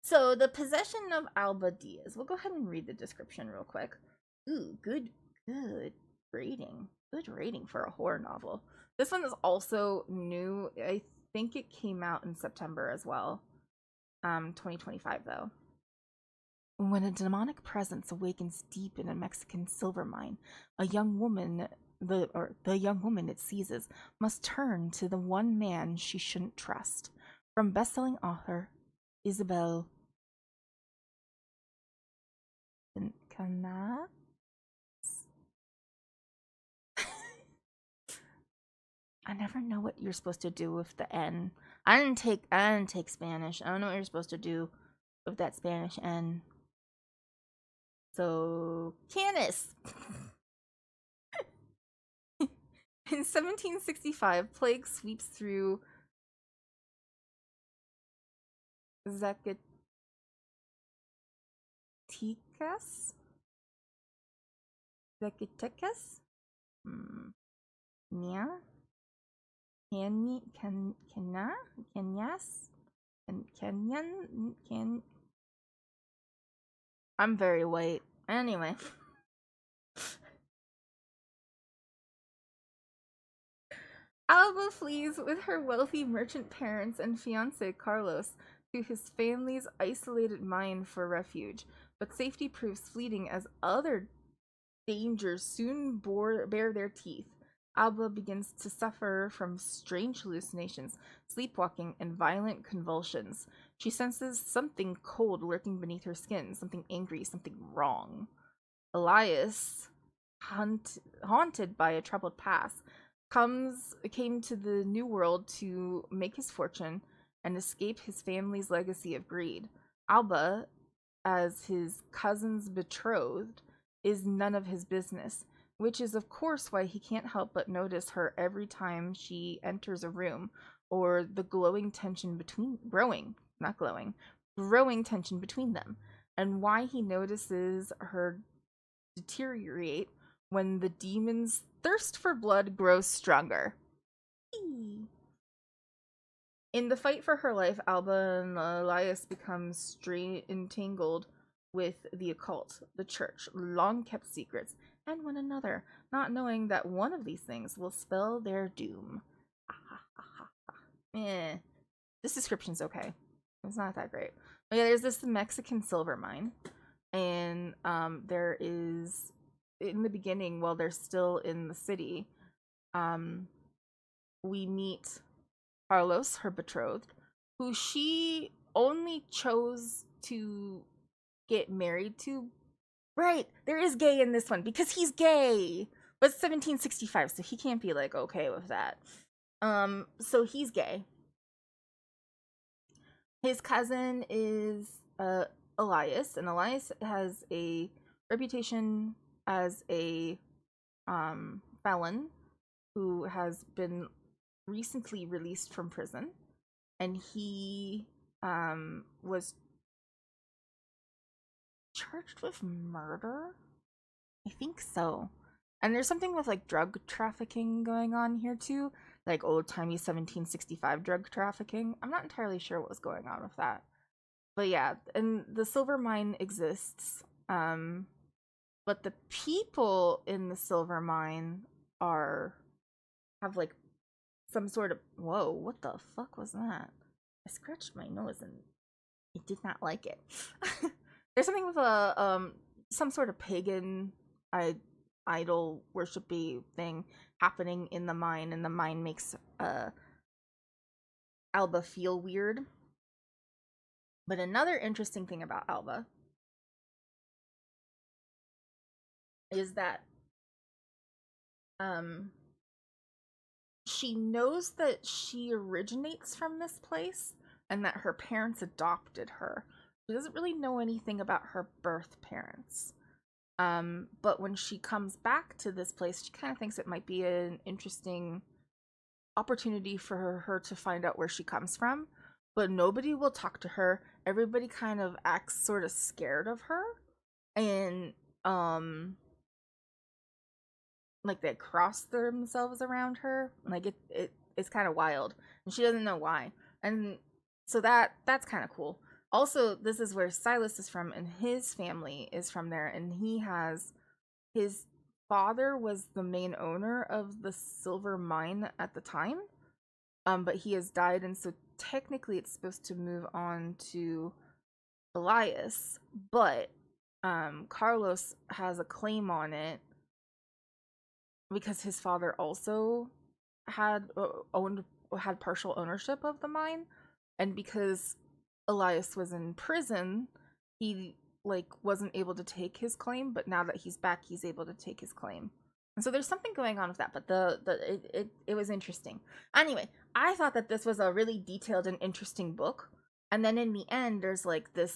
so the possession of Alba Diaz. We'll go ahead and read the description real quick. Ooh, good rating. Good rating for a horror novel. This one is also new. I think it came out in September as well. 2025 though. When a demonic presence awakens deep in a Mexican silver mine, a young woman, the young woman it seizes, must turn to the one man she shouldn't trust. From best-selling author Isabel Cana. I never know what you're supposed to do with the N. I didn't take Spanish. I don't know what you're supposed to do with that Spanish N. So Canis. In 1765, plague sweeps through Zacatecas. Zacatecas? Yeah. Kenyas? Kenyan? I'm very white. Anyway. Alba flees with her wealthy merchant parents and fiance Carlos to his family's isolated mine for refuge, but safety proves fleeting as other dangers soon bare their teeth. Alba begins to suffer from strange hallucinations, sleepwalking, and violent convulsions. She senses something cold lurking beneath her skin, something angry, something wrong. Elias, haunted by a troubled past, came to the New World to make his fortune and escape his family's legacy of greed. Alba, as his cousin's betrothed, is none of his business, which is of course why he can't help but notice her every time she enters a room, or the growing tension between them, and why he notices her deteriorate when the demon's thirst for blood grows stronger. In the fight for her life, Alba and Elias become entangled with the occult, the church, long kept secrets, and one another, not knowing that one of these things will spell their doom. Eh, this description's okay. It's not that great. But yeah, there's this Mexican silver mine, and there is in the beginning while they're still in the city, um, we meet Carlos, her betrothed, who she only chose to get married to. Right, there is gay in this one because he's gay. But it's 1765, so he can't be like okay with that. So he's gay. His cousin is Elias, and Elias has a reputation as a felon who has been recently released from prison, and he was charged with murder. I think so. And there's something with like drug trafficking going on here too, like old timey 1765 drug trafficking. I'm not entirely sure what was going on with that. But yeah, and the silver mine exists. But the people in the silver mine are have like some sort of whoa, what the fuck was that? I scratched my nose and it did not like it. There's something with a some sort of pagan idol worshipy thing happening in the mine, and the mine makes Alba feel weird. But another interesting thing about Alba is that um she knows that she originates from this place and that her parents adopted her. She doesn't really know anything about her birth parents. But when she comes back to this place, she kind of thinks it might be an interesting opportunity for her to find out where she comes from. But nobody will talk to her. Everybody kind of acts sort of scared of her. And like they cross themselves around her. Like it's kind of wild, and she doesn't know why. And so that's kind of cool. Also, this is where Silas is from, and his family is from there, and his father was the main owner of the silver mine at the time. But he has died, and so technically it's supposed to move on to Elias, but Carlos has a claim on it because his father also had had partial ownership of the mine, and because Elias was in prison, he like wasn't able to take his claim, but now that he's back, he's able to take his claim. And so there's something going on with that, but it was interesting. Anyway, I thought that this was a really detailed and interesting book. And then in the end, there's like the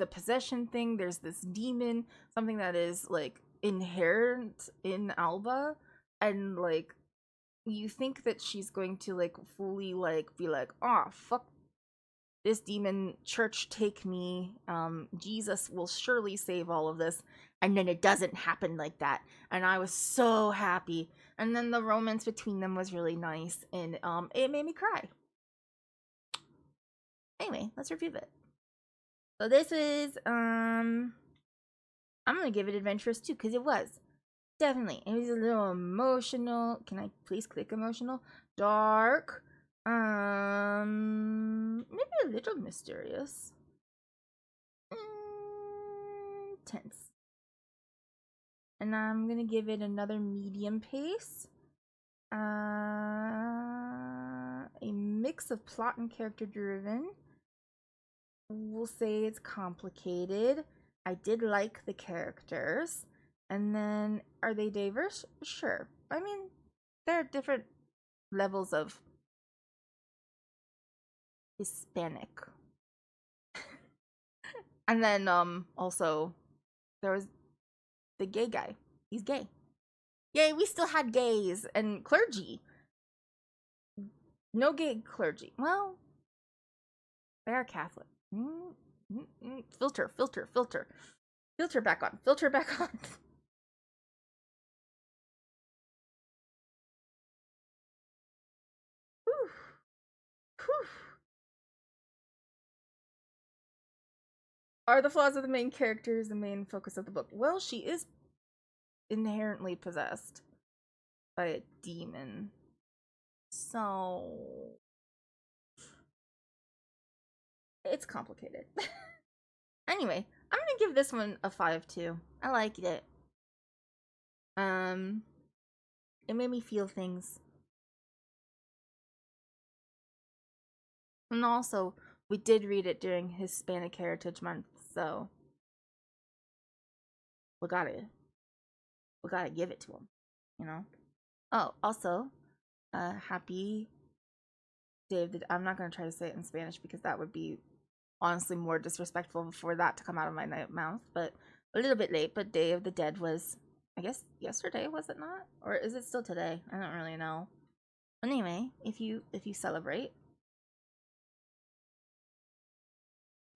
possession thing, there's this demon, something that is like inherent in Alba, and like you think that she's going to like fully like be like, oh fuck this demon, church take me, Jesus will surely save all of this, and then it doesn't happen like that, and I was so happy. And then the romance between them was really nice, and it made me cry. Anyway, let's review it. So this is I'm gonna give it adventurous too, because it was definitely, it was a little emotional. Can I please click emotional? Dark, maybe a little mysterious, tense. And I'm gonna give it another medium pace. A mix of plot and character driven. We'll say it's complicated. I did like the characters. And then, are they diverse? Sure. I mean, there are different levels of Hispanic. And then, also, there was the gay guy. He's gay. Yay, we still had gays and clergy. No gay clergy. Well, they are Catholic. Filter, filter, filter. Filter back on. Filter back on. Whew. Whew. Are the flaws of the main characters the main focus of the book? Well, she is inherently possessed by a demon. So it's complicated. Anyway, I'm gonna give this one a 5 too. I liked it. Um, it made me feel things. And also, we did read it during Hispanic Heritage Month, so we gotta give it to him, you know. Oh, also, happy Day of the. I'm not gonna try to say it in Spanish because that would be honestly more disrespectful for that to come out of my mouth. But a little bit late. But Day of the Dead was, I guess, yesterday, was it not, or is it still today? I don't really know. Anyway, if you celebrate,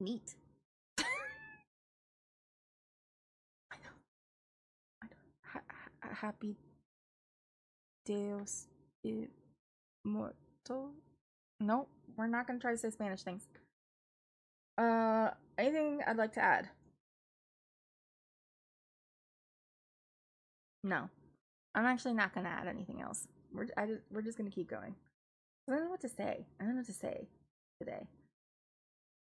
neat. I know. I know. Happy Deus de Muerto. Nope, we're not gonna try to say Spanish things. Anything I'd like to add? No, I'm actually not gonna add anything else. We're just gonna keep going. I don't know what to say. I don't know what to say today.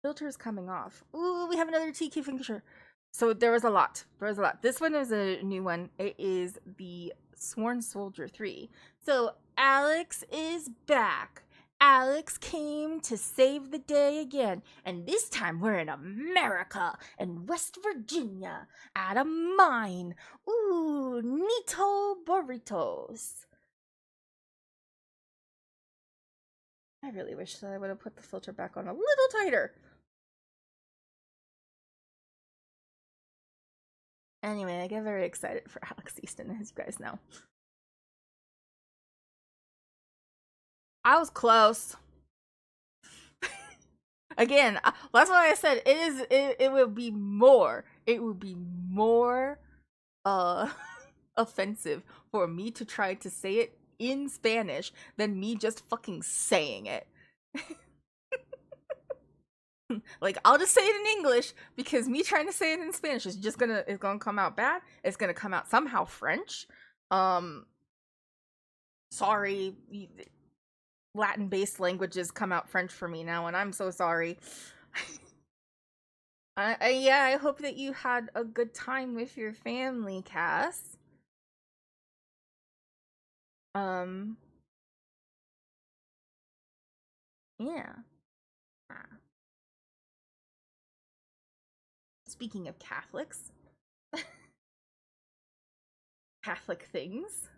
Filter is coming off. Ooh, we have another TK finisher. So there was a lot. There was a lot. This one is a new one. It is the Sworn Soldier 3. So Alex is back. Alex came to save the day again. And this time we're in America, in West Virginia, at a mine. Ooh, Nito burritos. I really wish that I would have put the filter back on a little tighter. Anyway, I get very excited for Alex Easton, as you guys know. I was close. Again, that's what I said. It would be more. It would be more offensive for me to try to say it in Spanish than me just fucking saying it. Like, I'll just say it in English because me trying to say it in Spanish is just gonna come out bad. It's gonna come out somehow French. Sorry, Latin based languages come out French for me now, and I'm so sorry. Yeah, I hope that you had a good time with your family, Cass. Um, yeah. Ah. Speaking of Catholics, Catholic things,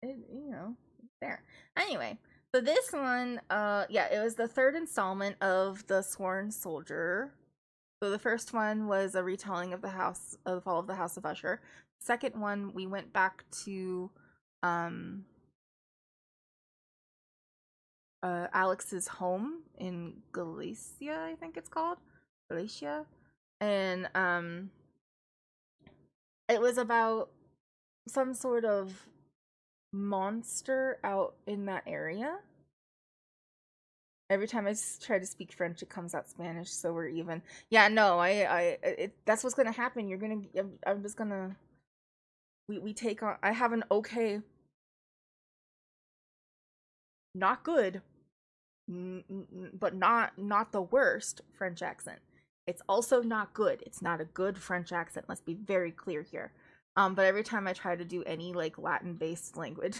you know, there. Anyway, so this one, yeah, it was the third installment of the Sworn Soldier. So the first one was a retelling of the fall of the House of Usher. Second one, we went back to Alex's home in Galicia, I think it's called. Galicia. And it was about some sort of monster out in that area. Every time I try to speak French, it comes out Spanish, so we're even. Yeah, no, that's what's gonna happen. I'm just gonna. We take on. I have an okay, not good, but not the worst French accent. It's also not good. It's not a good French accent. Let's be very clear here. But every time I try to do any like Latin based language,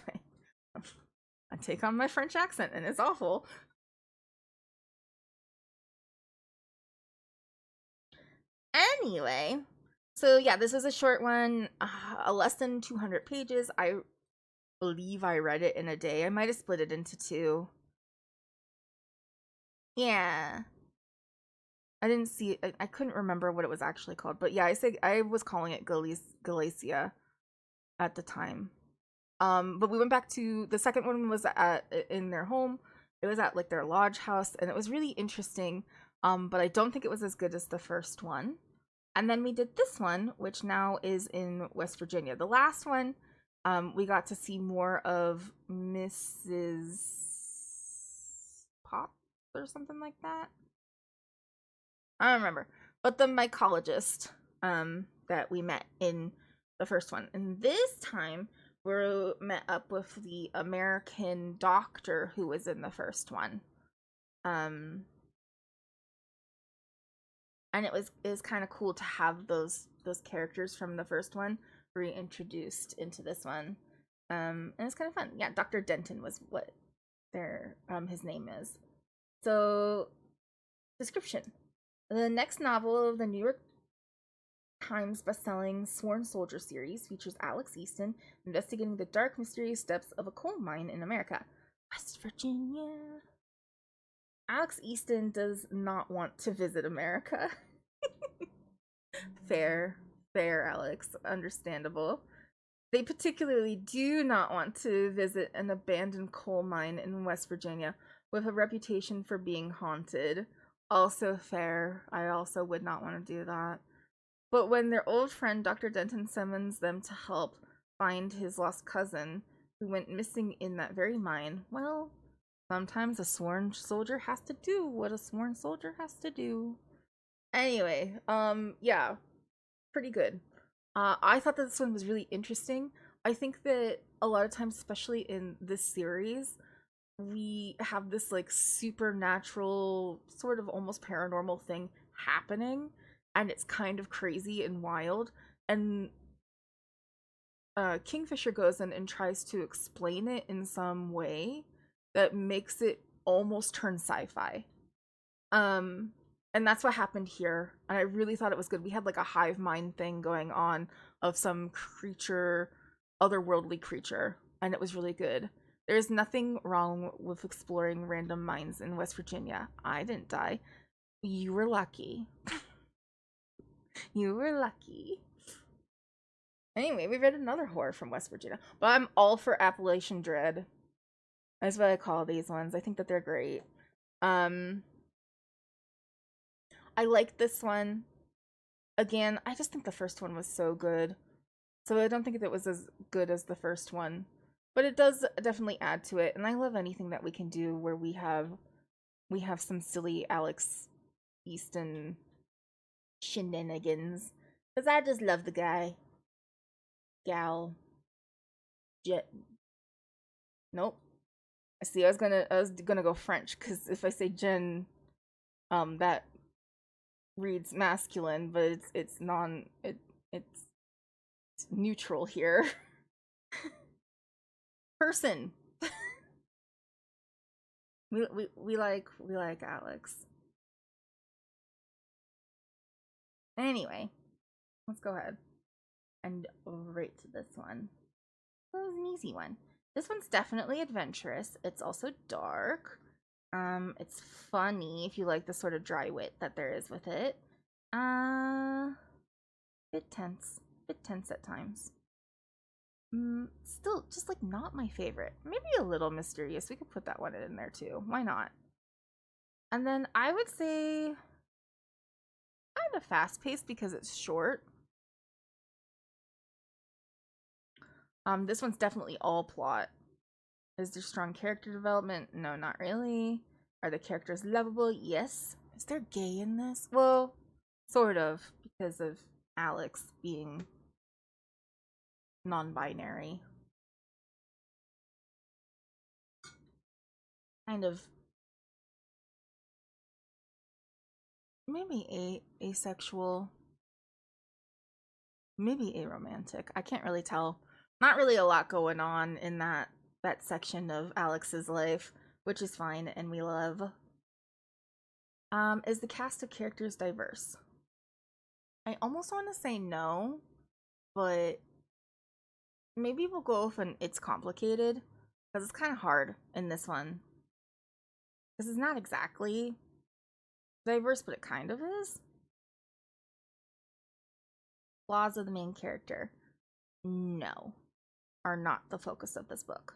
I take on my French accent, and it's awful. Anyway, so yeah, this is a short one, a less than 200 pages. I believe I read it in a day. I might have split it into two. Yeah. I didn't see it. I couldn't remember what it was actually called, but yeah, I was calling it Galicia at the time. But we went back to the second one was at in their home. It was at like their lodge house, and it was really interesting. But I don't think it was as good as the first one. And then we did this one, which now is in West Virginia. The last one, we got to see more of Mrs. Pop or something like that. I don't remember. But the mycologist that we met in the first one. And this time we met up with the American doctor who was in the first one. and it was kind of cool to have those characters from the first one reintroduced into this one. And it's kind of fun. Yeah, Dr. Denton was what their his name is. So, description. The next novel of the New York Times bestselling Sworn Soldier series features Alex Easton investigating the dark, mysterious depths of a coal mine in America, West Virginia. Alex Easton does not want to visit America. Fair, fair, Alex. Understandable. They particularly do not want to visit an abandoned coal mine in West Virginia with a reputation for being haunted. Also fair. I also would not want to do that. But when their old friend Dr. Denton summons them to help find his lost cousin, who went missing in that very mine, well, sometimes a sworn soldier has to do what a sworn soldier has to do. Anyway, yeah, pretty good. I thought that this one was really interesting. I think that a lot of times, especially in this series, we have this like supernatural, sort of almost paranormal thing happening, and it's kind of crazy and wild. And Kingfisher goes in and tries to explain it in some way that makes it almost turn sci-fi. Um, and that's what happened here. And I really thought it was good. We had like a hive mind thing going on of some creature, otherworldly creature, and it was really good. There's nothing wrong with exploring random mines in West Virginia. I didn't die. You were lucky. You were lucky. Anyway, we read another horror from West Virginia. But I'm all for Appalachian Dread. That's what I call these ones. I think that they're great. I like this one. Again, I just think the first one was so good. So I don't think that it was as good as the first one. But it does definitely add to it. And I love anything that we can do where we have some silly Alex Easton shenanigans. Because I just love the guy. Gal. Jet. Nope. See, I was gonna go French, because if I say Jen, that reads masculine, but it's it's neutral here. Person. we like Alex. Anyway, let's go ahead and rate this one. That was an easy one. This one's definitely adventurous. It's also dark. It's funny if you like the sort of dry wit that there is with it. Bit tense. Bit tense at times. Still, just like not my favorite. Maybe a little mysterious. We could put that one in there too. Why not? And then I would say kind of fast paced because it's short. This one's definitely all plot. Is there strong character development? No, not really. Are the characters lovable? Yes. Is there gay in this? Well, sort of, because of Alex being non-binary. Kind of maybe asexual, maybe aromantic. I can't really tell. Not really a lot going on in that section of Alex's life, which is fine and we love. Is the cast of characters diverse? I almost want to say no, but maybe we'll go with an it's complicated, because it's kind of hard in this one. Because it's not exactly diverse, but it kind of is. Flaws of the main character, no, are not the focus of this book.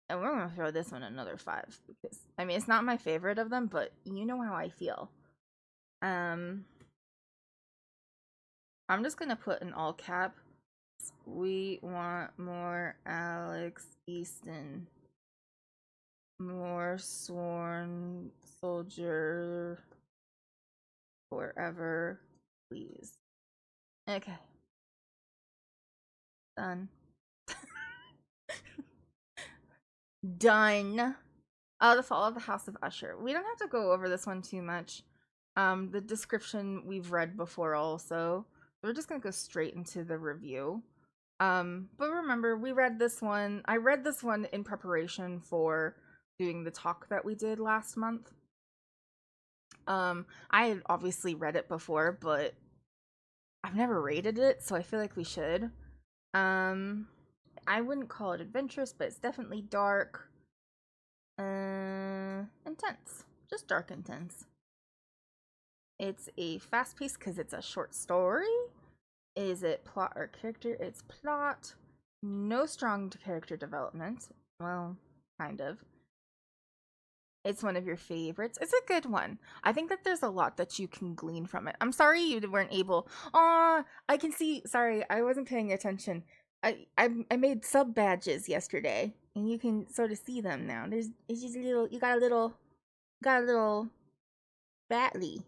And we're going to throw this one another 5, because, I mean, it's not my favorite of them, but you know how I feel. I'm just going to put in all cap, we want more Alex Easton. More sworn soldier forever, please. Okay. Done. Done. The Fall of the House of Usher. We don't have to go over this one too much. The description we've read before also. We're just gonna go straight into the review. But remember, we read this one. I read this one in preparation for doing the talk that we did last month. I had obviously read it before, but I've never rated it, so I feel like we should. Um, I wouldn't call it adventurous, but it's definitely dark. Intense. Just dark intense. It's a fast pace because it's a short story. Is it plot or character? It's plot. No strong character development. Well, kind of. It's one of your favorites. It's a good one. I think that there's a lot that you can glean from it. I'm sorry you weren't able. Aw, I can see. Sorry, I wasn't paying attention. I made sub badges yesterday, and you can sort of see them now. There's it's just a little. You got a little batley.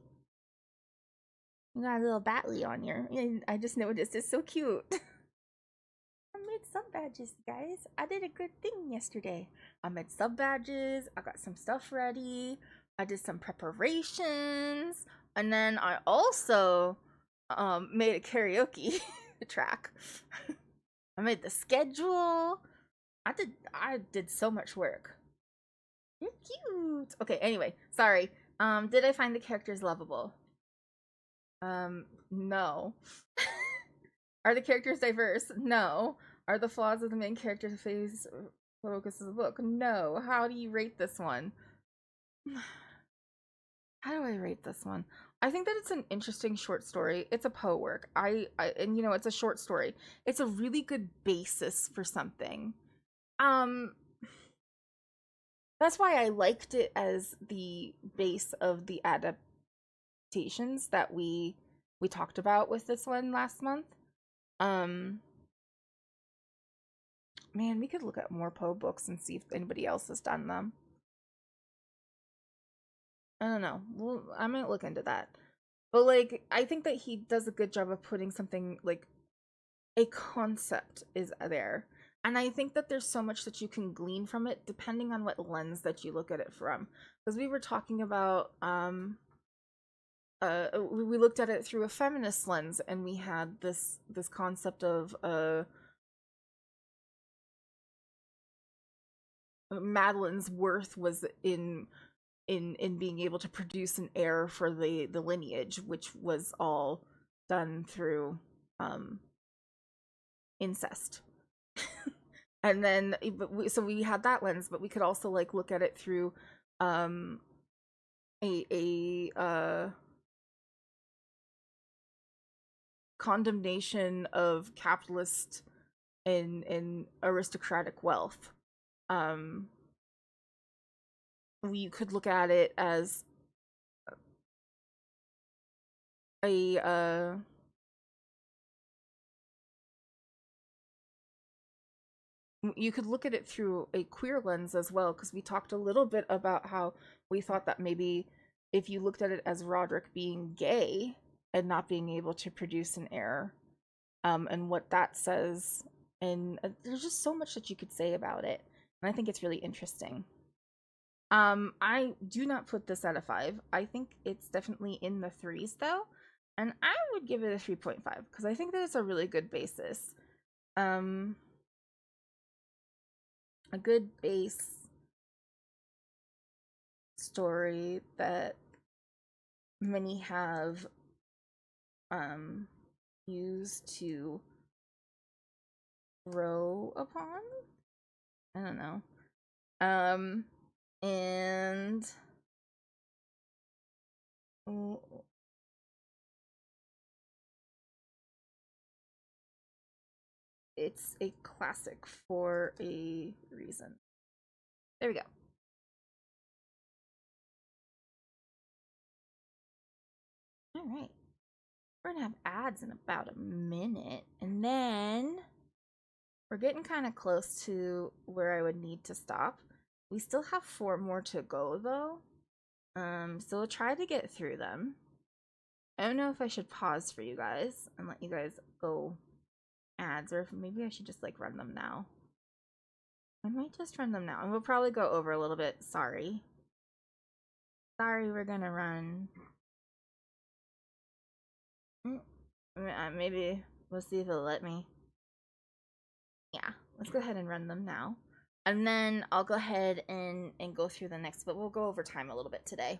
You got a little batley on your. I just noticed. It's so cute. I made sub badges, guys. I did a good thing yesterday. I made sub badges. I got some stuff ready. I did some preparations, and then I also made a karaoke track. I made the schedule. I did so much work. You're cute. Okay, anyway, sorry. Did I find the characters lovable? No. Are the characters diverse? No. Are the flaws of the main character phase focus of the book? No. How do you rate this one? How do I rate this one? I think that it's an interesting short story. It's a Poe work. And it's a short story. It's a really good basis for something. Um that's why I liked it as the base of the adaptations that we talked about with this one last month. Um Man, we could look at more Poe books and see if anybody else has done them. I don't know. Well, I might look into that. But like, I think that he does a good job of putting something like a concept is there. And I think that there's so much that you can glean from it depending on what lens that you look at it from. Because we were talking about we looked at it through a feminist lens, and we had this concept of Madeline's worth was in being able to produce an heir for the lineage, which was all done through incest. And then so we had that lens, but we could also like look at it through a condemnation of capitalist and aristocratic wealth. We could look at it as a you could look at it through a queer lens as well, because we talked a little bit about how we thought that maybe if you looked at it as Roderick being gay and not being able to produce an heir, and what that says, and there's just so much that you could say about it, and I think it's really interesting. I do not put this at a 5. I think it's definitely in the 3s though, and I would give it a 3.5 because I think that it's a really good basis. A good base story that many have used to grow upon. I don't know. And it's a classic for a reason. There we go. All right. We're gonna have ads in about a minute, and then we're getting kind of close to where I would need to stop. We still have 4 more to go though. So we'll try to get through them. I don't know if I should pause for you guys and let you guys go ads, or if maybe I should just like run them now. I might just run them now, and we'll probably go over a little bit. Sorry, we're gonna run Mm, maybe we'll see if it'll let me. Yeah, let's go ahead and run them now. And then I'll go ahead and go through the next, but we'll go over time a little bit today.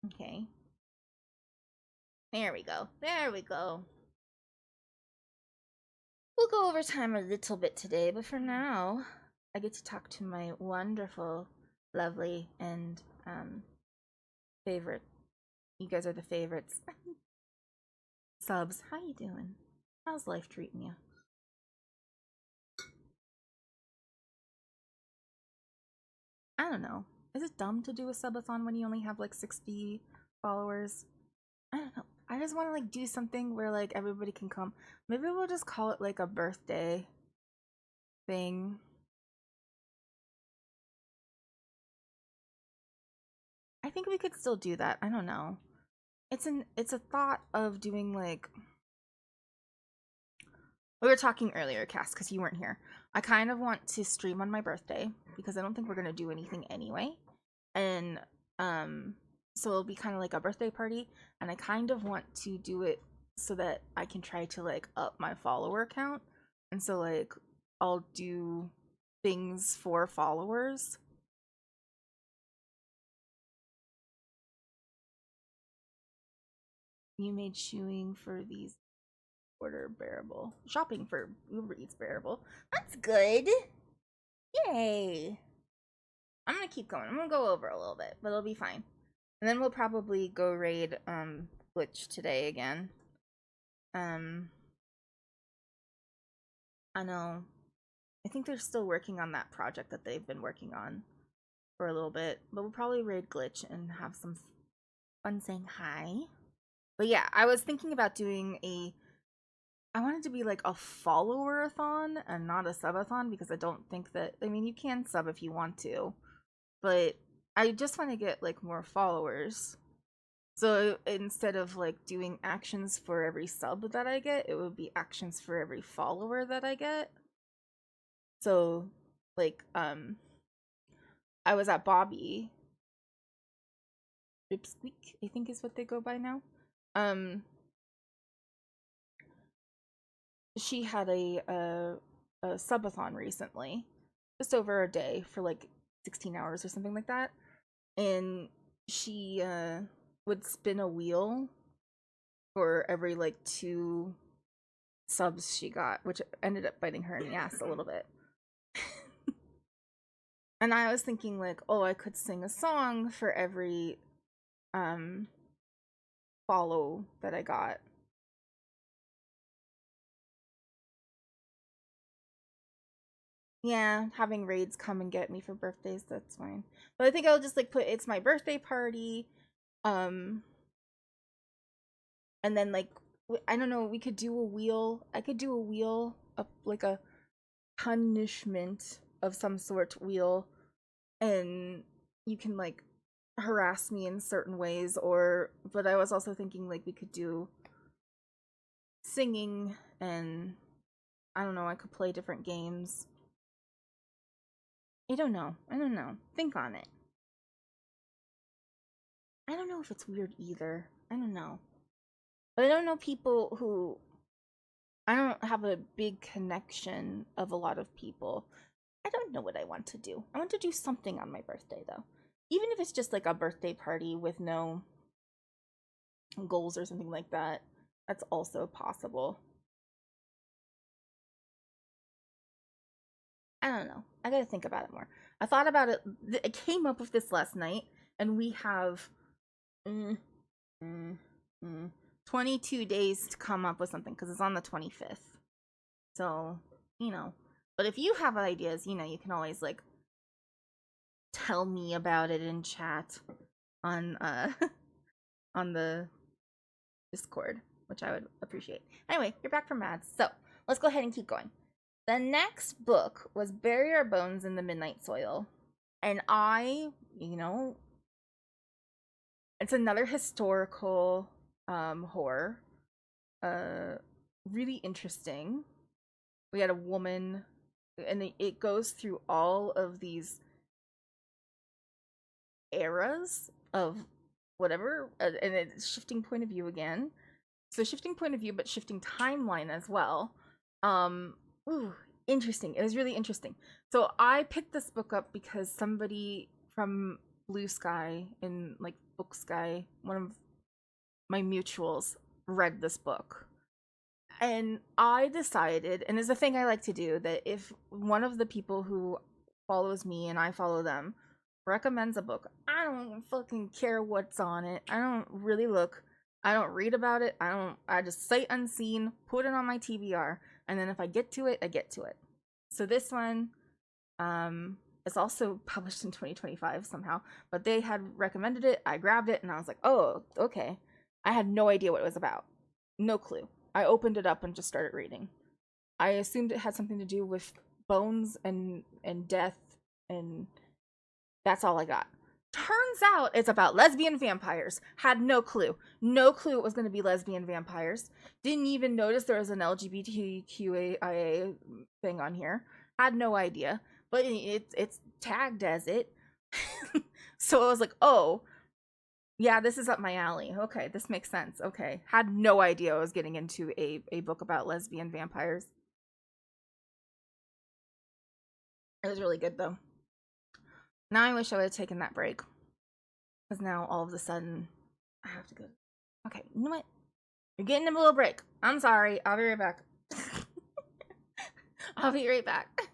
Okay. There we go. There we go. We'll go over time a little bit today, but for now, I get to talk to my wonderful, lovely, and favorite. You guys are the favorites. Subs, how you doing? How's life treating you? I don't know. Is it dumb to do a subathon when you only have like 60 followers? I don't know. I just want to like do something where like everybody can come. Maybe we'll just call it like a birthday thing. I think we could still do that. I don't know. It's a thought of doing like we were talking earlier, Cass, because you weren't here. I kind of want to stream on my birthday because I don't think we're gonna do anything anyway. And so it'll be kind of like a birthday party, and I kind of want to do it so that I can try to like up my follower count. And so like I'll do things for followers. You made shoeing for these order bearable. Shopping for Uber Eats bearable. That's good. Yay. I'm gonna keep going. I'm gonna go over a little bit, but it'll be fine. And then we'll probably go raid Glitch today again. I know. I think they're still working on that project that they've been working on for a little bit, but we'll probably raid Glitch and have some fun saying hi. But yeah, I was thinking about doing I wanted to be like a follower-a-thon and not a subathon because I don't think that, I mean, you can sub if you want to, but I just want to get like more followers. So instead of like doing actions for every sub that I get, it would be actions for every follower that I get. So like I was at Bobby Ripsqueak, I think is what they go by now. She had a subathon recently, just over a day for like 16 hours or something like that, and she would spin a wheel for every like 2 subs she got, which ended up biting her in the ass a little bit. And I was thinking like, oh, I could sing a song for every follow that I got. Yeah, having raids come and get me for birthdays, that's fine. But I think I'll just like put it's my birthday party. Um and then like I don't know, we could do a wheel. I could do a wheel of like a punishment of some sort wheel, and you can like harass me in certain ways, or but I was also thinking like we could do singing, and I don't know, I could play different games. I don't know. I don't know. Think on it. I don't know if it's weird either. I don't know. But I don't know people who I don't have a big connection of a lot of people. I don't know what I want to do. I want to do something on my birthday though. Even if it's just like a birthday party with no goals or something like that. That's also possible. I don't know. I gotta think about it more. I thought about it. I came up with this last night, and we have mm, mm, mm, 22 days to come up with something because it's on the 25th. So, you know. But if you have ideas, you know, you can always like tell me about it in chat on on the Discord, which I would appreciate. Anyway, you're back from ads. So, let's go ahead and keep going. The next book was Bury Our Bones in the Midnight Soil. And you know, it's another historical horror. Really interesting. We had a woman, and it goes through all of these eras of whatever, and it's shifting point of view again. So shifting point of view, but shifting timeline as well. Um, ooh, interesting. It was really interesting. So I picked this book up because somebody from Blue Sky in like Book Sky, one of my mutuals, read this book. And I decided, and it's a thing I like to do, that if one of the people who follows me and I follow them recommends a book, I don't fucking care what's on it. I don't really look. I don't read about it. I just sight unseen, put it on my TBR, and then if I get to it, I get to it. So this one, it's also published in 2025 somehow, but they had recommended it. I grabbed it and I was like, oh, okay. I had no idea what it was about. No clue. I opened it up and just started reading. I assumed it had something to do with bones and death, and that's all I got. Turns out it's about lesbian vampires. Had no clue. No clue it was going to be lesbian vampires. Didn't even notice there was an LGBTQIA thing on here. Had no idea. But it's tagged as it. So I was like, oh, yeah, this is up my alley. Okay, this makes sense. Okay. Had no idea I was getting into a book about lesbian vampires. It was really good though. Now I wish I would have taken that break. Because now all of a sudden I have to go. Okay, you know what? You're getting a little break. I'm sorry. I'll be right back. I'll be right back.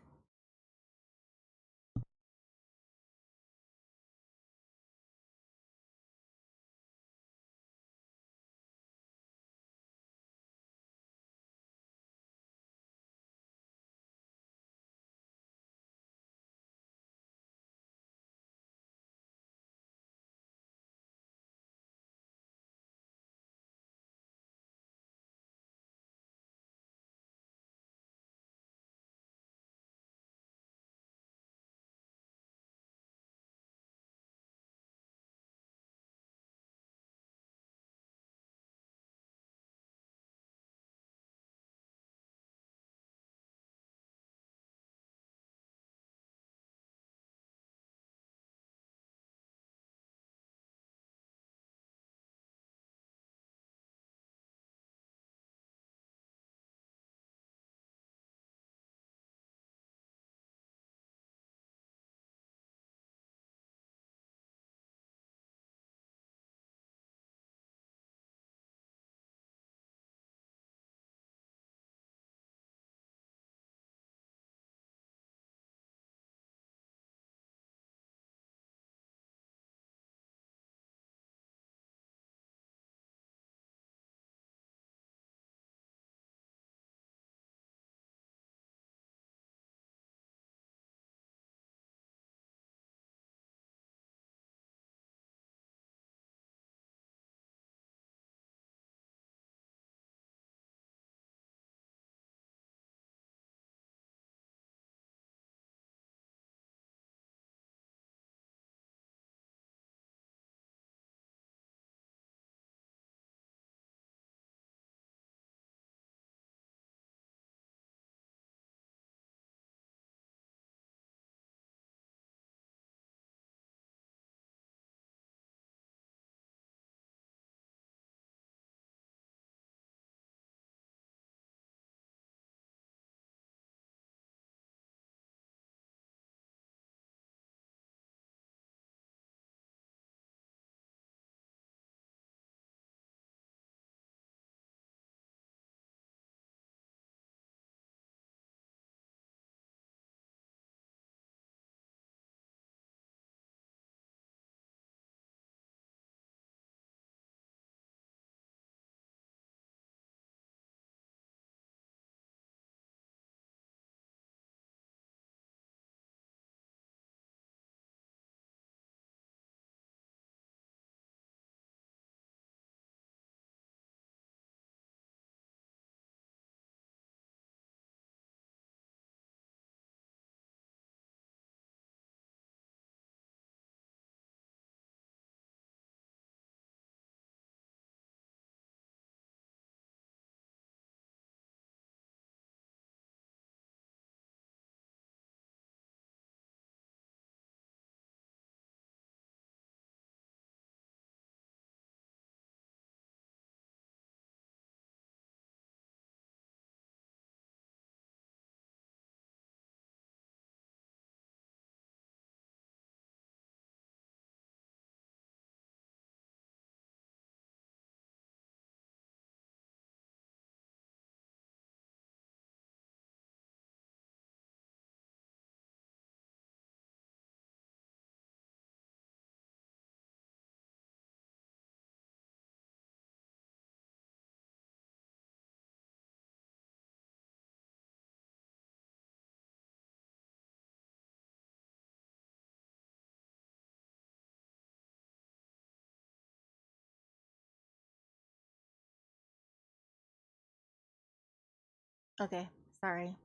Okay, sorry.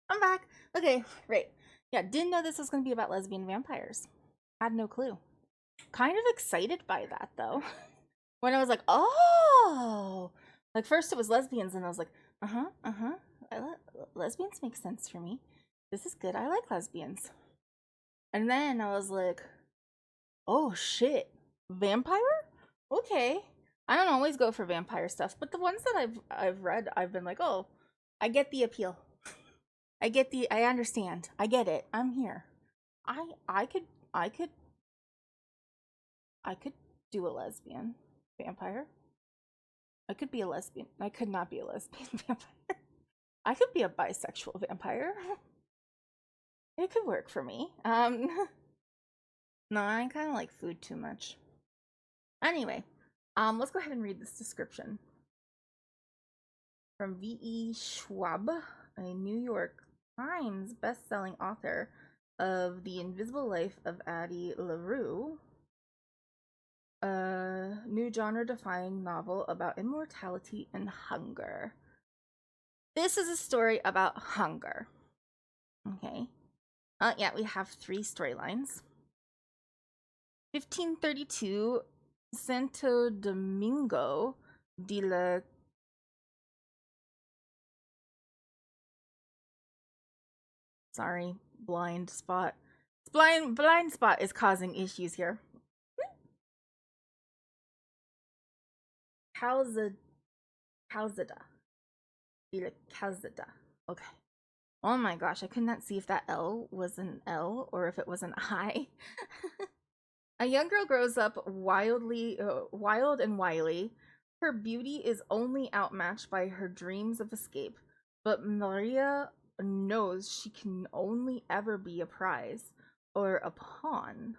I'm back. Okay, right. Yeah, didn't know this was going to be about lesbian vampires. Had no clue. Kind of excited by that though. When I was like, oh, like first it was lesbians, and I was like, uh huh. Lesbians make sense for me. This is good. I like lesbians. And then I was like, oh shit, vampire? Okay. I don't always go for vampire stuff, but the ones that I've read, I've been like, oh, I get the appeal. I understand. I get it. I'm here. I I could I could I could do a lesbian vampire. I could be a lesbian. I could not be a lesbian vampire. I could be a bisexual vampire. It could work for me. No, I kind of like food too much. Anyway, let's go ahead and read this description from V.E. Schwab, a New York Times best-selling author of The Invisible Life of Addie LaRue, a new genre-defying novel about immortality and hunger. This is a story about hunger. Okay. Yeah, we have three storylines. 1532, Santo Domingo de la sorry, blind spot. Blind spot is causing issues here. Calzada. Calzada. De la Calzada. Okay. Oh my gosh, I could not see if that L was an L or if it was an I. A young girl grows up wild and wily. Her beauty is only outmatched by her dreams of escape, but Maria knows she can only ever be a prize or a pawn.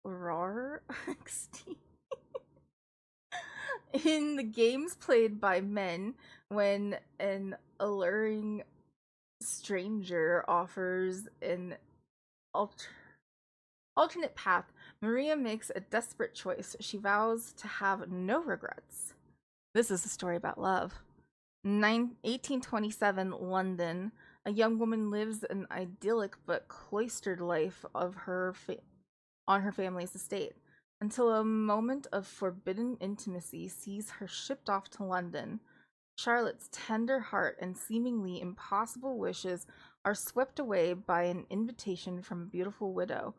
Rar in the games played by men when an alluring stranger offers an alter- alternate path, Maria makes a desperate choice. She vows to have no regrets. This is a story about love. 1827, London. A young woman lives an idyllic but cloistered life of on her family's estate until a moment of forbidden intimacy sees her shipped off to London. Charlotte's tender heart and seemingly impossible wishes are swept away by an invitation from a beautiful widow,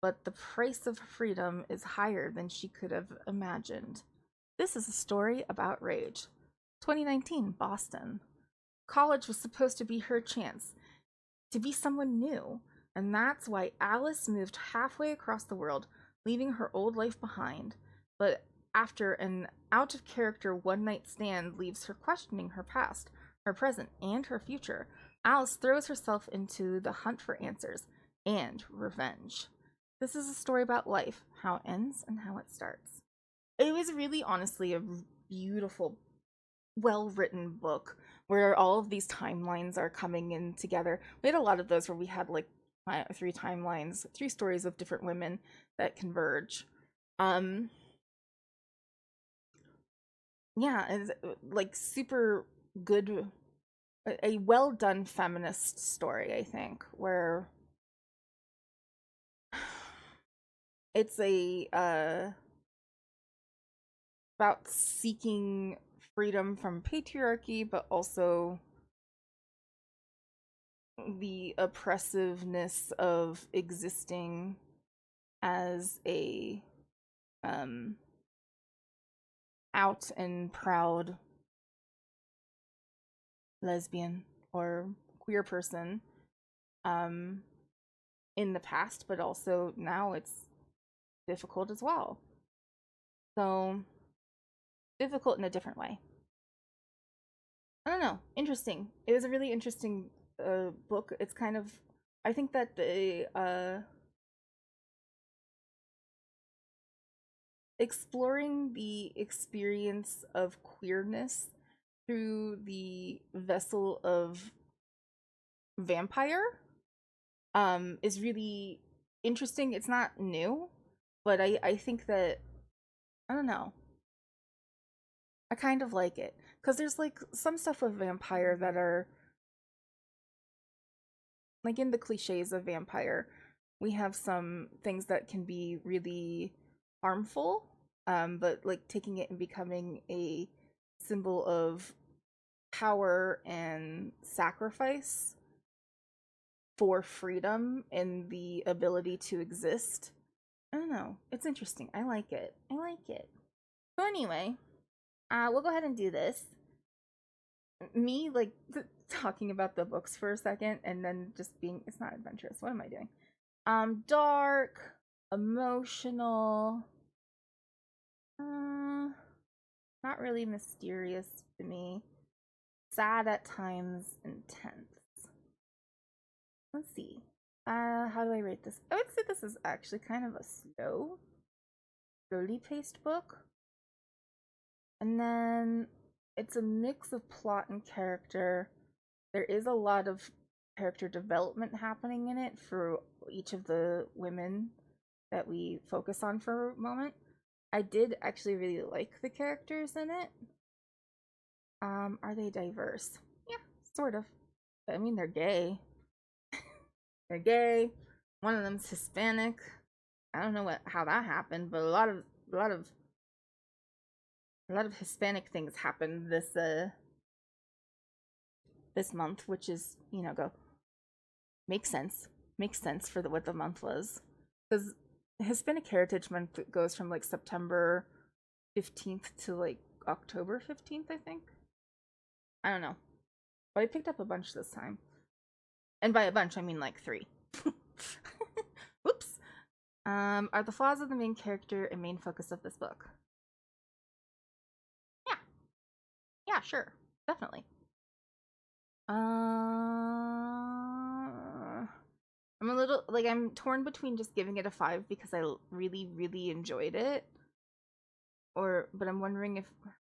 but the price of freedom is higher than she could have imagined. This is a story about rage. 2019, Boston. College was supposed to be her chance to be someone new, and that's why Alice moved halfway across the world, leaving her old life behind. But after an out of character one night stand leaves her questioning her past, her present, and her future, Alice throws herself into the hunt for answers and revenge. This is a story about life, how it ends and how it starts. It was really honestly a beautiful, well written book where all of these timelines are coming in together. We had a lot of those where we had like three timelines, three stories of different women that converge. Um yeah, it's like super good, a well done feminist story, I think, where it's a about seeking freedom from patriarchy, but also the oppressiveness of existing as a um out and proud lesbian or queer person um in the past, but also now it's difficult as well. So difficult in a different way. I don't know. Interesting. It was a really interesting book. It's kind of, I think that the exploring the experience of queerness through the vessel of vampire is really interesting. It's not new, but I think that I don't know. I kind of like it because there's like some stuff with vampire that are like in the cliches of vampire. We have some things that can be really harmful, but like taking it and becoming a symbol of power and sacrifice for freedom and the ability to exist. I don't know. It's interesting. I like it. I like it. So anyway, we'll go ahead and do this. Me like talking about the books for a second and then just being it's not adventurous. What am I doing? Dark, emotional, not really mysterious to me. Sad at times, intense. Let's see. How do I rate this? I would say this is actually kind of a slowly paced book. And then it's a mix of plot and character. There is a lot of character development happening in it for each of the women that we focus on for a moment. I did actually really like the characters in it. Are they diverse? Yeah, sort of. I mean, they're gay. They're gay. One of them's Hispanic. I don't know how that happened, but a lot of Hispanic things happened this month, which is go makes sense. Makes sense for what the month was, because Hispanic Heritage Month goes from like September 15th to like October 15th, I think. I don't know, but I picked up a bunch this time, and by a bunch I mean like 3. Whoops. Are the flaws of the main character a main focus of this book? Yeah. Yeah, sure. Definitely. I'm a little like I'm torn between just giving it a 5 because I really, really enjoyed it. But I'm wondering if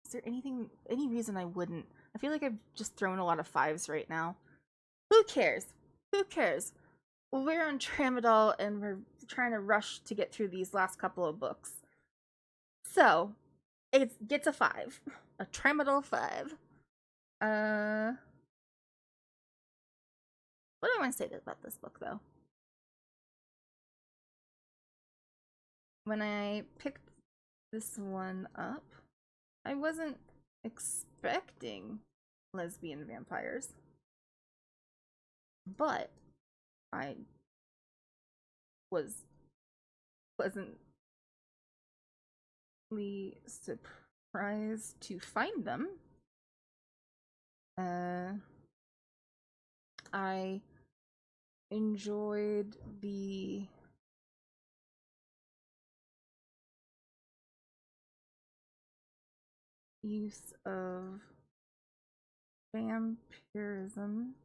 is there any reason I wouldn't? I feel like I've just thrown a lot of 5s right now. Who cares? Who cares? We're on Tramadol and we're trying to rush to get through these last couple of books. So, it gets a 5. A Tramadol 5. What do I want to say about this book, though? When I picked this one up, I wasn't expecting lesbian vampires, but I was pleasantly surprised to find them. I enjoyed the use of vampirism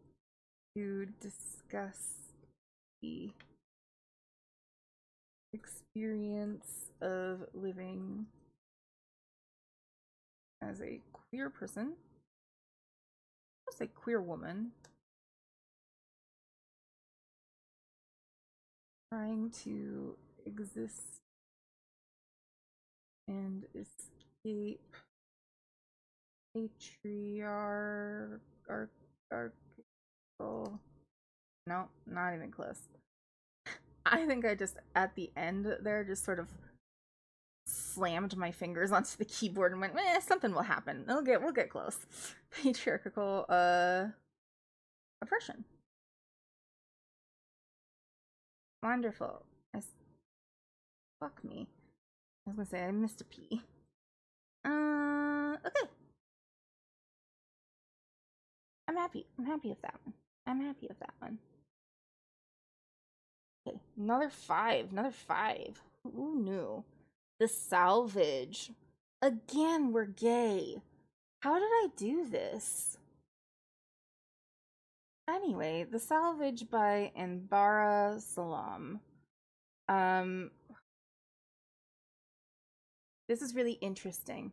to discuss the experience of living as a queer person. I'll say queer woman. Trying to exist and escape patriarchal. No, not even close. I think I just at the end there just sort of slammed my fingers onto the keyboard and went, something will happen. We'll get close. Patriarchal oppression. Wonderful. Fuck me. I was gonna say I missed a P. Okay. I'm happy. I'm happy with that one. I'm happy with that one. Okay, another 5. Another 5. Who knew? The Salvage. Again, we're gay. How did I do this? Anyway, The Salvage by Anbara Salam. This is really interesting.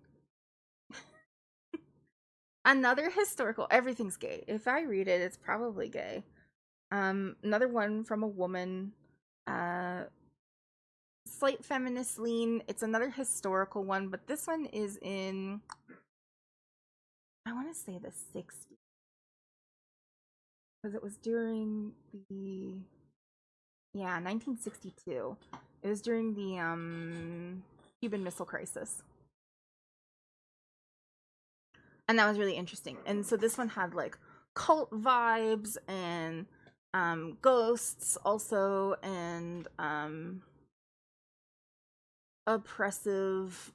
Another historical, everything's gay. If I read it, it's probably gay. Another one from a woman. Slight feminist lean. It's another historical one, but this one is in I want to say the 60s because it was during the, yeah, 1962. It was during the Cuban Missile Crisis. And that was really interesting. And so this one had like cult vibes and ghosts also, and oppressive,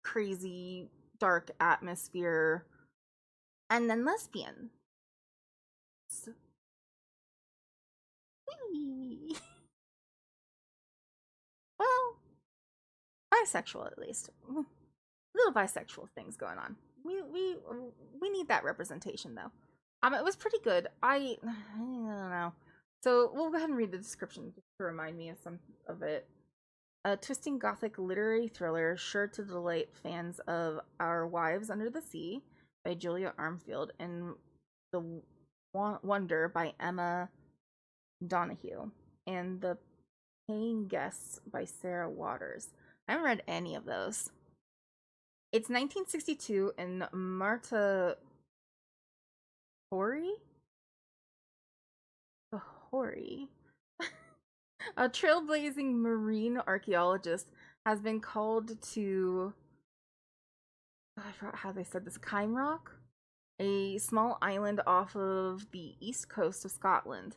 crazy, dark atmosphere, and then lesbian. So, well, bisexual at least. Little bisexual things going on. We need that representation though. It was pretty good. I don't know. So we'll go ahead and read the description just to remind me of some of it. A twisting gothic literary thriller sure to delight fans of Our Wives Under the Sea by Julia Armfield and The Wonder by Emma Donahue and The Paying Guests by Sarah Waters. I haven't read any of those. It's 1962 and Marta Hori? Hori? A trailblazing marine archaeologist has been called to, I forgot how they said this, Rock, a small island off of the east coast of Scotland.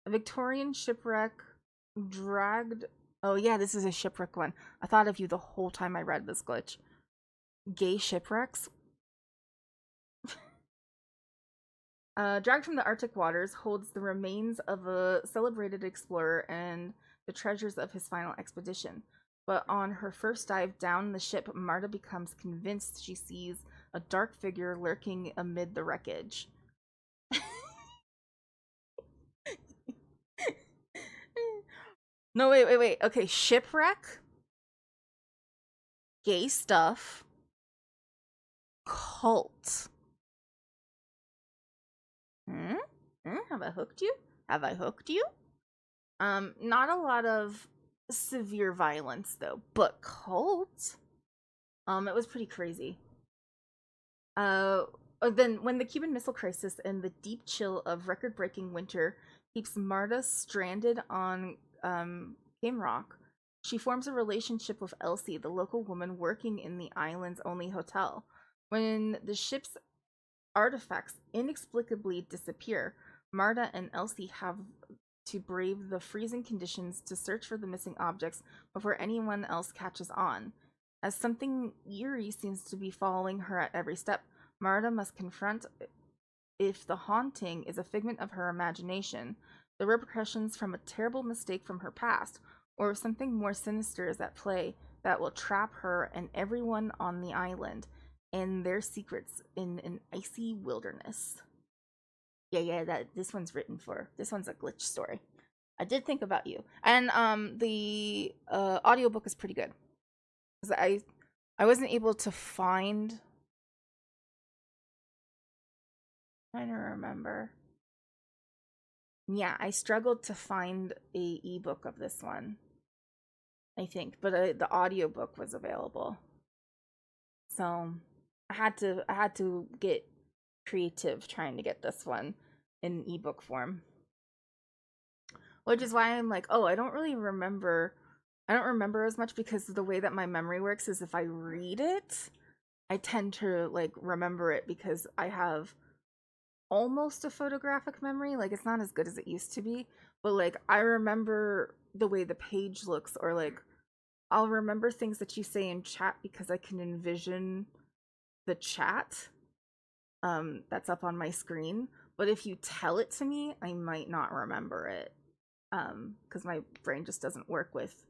A Victorian shipwreck dragged. Oh, yeah, this is a shipwreck one. I thought of you the whole time I read this glitch. Gay shipwrecks? Dragged from the Arctic waters, holds the remains of a celebrated explorer and the treasures of his final expedition. But on her first dive down the ship, Marta becomes convinced she sees a dark figure lurking amid the wreckage. No, wait. Okay, shipwreck, gay stuff, cult. Have I hooked you? Have I hooked you? Not a lot of severe violence though, but cult. It was pretty crazy. Uh, then when the Cuban Missile Crisis and the deep chill of record-breaking winter keeps Marta stranded on Rock, she forms a relationship with Elsie, the local woman working in the island's only hotel. When the ship's artifacts inexplicably disappear, Marta and Elsie have to brave the freezing conditions to search for the missing objects before anyone else catches on. As something eerie seems to be following her at every step, Marta must confront if the haunting is a figment of her imagination, the repercussions from a terrible mistake from her past, or if something more sinister is at play that will trap her and everyone on the island and their secrets in an icy wilderness. Yeah, this one's written for. This one's a glitch story. I did think about you. And the audiobook is pretty good. Cuz I wasn't able to find, trying to remember. Yeah, I struggled to find a ebook of this one, I think, but the audiobook was available. So, I had to get creative trying to get this one in ebook form. Which is why I'm like, oh, I don't remember as much because the way that my memory works is if I read it, I tend to like remember it because I have almost a photographic memory. Like it's not as good as it used to be, but like I remember the way the page looks, or like I'll remember things that you say in chat because I can envision the chat that's up on my screen. But if you tell it to me, I might not remember it because my brain just doesn't work with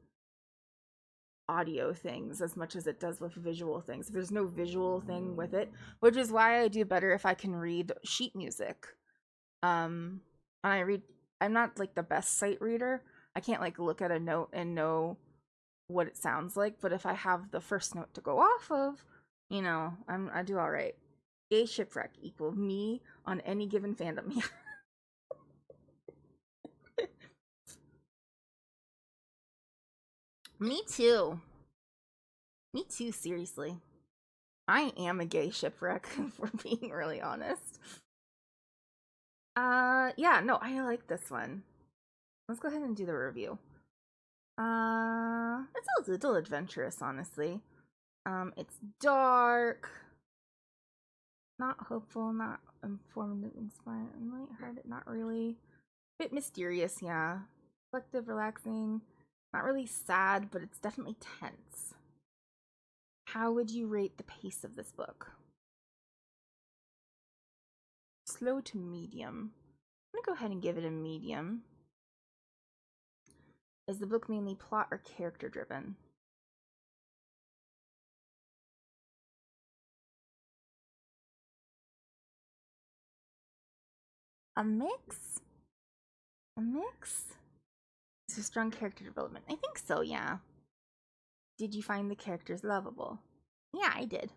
audio things as much as it does with visual things. There's no visual thing with it, which is why I do better if I can read sheet music. And I'm not like the best sight reader. I can't like look at a note and know what it sounds like, but if I have the first note to go off of, I do all right. Gay shipwreck equal me on any given fandom. Me too. Me too, seriously. I am a gay shipwreck, if we're being really honest. Yeah, no, I like this one. Let's go ahead and do the review. It's a little adventurous, honestly. It's dark, not hopeful, not informative, inspiring, lighthearted, not really. Bit mysterious, yeah. Reflective, relaxing, not really sad, but it's definitely tense. How would you rate the pace of this book? Slow to medium. I'm gonna go ahead and give it a medium. Is the book mainly plot or character driven? A mix? A mix? It's a strong character development. I think so, yeah. Did you find the characters lovable? Yeah, I did.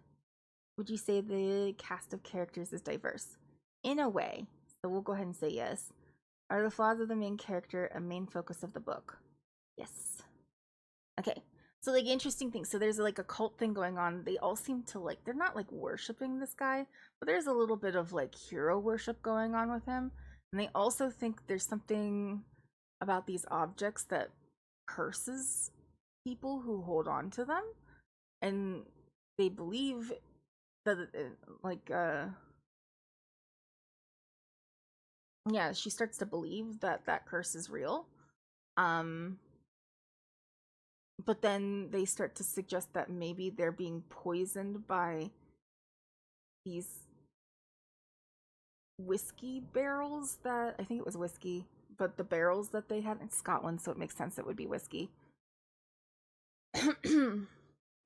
Would you say the cast of characters is diverse? In a way. So we'll go ahead and say yes. Are the flaws of the main character a main focus of the book? Yes. Okay. So like interesting things. So there's like a cult thing going on. They all seem to like they're not like worshiping this guy, but there's a little bit of like hero worship going on with him. And they also think there's something about these objects that curses people who hold on to them. And they believe that like yeah, she starts to believe that that curse is real. Um but then they start to suggest that maybe they're being poisoned by these whiskey barrels that I think it was whiskey, but the barrels that they had in Scotland, so it makes sense it would be whiskey.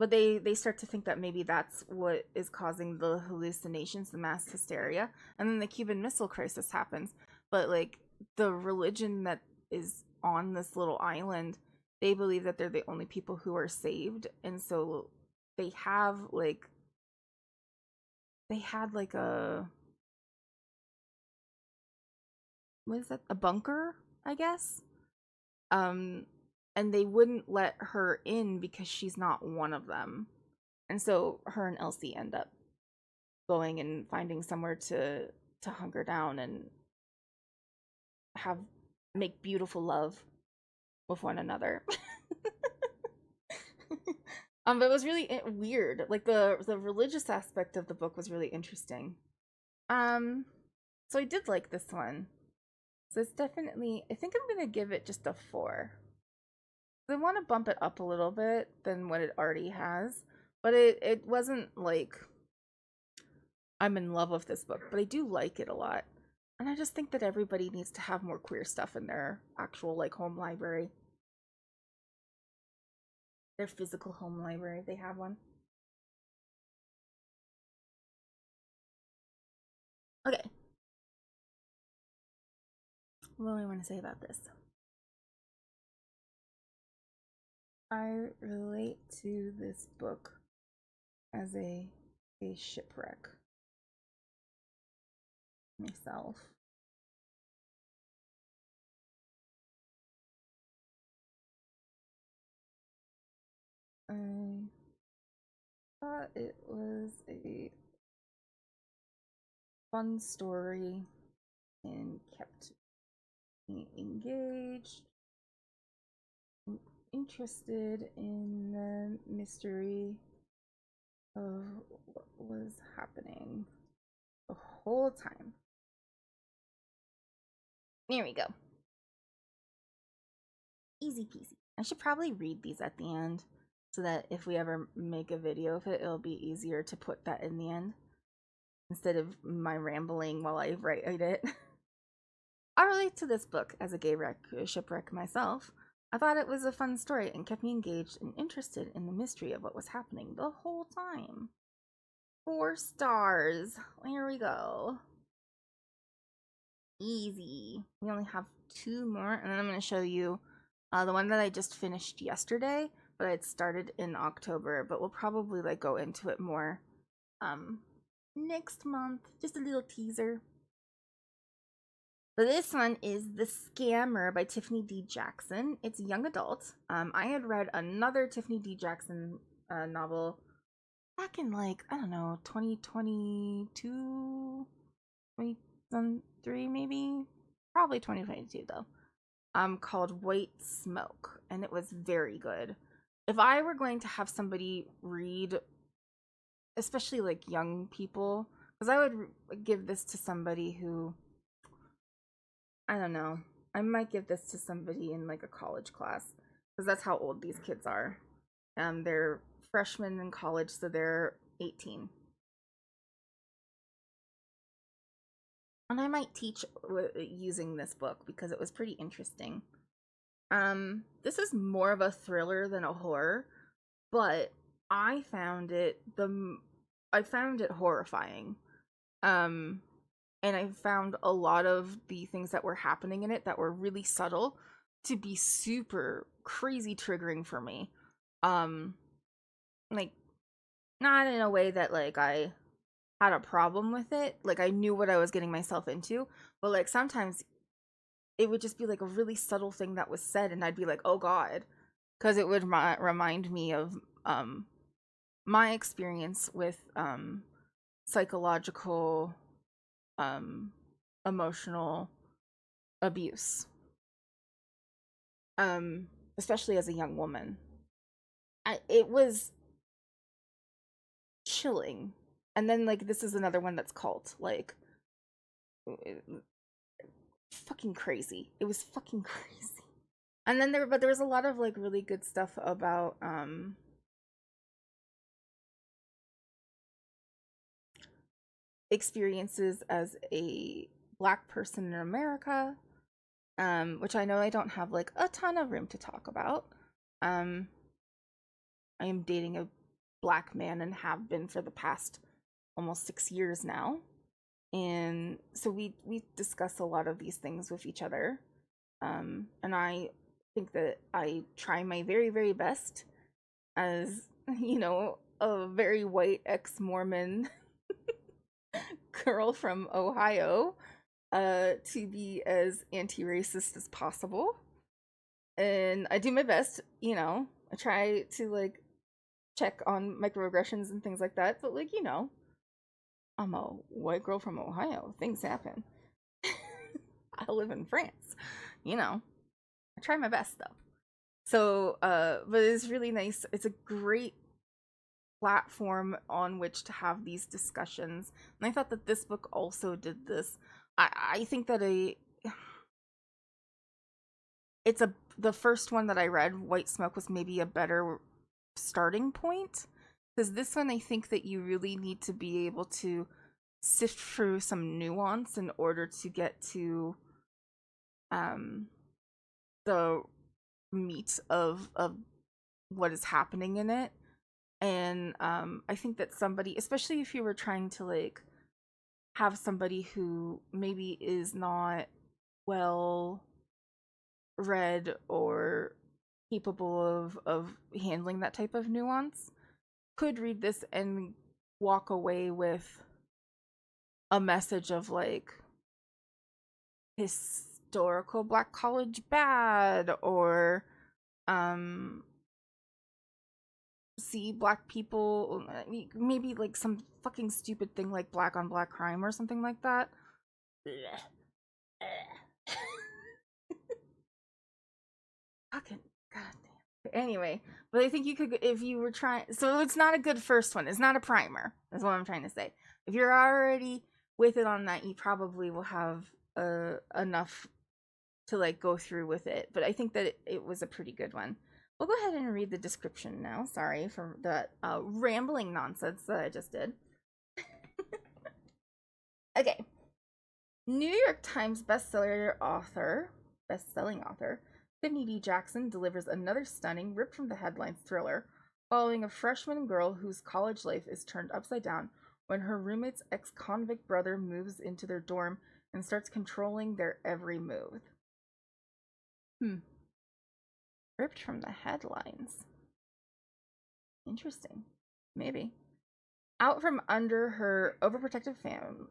But they start to think that maybe that's what is causing the hallucinations, the mass hysteria, and then the Cuban Missile Crisis happens. But like the religion that is on this little island, they believe that they're the only people who are saved, and so they have like they had like a what is that? A bunker, I guess. Um and they wouldn't let her in because she's not one of them. And so her and Elsie end up going and finding somewhere to hunker down and have make beautiful love with one another. But it was really weird. Like the religious aspect of the book was really interesting. Um, so I did like this one. So it's definitely. I think I'm gonna give it just a 4. I want to bump it up a little bit than what it already has, but it wasn't like I'm in love with this book, but I do like it a lot. And I just think that everybody needs to have more queer stuff in their actual like home library. Their physical home library, if they have one. Okay. What do I want to say about this? I relate to this book as a shipwreck myself. I thought it was a fun story and kept me engaged, and interested in the mystery of what was happening the whole time. There we go. Easy peasy. I should probably read these at the end so that if we ever make a video of it, it'll be easier to put that in the end instead of my rambling while I write it. I relate to this book as a gay shipwreck myself. I thought it was a fun story and kept me engaged and interested in the mystery of what was happening the whole time. 4 stars. Here we go. Easy. We only have 2 more, and then I'm going to show you the one that I just finished yesterday, but it started in October, but we'll probably like go into it more next month. Just a little teaser. But this one is The Scammer by Tiffany D. Jackson. It's young adult. I had read another Tiffany D. Jackson novel back in like, I don't know, 2022, 2023 maybe, probably 2022 though. Called White Smoke, and it was very good. If I were going to have somebody read, especially like young people, because I would give this to somebody who, I don't know, I might give this to somebody in like a college class, because that's how old these kids are. They're freshmen in college, so they're 18. And I might teach using this book because it was pretty interesting. This is more of a thriller than a horror, but I found it I found it horrifying. Um, and I found a lot of the things that were happening in it that were really subtle to be super crazy triggering for me. Um, like not in a way that like I had a problem with it. Like I knew what I was getting myself into, but like sometimes it would just be like a really subtle thing that was said and I'd be like, "Oh god." Cuz it would remind me of my experience with psychological um emotional abuse. Um Especially as a young woman. It was chilling. And then like this is another one that's cult. Like fucking crazy. It was fucking crazy. And then there was a lot of like really good stuff about experiences as a black person in America, which I know I don't have like a ton of room to talk about. Um I am dating a black man and have been for the past almost 6 years now. And so we discuss a lot of these things with each other. And I think that I try my very, very best as, you know, a very white ex-Mormon girl from Ohio, to be as anti-racist as possible. And I do my best, you know. I try to like check on microaggressions and things like that, but like, you know, I'm a white girl from Ohio. Things happen. I live in France, you know. I try my best though. So, but it's really nice. It's a great platform on which to have these discussions. And I thought that this book also did this. I think that it's a the first one that I read, White Smoke, was maybe a better starting point. Because this one I think that you really need to be able to sift through some nuance in order to get to um the meat of what is happening in it. And I think that somebody, especially if you were trying to like have somebody who maybe is not well read or capable of handling that type of nuance, could read this and walk away with a message of like historical black college bad, or um see black people, maybe like some fucking stupid thing like black on black crime or something like that. Fucking goddamn. Anyway, but I think you could, if you were trying. So it's not a good first one. It's not a primer. Is what I'm trying to say. If you're already with it on that, you probably will have enough to like go through with it. But I think that it was a pretty good one. We'll go ahead and read the description now. Sorry for that rambling nonsense that I just did. Okay. New York Times best-selling author, Sydney D. Jackson delivers another stunning, ripped from the headlines thriller, following a freshman girl whose college life is turned upside down when her roommate's ex-convict brother moves into their dorm and starts controlling their every move. Ripped from the headlines. Interesting. Maybe. Out from under her overprotective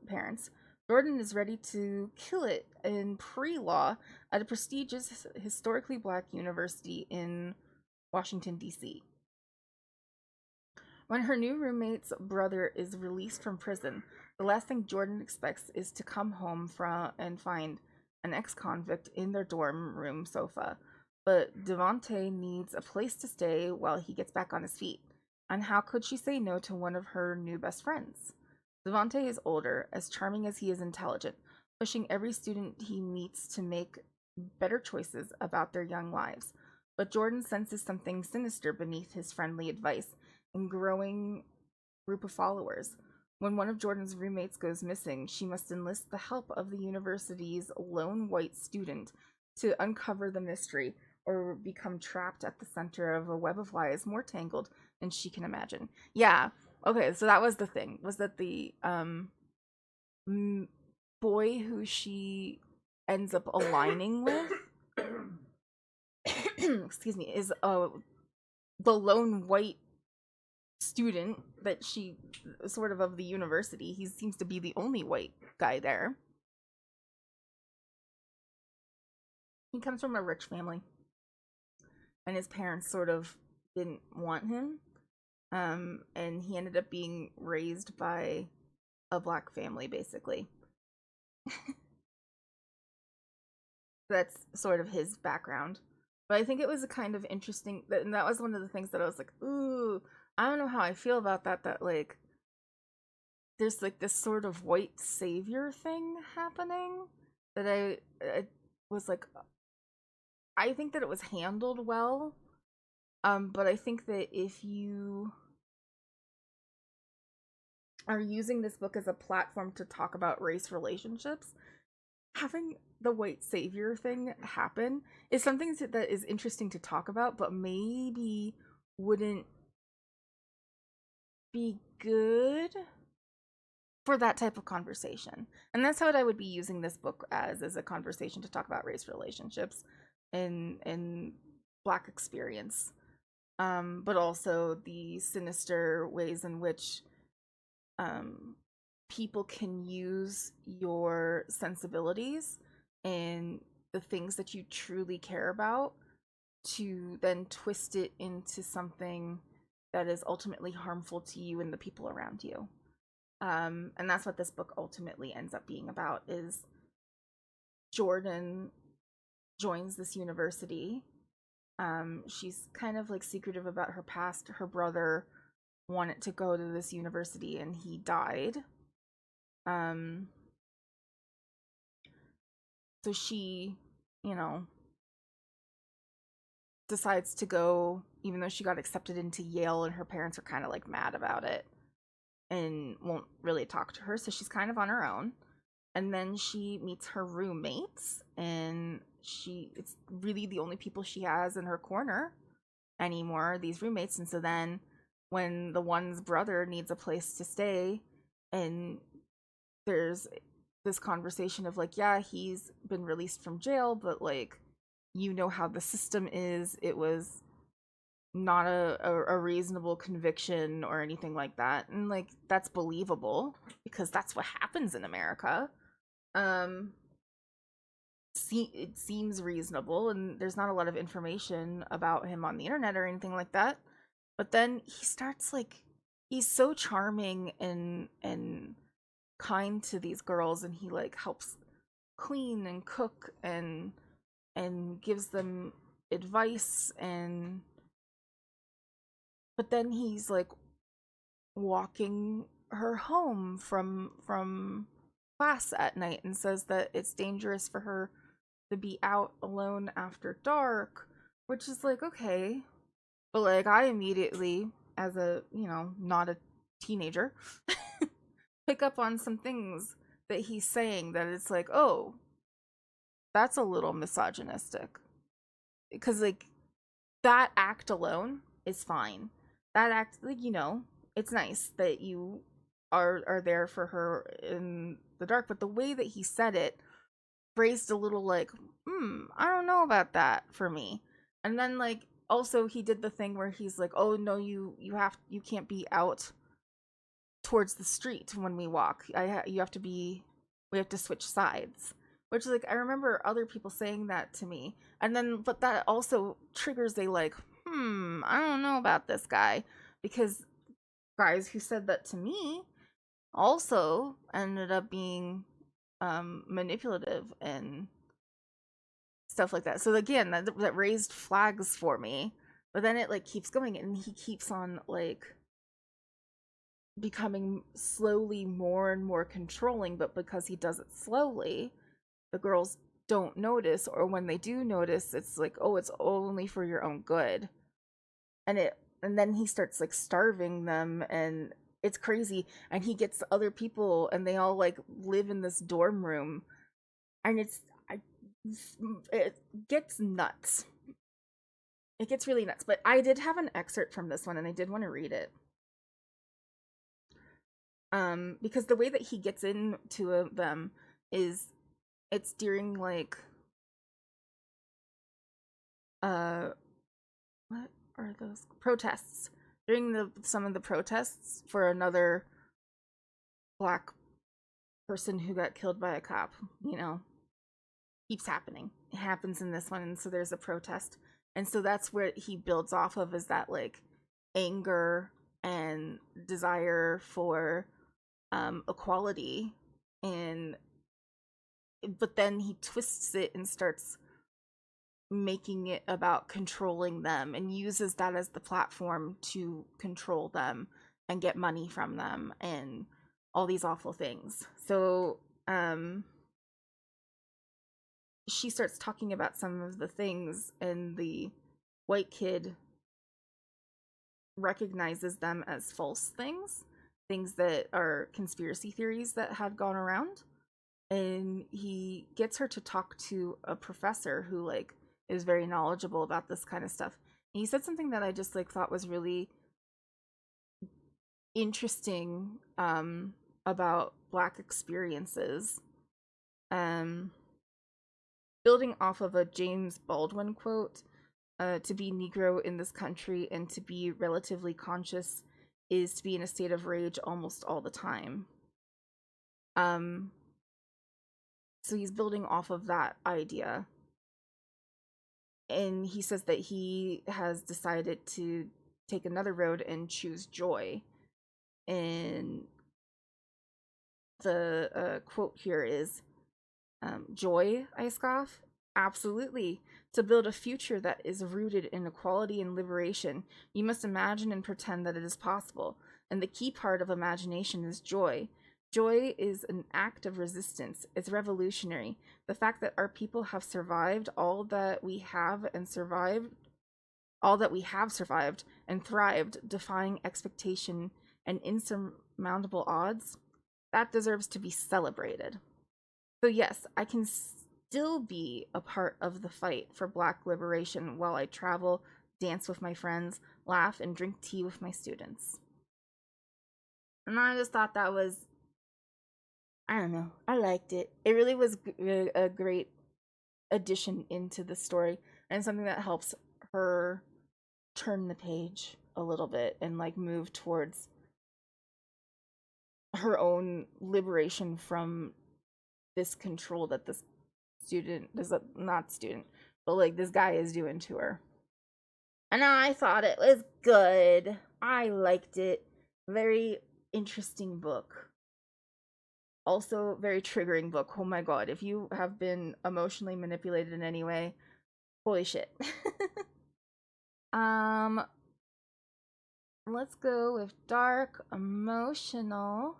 parents, Jordan is ready to kill it in pre-law at a prestigious historically black university in Washington, D.C. When her new roommate's brother is released from prison, the last thing Jordan expects is to come home from and find an ex-convict in their dorm room sofa. But Devante needs a place to stay while he gets back on his feet. And how could she say no to one of her new best friends? Devante is older, as charming as he is intelligent, pushing every student he meets to make better choices about their young lives. But Jordan senses something sinister beneath his friendly advice and growing group of followers. When one of Jordan's roommates goes missing, she must enlist the help of the university's lone white student to uncover the mystery or become trapped at the center of a web of lies more tangled than she can imagine. Yeah. Okay, so that was the thing. Was that the boy who she ends up aligning with excuse me, is the lone white student that she sort of the university. He seems to be the only white guy there. He comes from a rich family, and his parents sort of didn't want him. And he ended up being raised by a black family, basically. That's sort of his background. But I think it was a kind of interesting, and that was one of the things that I was like, ooh, I don't know how I feel about that. That like, there's like this sort of white savior thing happening that I was like, I think that it was handled well. But I think that if you are using this book as a platform to talk about race relationships, having the white savior thing happen is something that is interesting to talk about, but maybe wouldn't be good for that type of conversation. And that's what I would be using this book as a conversation to talk about race relationships in black experience. But also the sinister ways in which people can use your sensibilities and the things that you truly care about to then twist it into something that is ultimately harmful to you and the people around you. And that's what this book ultimately ends up being about, is Jordan joins this university. She's kind of like secretive about her past. Her brother wanted to go to this university and he died. So she, you know, decides to go, even though she got accepted into Yale, and her parents are kind of like mad about it and won't really talk to her. So she's kind of on her own. And then she meets her roommates, and it's really the only people she has in her corner anymore, these roommates. And so then when the one's brother needs a place to stay, and there's this conversation of like, yeah, he's been released from jail, but like, you know how the system is. It was not a reasonable conviction or anything like that. And like, that's believable because that's what happens in America. It seems reasonable, and there's not a lot of information about him on the internet or anything like that. But then he starts like, he's so charming and kind to these girls, and he like helps clean and cook and gives them advice. And but then he's like walking her home from class at night and says that it's dangerous for her to be out alone after dark, which is like, okay. But like, I immediately, as a, not a teenager, pick up on some things that he's saying that it's like, oh, that's a little misogynistic. Because like, that act alone is fine. That act, like, it's nice that you are there for her in the dark, but the way that he said it phrased a little like, I don't know about that for me. And then like, also he did the thing where he's like, oh no, you can't be out towards the street when we walk. We have to switch sides. Which, like, I remember other people saying that to me. And then, but that also triggers a like, I don't know about this guy. Because guys who said that to me also ended up being manipulative and stuff like that. So again, that raised flags for me. But then it like keeps going, and he keeps on like becoming slowly more and more controlling. But because he does it slowly, the girls don't notice, or when they do notice, it's like, oh, it's only for your own good. And then he starts like starving them, and it's crazy. And he gets other people, and they all like live in this dorm room, and it gets nuts. It gets really nuts. But I did have an excerpt from this one, and I did want to read it. Because the way that he gets into them is it's during like what are those protests, during the some of the protests for another black person who got killed by a cop, you know, keeps happening. It happens in this one, and so there's a protest. And so that's where he builds off of, is that like anger and desire for equality. And but then he twists it and starts making it about controlling them, and uses that as the platform to control them and get money from them and all these awful things. So she starts talking about some of the things, and the white kid recognizes them as false things that are conspiracy theories that had gone around. And he gets her to talk to a professor who like is very knowledgeable about this kind of stuff. And he said something that I just like thought was really interesting about black experiences. Um Building off of a James Baldwin quote, to be Negro in this country and to be relatively conscious is to be in a state of rage almost all the time. Um, so he's building off of that idea. And he says that he has decided to take another road and choose joy. And the quote here is, joy, I scoff. Absolutely. To build a future that is rooted in equality and liberation, you must imagine and pretend that it is possible. And the key part of imagination is joy. Joy is an act of resistance. It's revolutionary. The fact that our people have survived all that we have and survived and thrived, defying expectation and insurmountable odds, that deserves to be celebrated. So yes, I can still be a part of the fight for Black liberation while I travel, dance with my friends, laugh, and drink tea with my students. And I just thought that was, I don't know, I liked it. It really was a great addition into the story, and something that helps her turn the page a little bit and like move towards her own liberation from this control that this not student, but like this guy is doing to her. And I thought it was good. I liked it. Very interesting book. Also, very triggering book. Oh my god, if you have been emotionally manipulated in any way, holy shit. um, let's go with dark, emotional.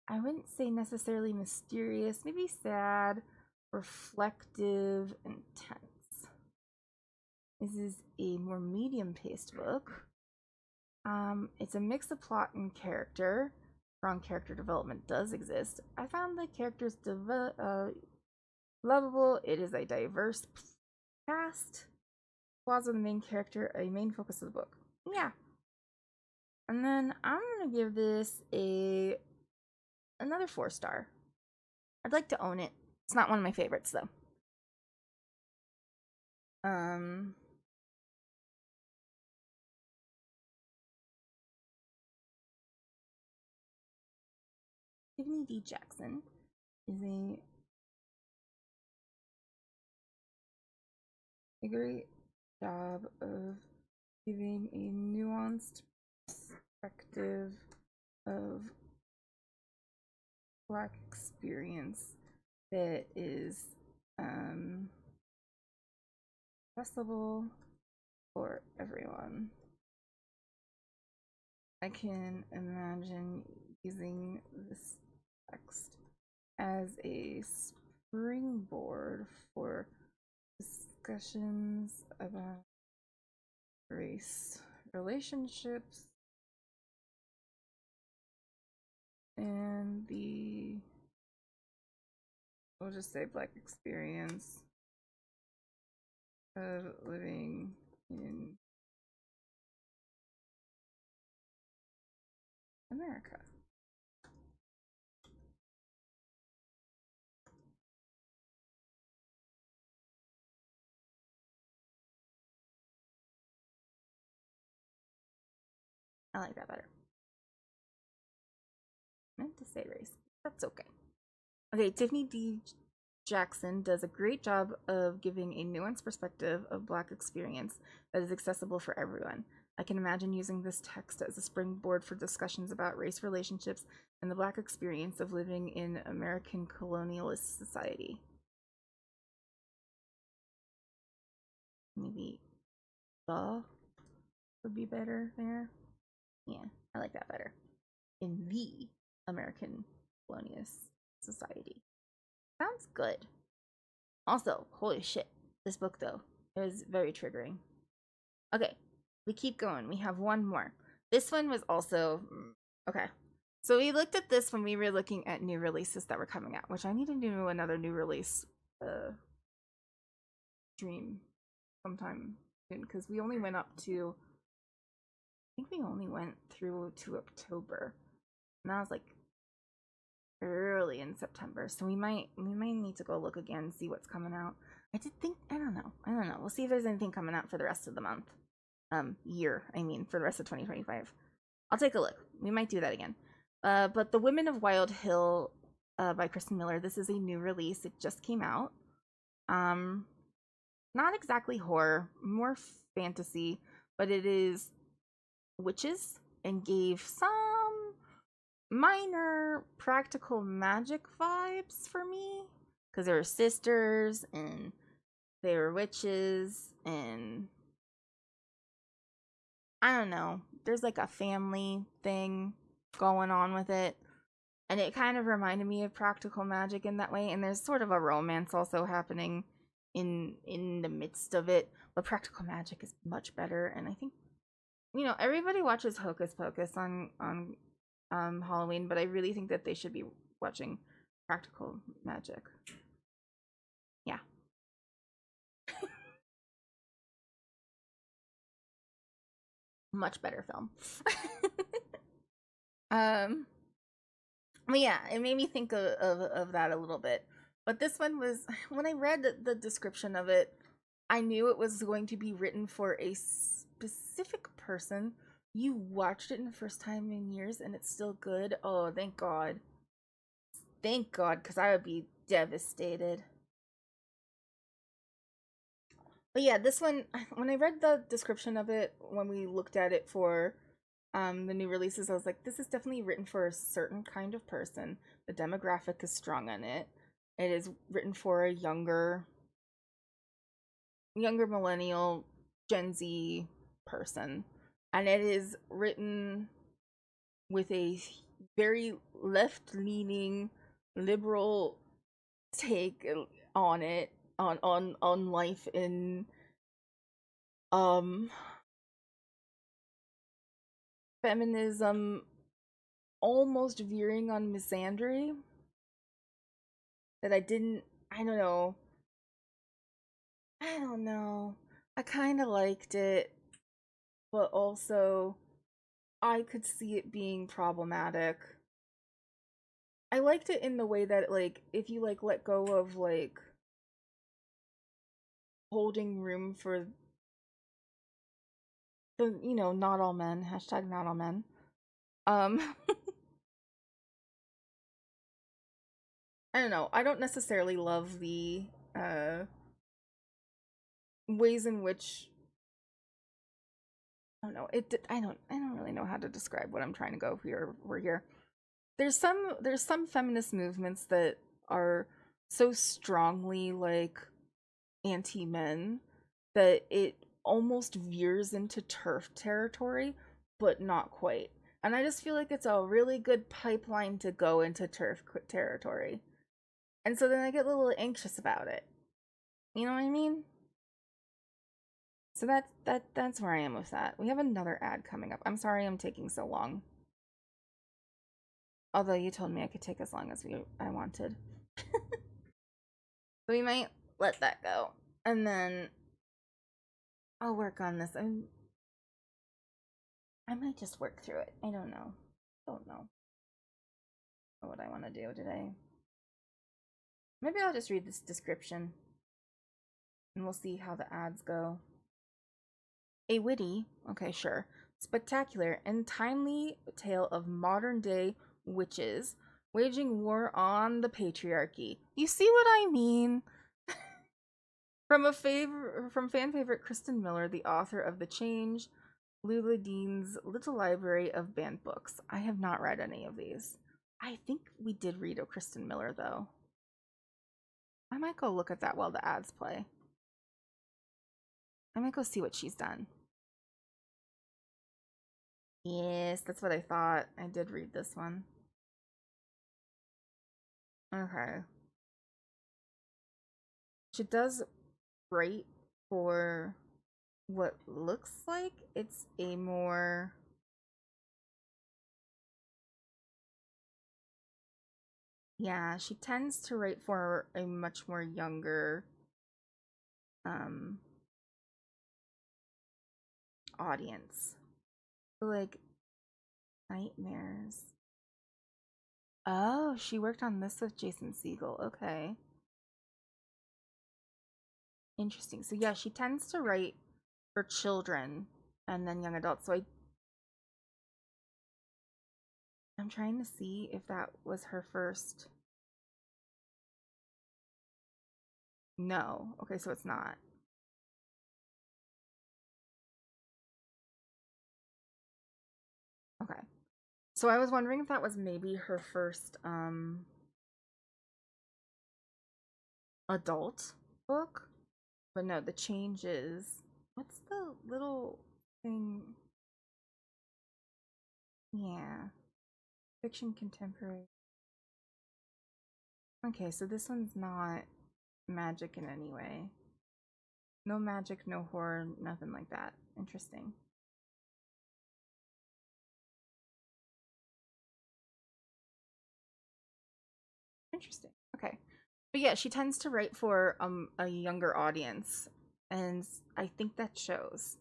I wouldn't say necessarily mysterious, maybe sad, reflective, intense. This is a more medium-paced book. It's a mix of plot and character. Strong character development does exist. I found the characters lovable. It is a diverse cast. Flaws of the main character, a main focus of the book. Yeah. And then I'm gonna give this another 4-star. I'd like to own it. It's not one of my favorites though. Tiffany D. Jackson is a great job of giving a nuanced perspective of Black experience that is accessible for everyone. I can imagine using this text as a springboard for discussions about race relationships and the, we'll just say, Black experience of living in America. I like that better. I meant to say race. That's okay. Okay, Tiffany D. Jackson does a great job of giving a nuanced perspective of Black experience that is accessible for everyone. I can imagine using this text as a springboard for discussions about race relationships and the Black experience of living in American colonialist society. Maybe the would be better there. Yeah, I like that better. In the American colonialist society. Sounds good. Also, holy shit, this book though is very triggering. Okay, we keep going. We have one more. This one was also okay. So we looked at this when we were looking at new releases that were coming out, which I need to do another new release stream sometime soon because we only went up to, I think we only went through to October, and that was like early in September. So we might need to go look again and see what's coming out. I don't know. We'll see if there's anything coming out for the rest of the month. Year, I mean, for the rest of 2025. I'll take a look. We might do that again. But The Women of Wild Hill by Kristen Miller. This is a new release. It just came out. Not exactly horror, more fantasy, but it is witches and gave some minor practical magic vibes for me because they were sisters and they were witches, and I don't know, there's like a family thing going on with it, and it kind of reminded me of practical magic in that way. And there's sort of a romance also happening in the midst of it, but practical magic is much better. And I think, you know, everybody watches Hocus Pocus on Halloween, but I really think that they should be watching practical magic. Yeah. Much better film. But yeah, it made me think of that a little bit. But this one was, when I read the description of it, I knew it was going to be written for a specific person. You watched it in the first time in years and it's still good. Oh, thank God. Thank God, because I would be devastated. But yeah, this one, when I read the description of it, when we looked at it for the new releases, I was like, this is definitely written for a certain kind of person. The demographic is strong on it. It is written for a younger millennial, Gen Z person. And it is written with a very left-leaning, liberal take on it, on life in feminism, almost veering on misandry, that I don't know. I kind of liked it, but also I could see it being problematic. I liked it in the way that, like, if you like let go of like holding room for the, you know, not all men, hashtag not all men. I don't know. I don't necessarily love the ways in which I don't know. I don't really know how to describe what I'm trying to go here. We're here. There's some feminist movements that are so strongly like anti-men that it almost veers into turf territory, but not quite. And I just feel like it's a really good pipeline to go into turf territory. And so then I get a little anxious about it. You know what I mean? So that's where I am with that. We have another ad coming up. I'm sorry I'm taking so long. Although you told me I could take as long as I wanted. So we might let that go. And then I'll work on this. I might just work through it. I don't know. Don't know what I want to do today. Maybe I'll just read this description and we'll see how the ads go. A witty, okay, sure, spectacular and timely tale of modern day witches waging war on the patriarchy. You see what I mean? From fan favorite Kristen Miller, the author of The Change, Lula Dean's Little Library of Banned Books. I have not read any of these. I think we did read a Kristen Miller though. I might go look at that while the ads play. I might go see what she's done. Yes, that's what I thought. I did read this one. Okay. She does write for what looks like it's a more yeah, she tends to write for a much more younger um audience. Like Nightmares. Oh, she worked on this with Jason Segel. Okay. Interesting. So yeah, she tends to write for children and then young adults. So I'm trying to see if that was her first. No. Okay, so it's not. Okay. So I was wondering if that was maybe her first adult book. But no, the changes. What's the little thing? Yeah. Fiction contemporary. Okay, so this one's not magic in any way. No magic, no horror, nothing like that. Interesting. Interesting. Okay. But yeah, she tends to write for a younger audience, and I think that shows.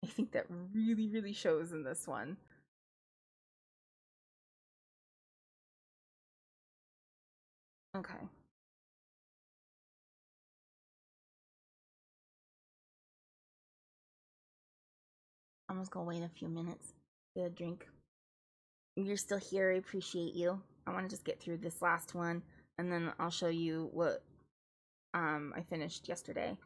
I think that really, really shows in this one. Okay. I'm just gonna wait a few minutes. Get a drink. You're still here. I appreciate you. I want to just get through this last one, and then I'll show you what I finished yesterday.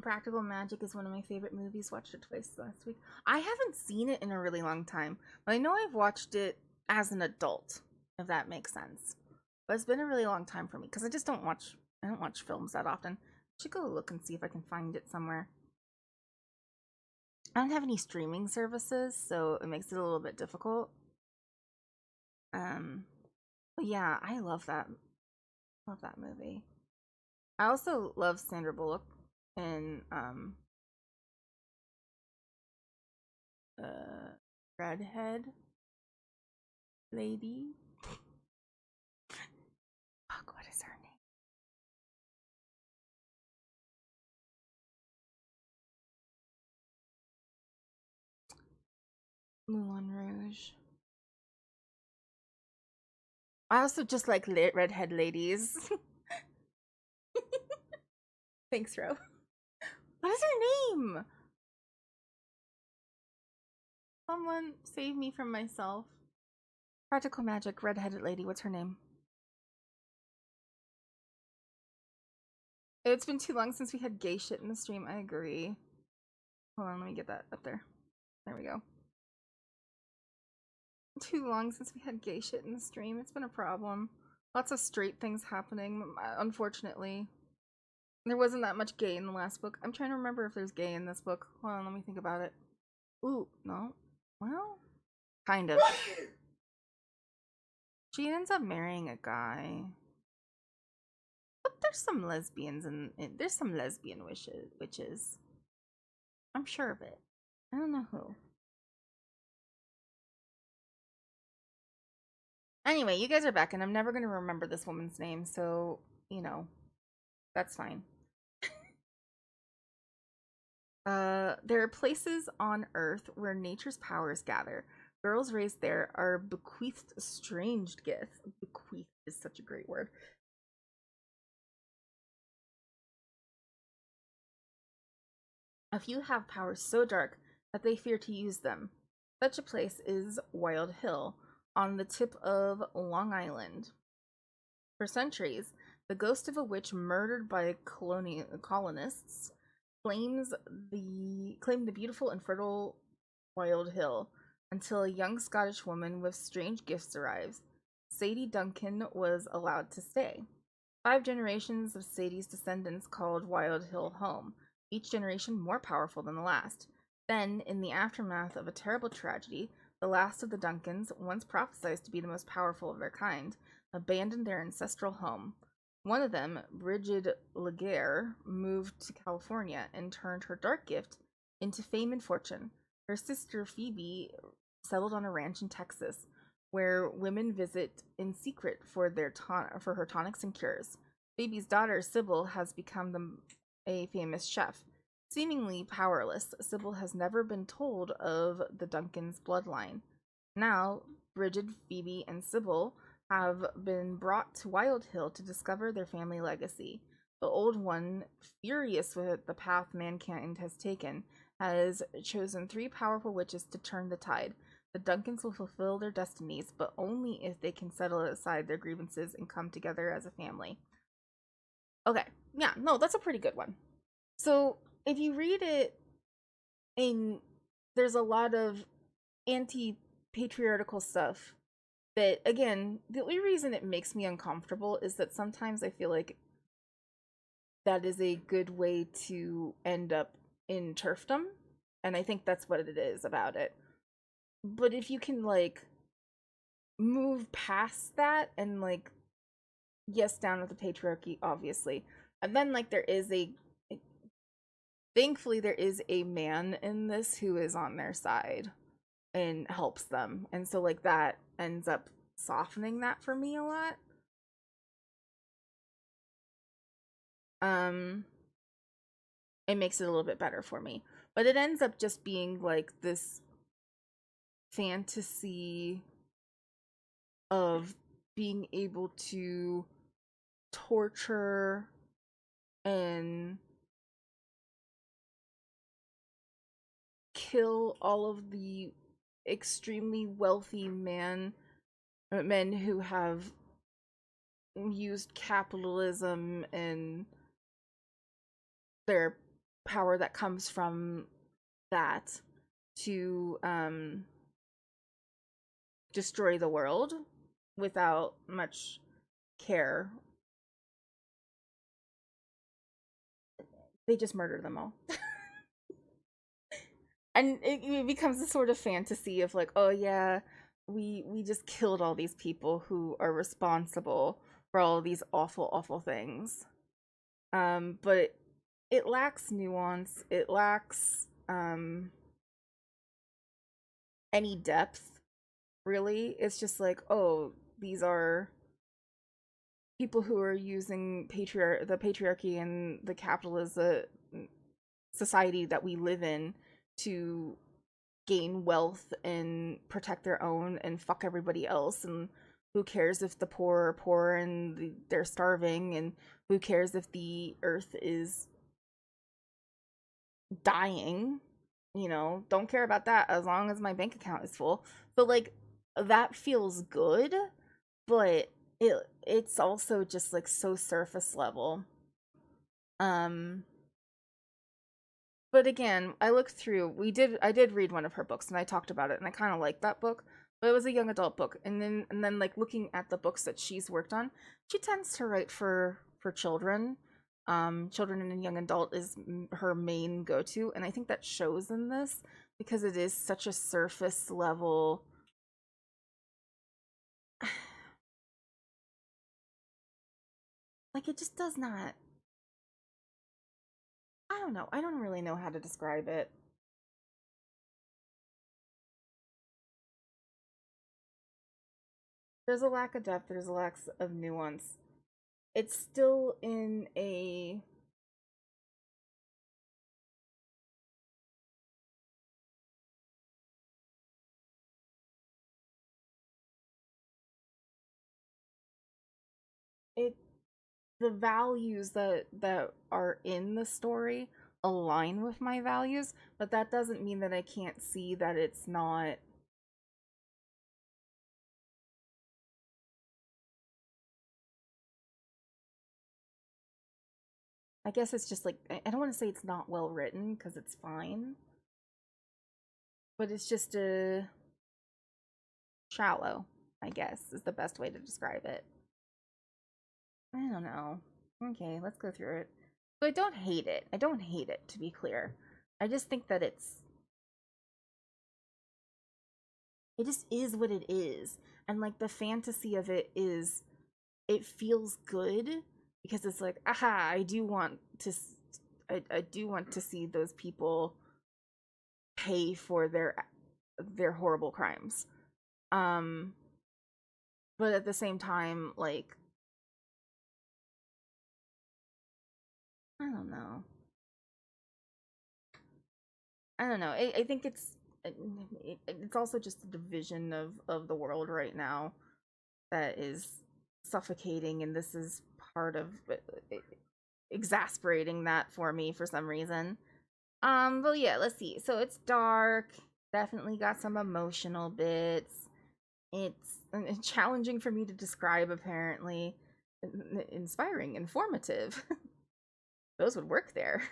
Practical Magic is one of my favorite movies. Watched it twice last week. I haven't seen it in a really long time, but I know I've watched it as an adult, if that makes sense. But it's been a really long time for me because I don't watch films that often. I should go look and see if I can find it somewhere. I don't have any streaming services, so it makes it a little bit difficult. Um, but yeah, I love that movie. I also love Sandra Bullock in uh Redhead Lady. Fuck, what is her name? Moulin Rouge. I also just like redhead ladies. Thanks, Ro. What is her name? Someone save me from myself. Practical Magic, redheaded lady. What's her name? It's been too long since we had gay shit in the stream. I agree. Hold on, let me get that up there. There we go. Too long since we had gay shit in the stream. It's been a problem. Lots of straight things happening, unfortunately. There wasn't that much gay in the last book. I'm trying to remember if there's gay in this book. Hold on, let me think about it. Ooh, no. Well, kind of. She ends up marrying a guy. But there's some lesbians and there's some lesbian witches. I'm sure of it. I don't know who. Anyway, you guys are back, and I'm never gonna remember this woman's name, so you know, that's fine. There are places on Earth where nature's powers gather. Girls raised there are bequeathed strange gifts. Bequeathed is such a great word. A few have powers so dark that they fear to use them. Such a place is Wild Hill, on the tip of Long Island. For centuries, the ghost of a witch murdered by colonists claimed the beautiful and fertile Wild Hill until a young Scottish woman with strange gifts arrives. Sadie Duncan was allowed to stay. 5 generations of Sadie's descendants called Wild Hill home, each generation more powerful than the last. Then, in the aftermath of a terrible tragedy, the last of the Duncans, once prophesied to be the most powerful of their kind, abandoned their ancestral home. One of them, Bridget Laguerre, moved to California and turned her dark gift into fame and fortune. Her sister Phoebe settled on a ranch in Texas, where women visit in secret for her tonics and cures. Phoebe's daughter Sybil has become a famous chef. Seemingly powerless, Sybil has never been told of the Duncans' bloodline. Now, Bridget, Phoebe, and Sybil have been brought to Wild Hill to discover their family legacy. The Old One, furious with the path mankind has taken, has chosen 3 powerful witches to turn the tide. The Duncans will fulfill their destinies, but only if they can settle aside their grievances and come together as a family. Okay, yeah, no, that's a pretty good one. So, if you read it, there's a lot of anti-patriarchal stuff that, again, the only reason it makes me uncomfortable is that sometimes I feel like that is a good way to end up in turfdom, and I think that's what it is about it. But if you can, like, move past that and, like, yes, down with the patriarchy, obviously, and then, like, thankfully there is a man in this who is on their side and helps them, and so, like, that ends up softening that for me a lot. It makes it a little bit better for me, but it ends up just being like this fantasy of being able to torture and kill all of the extremely wealthy men who have used capitalism and their power that comes from that to destroy the world without much care. They just murder them all. And it becomes a sort of fantasy of like, oh yeah, we just killed all these people who are responsible for all these awful things. But it lacks nuance. It lacks any depth, really. It's just like, oh, these are people who are using the patriarchy and the capitalist society that we live in to gain wealth and protect their own and fuck everybody else, and who cares if the poor are poor and they're starving, and who cares if the earth is dying, don't care about that as long as my bank account is full. But like, that feels good, but it's also just like so surface level. Um, but again, I looked through. I did read one of her books, and I talked about it, and I kind of liked that book. But it was a young adult book, and then like looking at the books that she's worked on, she tends to write for children. Children and young adult is her main go to, and I think that shows in this because it is such a surface level. Like it just does not. I don't know. I don't really know how to describe it. There's a lack of depth. There's a lack of nuance. It's still in a it the values that are in the story align with my values, but that doesn't mean that I can't see that it's not. I guess it's just like I don't want to say it's not well written because it's fine, but it's just a shallow, I guess is the best way to describe it. I don't know. Okay, let's go through it. So I don't hate it. I don't hate it, to be clear. I just think that it just is what it is. And like the fantasy of it is it feels good because it's like, aha, I do want to see those people pay for their horrible crimes. Um but at the same time, like I don't know. I don't know. I think it's also just a division of the world right now that is suffocating, and this is part of exasperating that for me for some reason. But yeah, let's see. So it's dark, definitely got some emotional bits. It's challenging for me to describe, apparently. Inspiring, informative. Those would work there.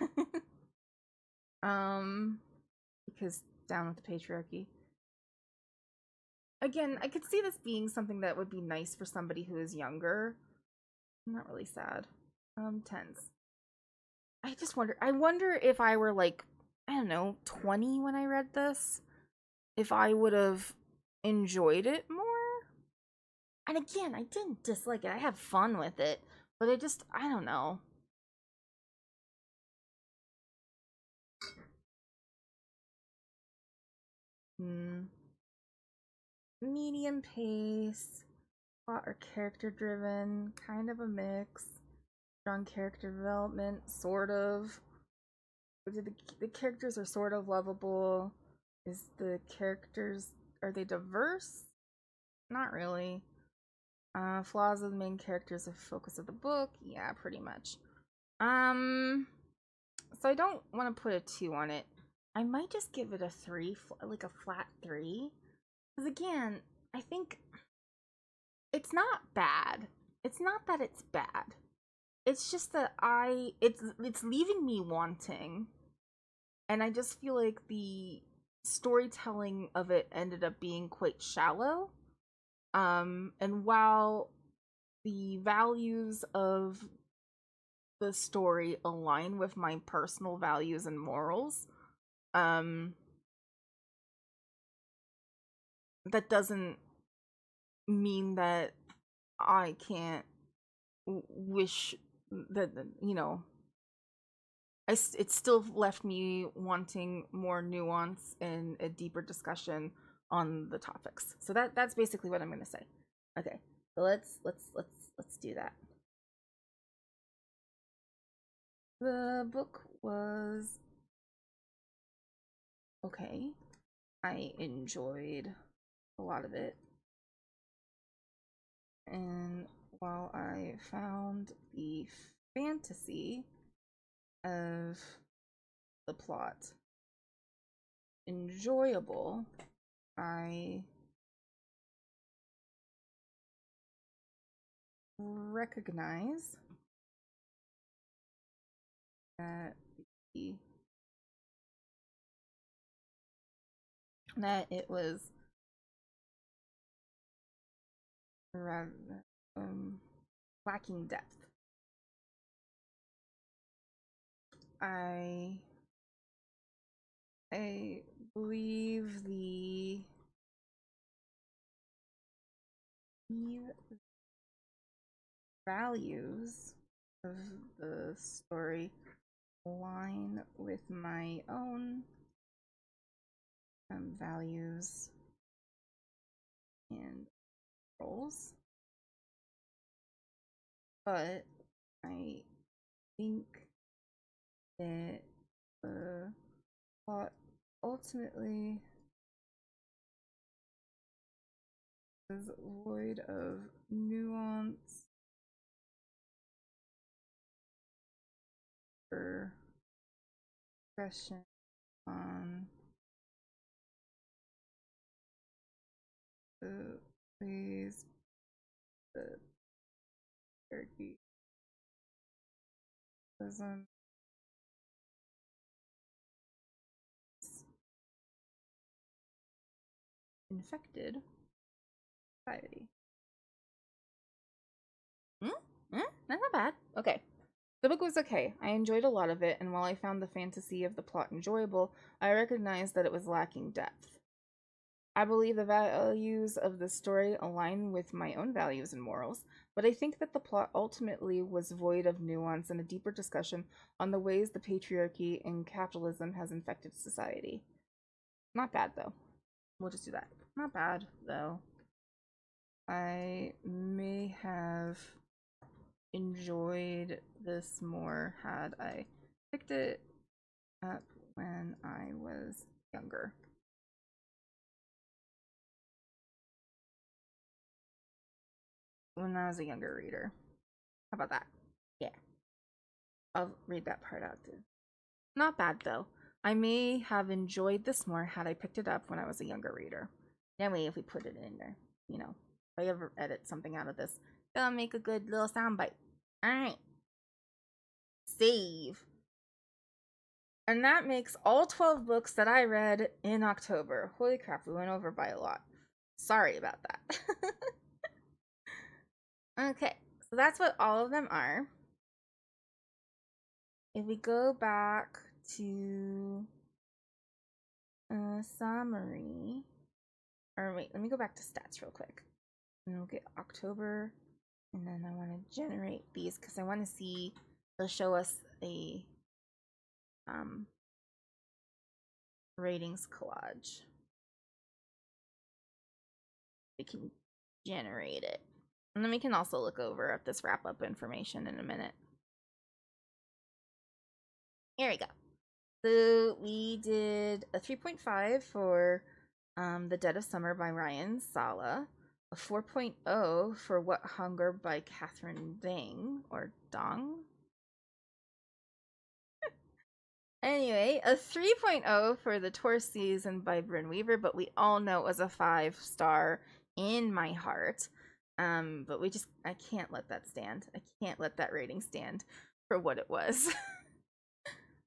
um, because down with the patriarchy. Again, I could see this being something that would be nice for somebody who is younger. I'm not really sad. Tense. I just wonder. I wonder if I were like, I don't know, 20 when I read this, if I would have enjoyed it more. And again, I didn't dislike it. I had fun with it, but I don't know. Hmm. Medium pace, plot or character driven, kind of a mix. Strong character development, sort of. The characters are sort of lovable. Is the characters are they diverse? Not really. Flaws of the main characters are focus of the book. Yeah, pretty much. Um, so I don't want to put a 2 on it. I might just give it a 3, like a flat 3. Because again, I think it's not bad. It's not that it's bad. It's just that it's leaving me wanting. And I just feel like the storytelling of it ended up being quite shallow. And while the values of the story align with my personal values and morals, um, that doesn't mean that I can't wish that, you know, it still left me wanting more nuance and a deeper discussion on the topics. So that's basically what I'm going to say. Okay. So let's do that. The book was okay. I enjoyed a lot of it. And while I found the fantasy of the plot enjoyable, I recognize that that it was rather lacking depth. I believe the values of the story align with my own values and roles, but I think that the plot ultimately is void of nuance or question on the ways the turkey isn't infected society. That's not bad. Okay. The book was okay. I enjoyed a lot of it, and while I found the fantasy of the plot enjoyable, I recognized that it was lacking depth. I believe the values of the story align with my own values and morals, but I think that the plot ultimately was void of nuance and a deeper discussion on the ways the patriarchy and capitalism has infected society. Not bad, though. We'll just do that. Not bad, though. I may have enjoyed this more had I picked it up when I was younger. When I was a younger reader. How about that? Yeah. I'll read that part out too. Not bad though. I may have enjoyed this more had I picked it up when I was a younger reader. Anyway, if we put it in there, you know, if I ever edit something out of this, it'll make a good little soundbite. Alright. Save. And that makes all 12 books that I read in October. Holy crap, we went over by a lot. Sorry about that. Okay, so that's what all of them are. If we go back to summary, or wait, let me go back to stats real quick. And we'll get October, and then I want to generate these because I want to see, they'll show us a ratings collage. We can generate it. And then we can also look over at this wrap-up information in a minute. Here we go. So we did a 3.5 for The Dead of Summer by Ryan Sala, a 4.0 for What Hunger by Catherine Dang, or Dong. Anyway, a 3.0 for The Tour Season by Bryn Weaver, but we all know it was a 5-star in my heart. But I can't let that stand. I can't let that rating stand for what it was.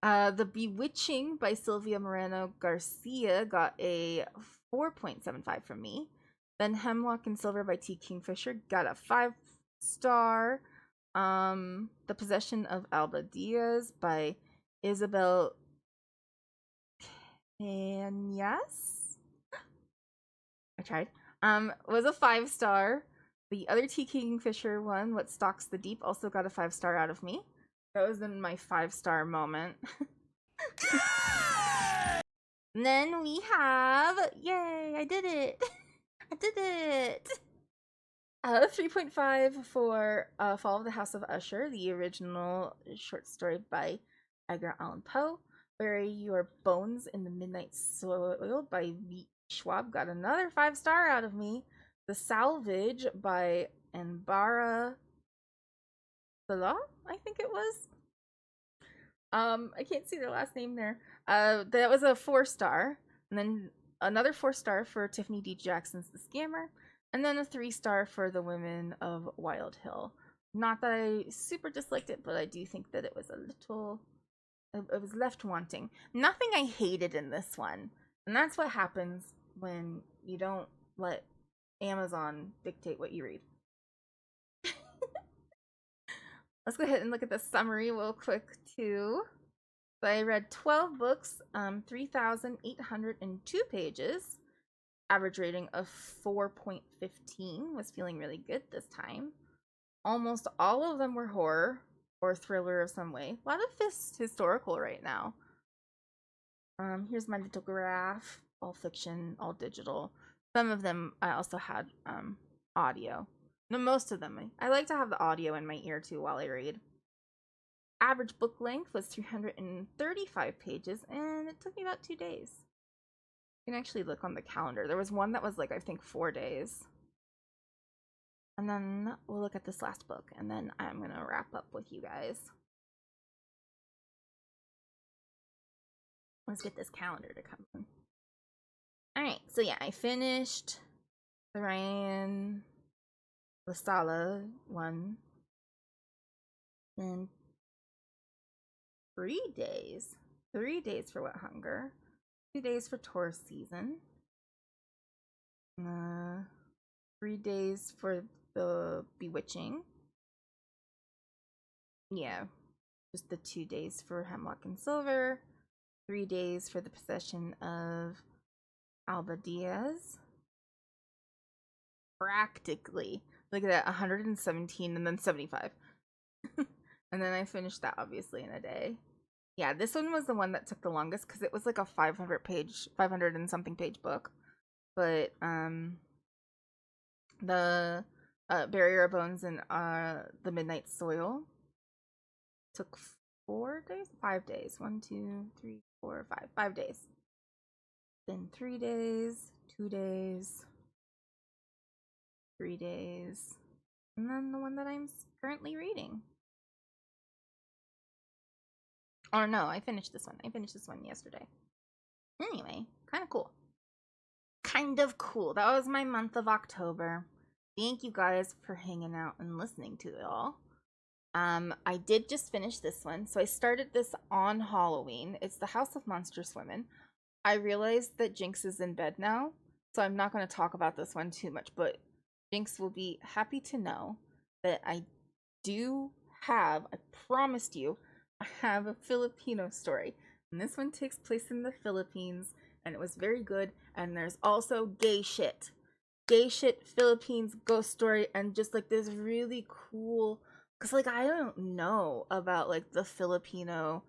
The Bewitching by Sylvia Moreno Garcia got a 4.75 from me. Then Hemlock and Silver by T. Kingfisher got a 5-star. The Possession of Alba Diaz by Isabel Cañas. I tried. Was a 5-star. The other T. Kingfisher one, What Stalks the Deep, also got a 5-star out of me. That was in my 5-star moment. And then we have, yay, I did it. I did it. 3.5 for Fall of the House of Usher, the original short story by Edgar Allan Poe. Bury Your Bones in the Midnight Soil by V. Schwab got another 5-star out of me. The Salvage by Anbara Salah, I think it was. I can't see their last name there. That was a 4-star, and then another 4-star for Tiffany D. Jackson's The Scammer, and then a 3-star for The Women of Wild Hill. Not that I super disliked it, but I do think that it was a little It was left wanting. Nothing I hated in this one. And that's what happens when you don't let Amazon dictate what you read. Let's go ahead and look at the summary real quick, too. So I read 12 books, 3,802 pages, average rating of 4.15. Was feeling really good this time. Almost all of them were horror or thriller of some way. A lot of this historical right now. Here's my little graph. All fiction, all digital. Some of them I also had audio. No, most of them. I like to have the audio in my ear too while I read. Average book length was 335 pages, and it took me about 2 days. You can actually look on the calendar. There was one that was like, I think, 4 days. And then we'll look at this last book, and then I'm going to wrap up with you guys. Let's get this calendar to come in. Alright, so yeah, I finished the Ryan Lasala one in 3 days. 3 days for Wet Hunger. 2 days for Taurus season. 3 days for the Bewitching. Yeah, just the 2 days for Hemlock and Silver. 3 days for the possession of Alba Diaz. Practically. Look at that, 117 and then 75. And then I finished that obviously in a day. Yeah, this one was the one that took the longest because it was like a 500 and something page book. But the Barrier of Bones and the Midnight Soil took 4 days? 5 days. 1, 2, 3, 4, 5. 5 days. Then 3 days, 2 days, 3 days, and then the one that I'm currently reading. Or no, I finished this one. I finished this one yesterday. Anyway, kind of cool. Kind of cool. That was my month of October. Thank you guys for hanging out and listening to it all. I did just finish this one. So I started this on Halloween. It's The House of Monstrous Women. I realized that Jinx is in bed now, so I'm not going to talk about this one too much, but Jinx will be happy to know that I do have, I promised you, I have a Filipino story. And this one takes place in the Philippines, and it was very good. And there's also gay shit. Gay shit, Philippines, ghost story, and just like this really cool, because like I don't know about like the Filipino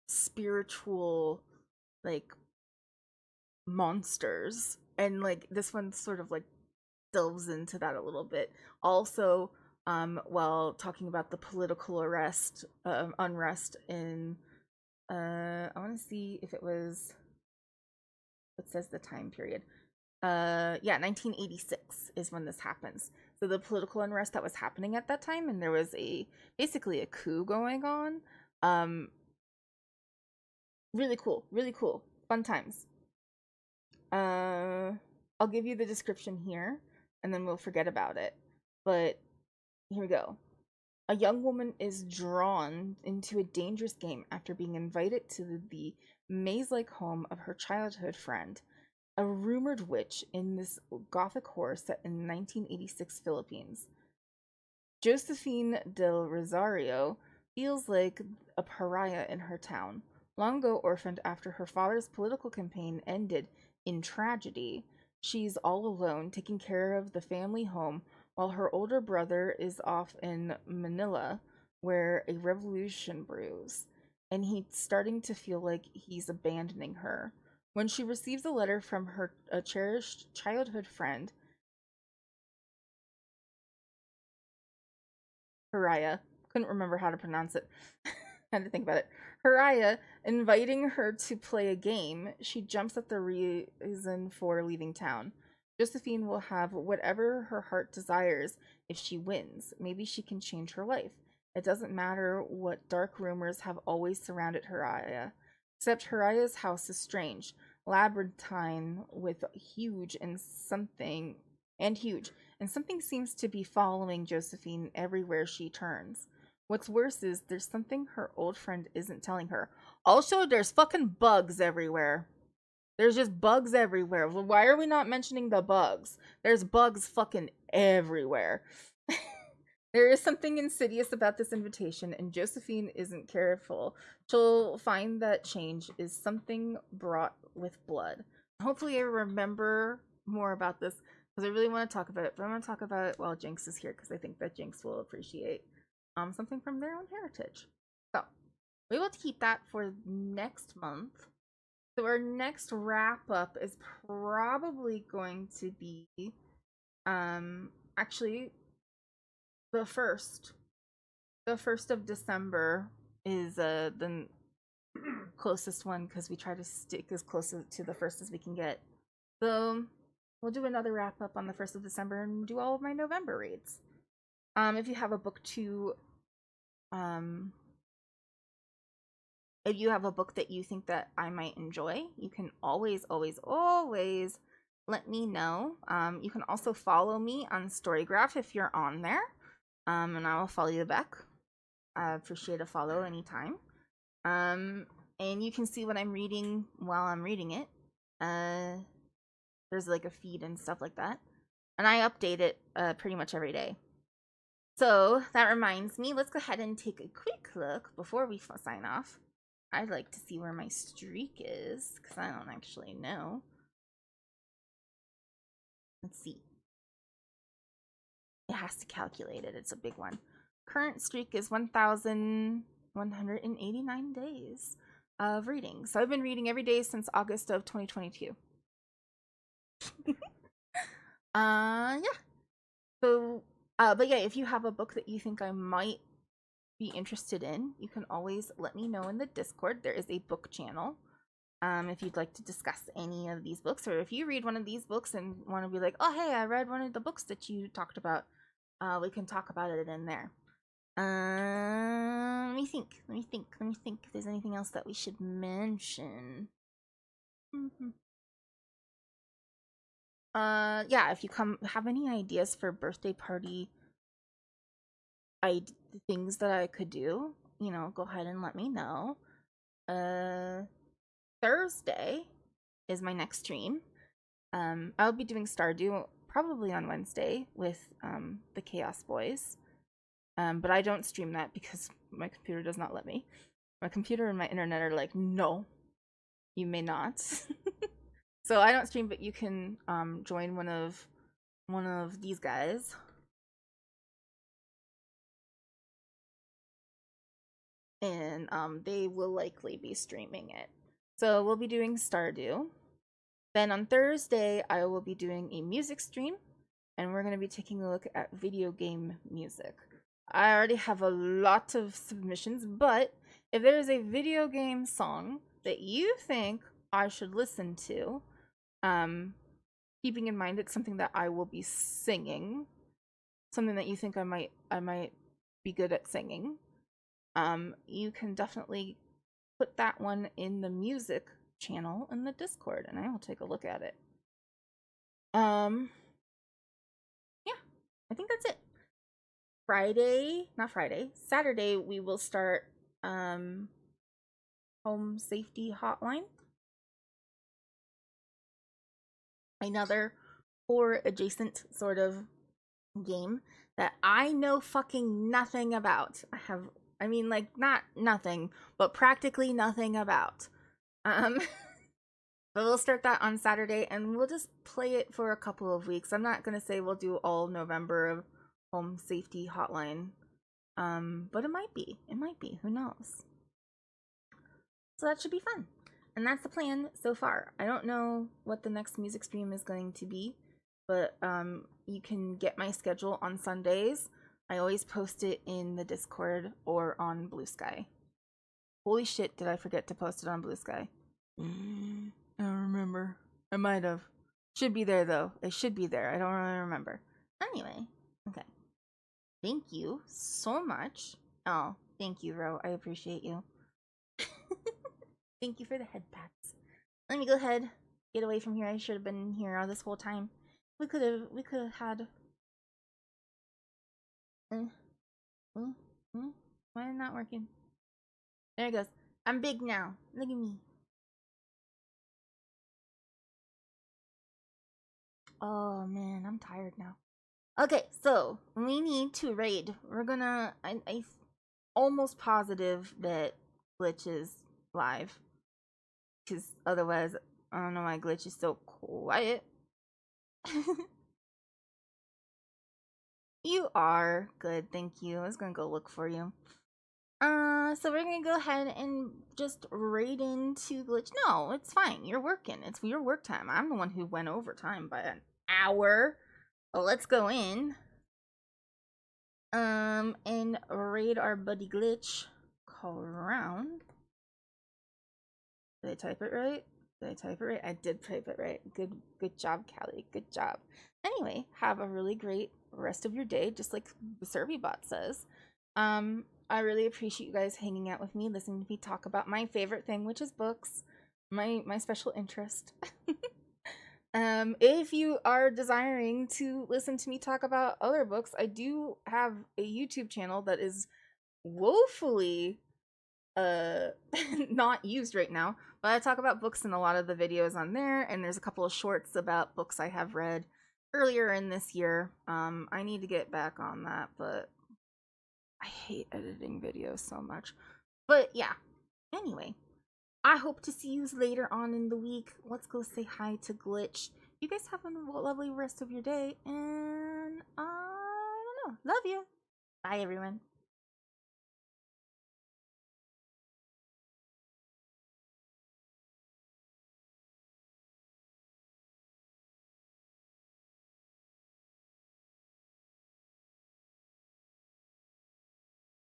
spiritual like monsters, and like this one sort of like delves into that a little bit also, while talking about the political unrest in I want to see if it was, it says the time period, yeah, 1986 is when this happens. So the political unrest that was happening at that time, and there was basically a coup going on. Really cool, really cool, fun times. I'll give you the description here, and then we'll forget about it. But here we go. A young woman is drawn into a dangerous game after being invited to the maze-like home of her childhood friend, a rumored witch in this gothic horror set in 1986 Philippines. Josephine del Rosario feels like a pariah in her town. Long ago orphaned after her father's political campaign ended in tragedy, she's all alone taking care of the family home while her older brother is off in Manila where a revolution brews, and he's starting to feel like he's abandoning her. When she receives a letter from her cherished childhood friend, Haraya, couldn't remember how to pronounce it, had to think about it. Haraya inviting her to play a game, she jumps at the reason for leaving town. Josephine will have whatever her heart desires if she wins. Maybe she can change her life. It doesn't matter what dark rumors have always surrounded Haraya. Except Haraya's house is strange, labyrinthine with huge, and something seems to be following Josephine everywhere she turns. What's worse is there's something her old friend isn't telling her. Also, there's fucking bugs everywhere. There's just bugs everywhere. Well, why are we not mentioning the bugs? There's bugs fucking everywhere. There is something insidious about this invitation, and Josephine isn't careful. She'll find that change is something brought with blood. Hopefully, I remember more about this because I really want to talk about it. But I'm going to talk about it while Jinx is here because I think that Jinx will appreciate something from their own heritage. So we will keep that for next month. So our next wrap up is probably going to be actually the first. The 1st of December is the closest one because we try to stick as close to the 1st as we can get. So we'll do another wrap up on the 1st of December and do all of my November reads. If you have a book to if you have a book that you think that I might enjoy, you can always let me know. You can also follow me on Storygraph if you're on there, and I will follow you back. I appreciate a follow anytime. And you can see what I'm reading while I'm reading it. There's like a feed and stuff like that, and I update it pretty much every day. So that reminds me, let's go ahead and take a quick look before we sign off. I'd like to see where my streak is, because I don't actually know. Let's see. It has to calculate it. It's a big one. Current streak is 1,189 days of reading. So I've been reading every day since August of 2022. Yeah. So, but yeah, if you have a book that you think I might be interested in, you can always let me know in the Discord. There is a book channel. If you'd like to discuss any of these books, or if you read one of these books and want to be like, oh hey, I read one of the books that you talked about, we can talk about it in there. Let me think if there's anything else that we should mention. Yeah, if you have any ideas for birthday party things that I could do, go ahead and let me know. Thursday is my next stream. I'll be doing Stardew probably on Wednesday with the Chaos Boys. But I don't stream that because my computer does not let me. My computer and my internet are like, no, you may not. So I don't stream, but you can join one of these guys. And they will likely be streaming it. So we'll be doing Stardew. Then on Thursday, I will be doing a music stream, and we're going to be taking a look at video game music. I already have a lot of submissions, but if there is a video game song that you think I should listen to, keeping in mind it's something that I will be singing, something that you think I might be good at singing, you can definitely put that one in the music channel in the Discord, and I will take a look at it. Yeah, I think that's it. Saturday, we will start home safety hotline. Another horror adjacent sort of game that I know fucking nothing about. Not nothing, but practically nothing about. But we'll start that on Saturday, and we'll just play it for a couple of weeks. I'm not gonna say we'll do all November of home safety hotline, but it might be. Who knows? So that should be fun, and that's the plan so far. I don't know what the next music stream is going to be, but you can get my schedule on Sundays. I always post it in the Discord or on Blue Sky. Holy shit, did I forget to post it on Blue Sky? I don't remember. I might have. Should be there though. It should be there. I don't really remember. Anyway, okay. Thank you so much. Oh, thank you, Ro. I appreciate you. Thank you for the head pats. Let me go ahead, get away from here. I should have been here all this whole time. We could have had Why is it not working? There it goes. I'm big now. Look at me. Oh man, I'm tired now. Okay, so we need to raid. We're gonna. I almost positive that Glitch is live, because otherwise, I don't know why Glitch is so quiet. You are good, thank you. I was gonna go look for you. So we're gonna go ahead and just raid into Glitch. No, it's fine. You're working. It's your work time. I'm the one who went overtime by an hour. Well, let's go in. And raid our buddy Glitch. Call around. Did I type it right? Did I type it right? I did type it right. Good job, Callie. Good job. Anyway, have a really great rest of your day, just like the SurveyBot says. I really appreciate you guys hanging out with me, listening to me talk about my favorite thing, which is books, my special interest. If you are desiring to listen to me talk about other books, I do have a YouTube channel that is woefully not used right now, but I talk about books in a lot of the videos on there, and there's a couple of shorts about books I have read earlier in this year. I need to get back on that, but I hate editing videos so much. But yeah, anyway, I hope to see you later on in the week. Let's go say hi to Glitch. You guys have a lovely rest of your day, and I don't know. Love you. Bye, everyone.